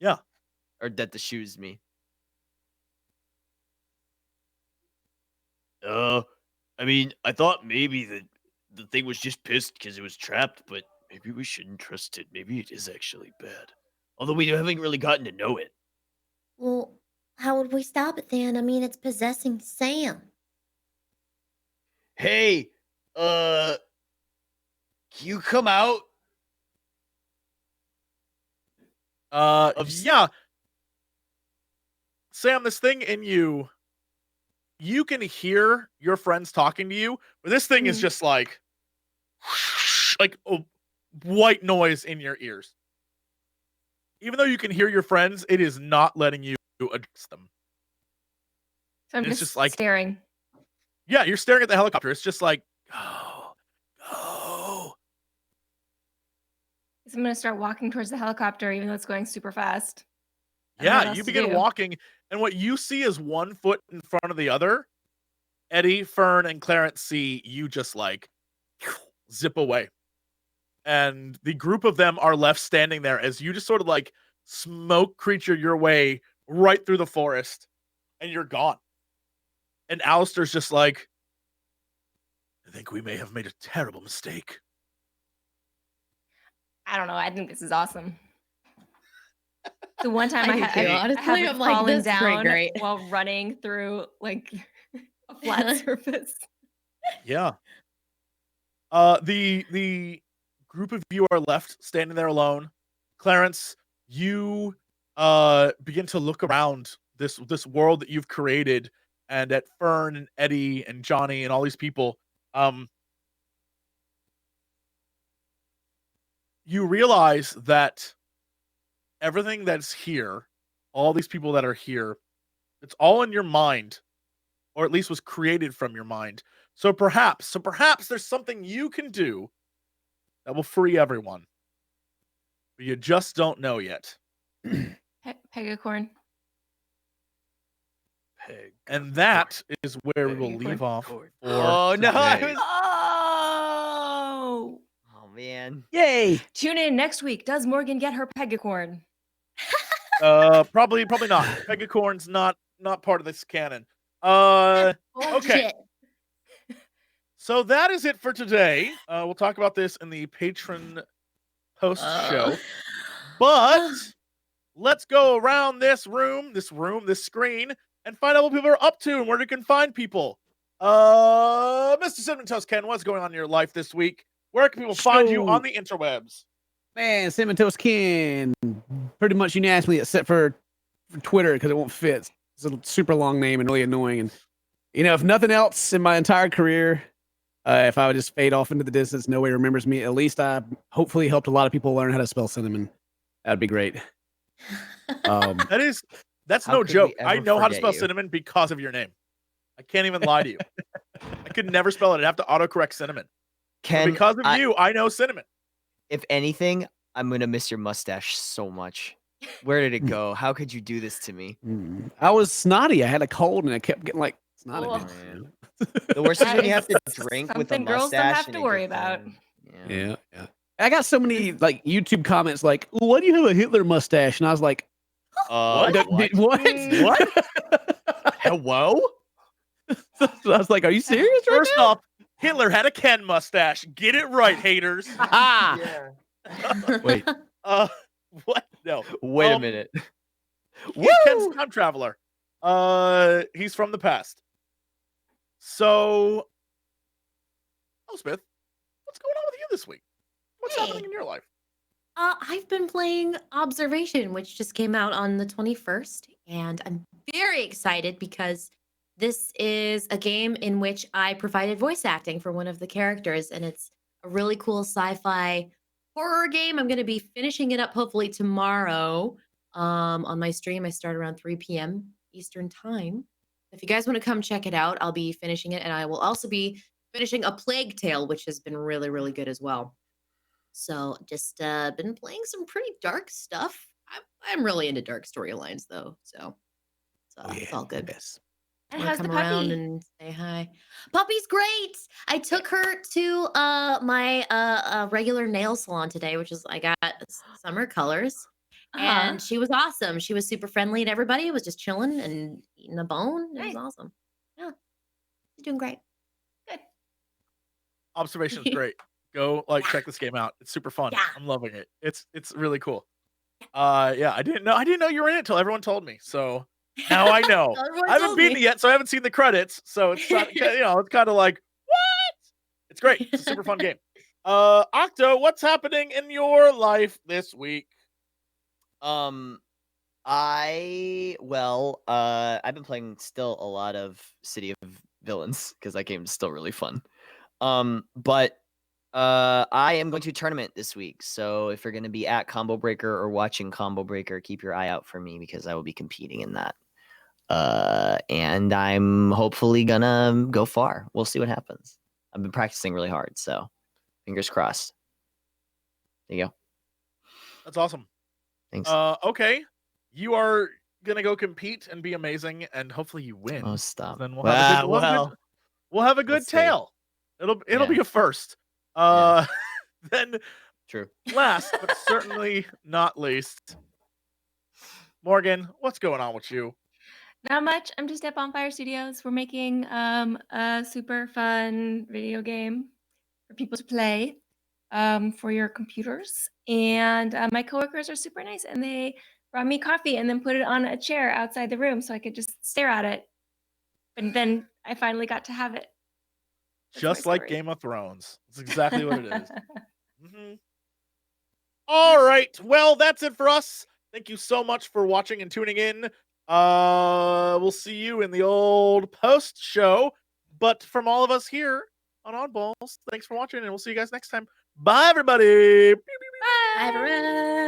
[SPEAKER 1] Yeah.
[SPEAKER 6] Or that the shoes me. I mean, I thought maybe the thing was just pissed because it was trapped, but maybe we shouldn't trust it. Maybe it is actually bad. Although we haven't really gotten to know it.
[SPEAKER 7] Well, how would we stop it then? I mean, it's possessing Sam.
[SPEAKER 6] Hey, can you come out?
[SPEAKER 1] Yeah. Sam, this thing in you can hear your friends talking to you, but this thing is just like a white noise in your ears. Even though you can hear your friends, it is not letting you address them.
[SPEAKER 2] So I'm
[SPEAKER 1] And it's
[SPEAKER 2] just
[SPEAKER 1] just like
[SPEAKER 2] staring.
[SPEAKER 1] Yeah, you're staring at the helicopter. It's just like, go.
[SPEAKER 2] So I'm gonna start walking towards the helicopter, even though it's going super fast.
[SPEAKER 1] Yeah, you begin walking, and what you see is one foot in front of the other. Eddie, Fern, and Clarence see you just like zip away. And the group of them are left standing there as you just sort of like smoke creature your way right through the forest, and you're gone. And Alistair's just like, I think we may have made a terrible mistake.
[SPEAKER 2] I don't know. I think this is awesome. The one time I
[SPEAKER 4] do too, honestly,
[SPEAKER 2] had
[SPEAKER 4] I'm like,
[SPEAKER 2] fallen
[SPEAKER 4] this is pretty
[SPEAKER 2] down
[SPEAKER 4] great.
[SPEAKER 2] while running through like a flat surface.
[SPEAKER 1] Yeah. The group of you are left standing there alone. Clarence, you begin to look around this world that you've created, and at Fern and Eddie and Johnny and all these people. You realize that everything that's here, all these people that are here, it's all in your mind, or at least was created from your mind. So perhaps there's something you can do that will free everyone. But you just don't know yet.
[SPEAKER 2] Pegacorn.
[SPEAKER 1] And that is where we will leave off.
[SPEAKER 6] Oh no!
[SPEAKER 2] Oh!
[SPEAKER 3] Oh man.
[SPEAKER 5] Yay!
[SPEAKER 2] Tune in next week. Does Morgan get her Pegacorn?
[SPEAKER 1] Probably not. Pegacorn's not part of this canon. Okay.
[SPEAKER 7] Shit.
[SPEAKER 1] So that is it for today. We'll talk about this in the patron post show. But let's go around this screen, and find out what people are up to and where you can find people. Mr. CinnamonToastKen, what's going on in your life this week? Where can people find you on the interwebs?
[SPEAKER 5] Man, CinnamonToastKen, pretty much unanimously, except for Twitter, because it won't fit. It's a super long name and really annoying. And if nothing else in my entire career, if I would just fade off into the distance, nobody remembers me. At least I hopefully helped a lot of people learn how to spell cinnamon. That'd be great.
[SPEAKER 1] That's
[SPEAKER 3] How
[SPEAKER 1] no
[SPEAKER 3] could
[SPEAKER 1] joke.
[SPEAKER 3] we
[SPEAKER 1] I
[SPEAKER 3] ever
[SPEAKER 1] know how to
[SPEAKER 3] forget
[SPEAKER 1] spell
[SPEAKER 3] you?
[SPEAKER 1] cinnamon because of your name. I can't even lie to you. I could never spell it. I'd have to autocorrect cinnamon. But
[SPEAKER 3] Ken,
[SPEAKER 1] because of you, I know cinnamon.
[SPEAKER 3] if anything, I'm gonna miss your mustache so much. Where did it go? How could you do this to me?
[SPEAKER 5] I was snotty. I had a cold and I kept getting like snotty.
[SPEAKER 2] Oh.
[SPEAKER 5] Man.
[SPEAKER 3] The worst is
[SPEAKER 2] That
[SPEAKER 3] when you
[SPEAKER 2] is
[SPEAKER 3] have to drink with a
[SPEAKER 2] something
[SPEAKER 3] mustache.
[SPEAKER 2] girls don't have
[SPEAKER 3] and
[SPEAKER 2] to
[SPEAKER 3] it
[SPEAKER 2] worry
[SPEAKER 3] gets
[SPEAKER 2] about.
[SPEAKER 3] in.
[SPEAKER 5] Yeah. I got so many like YouTube comments like, "Why do you have a Hitler mustache?" And I was like,
[SPEAKER 6] What?
[SPEAKER 5] What?
[SPEAKER 6] Hello?
[SPEAKER 5] So I was like, "Are you serious?" Right
[SPEAKER 1] First off, Hitler had a Ken mustache. Get it right, haters.
[SPEAKER 5] now? Wait.
[SPEAKER 1] What? No.
[SPEAKER 6] Wait a minute.
[SPEAKER 1] He's Ken's time traveler. He's from the past. So, Elspeth, what's going on with you this week? What's happening in your life?
[SPEAKER 4] I've been playing Observation, which just came out on the 21st, and I'm very excited because this is a game in which I provided voice acting for one of the characters, and it's a really cool sci-fi horror game. I'm going to be finishing it up hopefully tomorrow on my stream. I start around 3 p.m. Eastern time. If you guys want to come check it out, I'll be finishing it, and I will also be finishing A Plague Tale, which has been really, really good as well. So just been playing some pretty dark stuff. I'm really into dark storylines though, so it's all good.
[SPEAKER 2] And
[SPEAKER 4] Wanna
[SPEAKER 2] how's the
[SPEAKER 4] come around
[SPEAKER 2] puppy?
[SPEAKER 4] and say hi. Puppy's great. I took her to my regular nail salon today, which is I got summer colors, And she was awesome. She was super friendly to everybody. Was just chilling and eating a bone. It was
[SPEAKER 2] Nice.
[SPEAKER 4] awesome. Yeah, she's doing great.
[SPEAKER 2] Good.
[SPEAKER 1] Observation is great. Go check this game out. It's super fun.
[SPEAKER 7] Yeah.
[SPEAKER 1] I'm loving it. It's really cool. Yeah, I didn't know you were in it until everyone told me. So now I know.
[SPEAKER 4] Everyone
[SPEAKER 1] I haven't
[SPEAKER 4] told
[SPEAKER 1] beaten
[SPEAKER 4] me.
[SPEAKER 1] it yet, so I haven't seen the credits. So it's not, it's kind of like, what? It's great. It's a super fun game. Octo, what's happening in your life this week?
[SPEAKER 3] I've been playing still a lot of City of Villains because that game is still really fun. But I am going to a tournament this week, so if you're going to be at Combo Breaker or watching Combo Breaker, keep your eye out for me because I will be competing in that. And I'm hopefully gonna go far. We'll see what happens. I've been practicing really hard, so fingers crossed. There you go.
[SPEAKER 1] That's awesome.
[SPEAKER 3] Thanks.
[SPEAKER 1] Okay. You are gonna go compete and be amazing, and hopefully you win.
[SPEAKER 3] Oh, stop.
[SPEAKER 1] Then we'll have a good
[SPEAKER 3] we'll see.
[SPEAKER 1] tale. It'll
[SPEAKER 3] Yeah.
[SPEAKER 1] be a first.
[SPEAKER 3] Yeah.
[SPEAKER 1] Then
[SPEAKER 3] True.
[SPEAKER 1] last but certainly not least, Morgan, what's going on with you?
[SPEAKER 2] Not much. I'm just at Bonfire Studios. We're making a super fun video game for people to play for your computers. And my coworkers are super nice, and they brought me coffee and then put it on a chair outside the room so I could just stare at it. And then I finally got to have it. That's my
[SPEAKER 1] Just like
[SPEAKER 2] story.
[SPEAKER 1] Game of Thrones. That's exactly what it is. All right. Well, that's it for us. Thank you so much for watching and tuning in. We'll see you in the old post show. But from all of us here on Oddballs, thanks for watching, and we'll see you guys next time. Bye, everybody.
[SPEAKER 2] Bye.
[SPEAKER 4] Bye, everyone.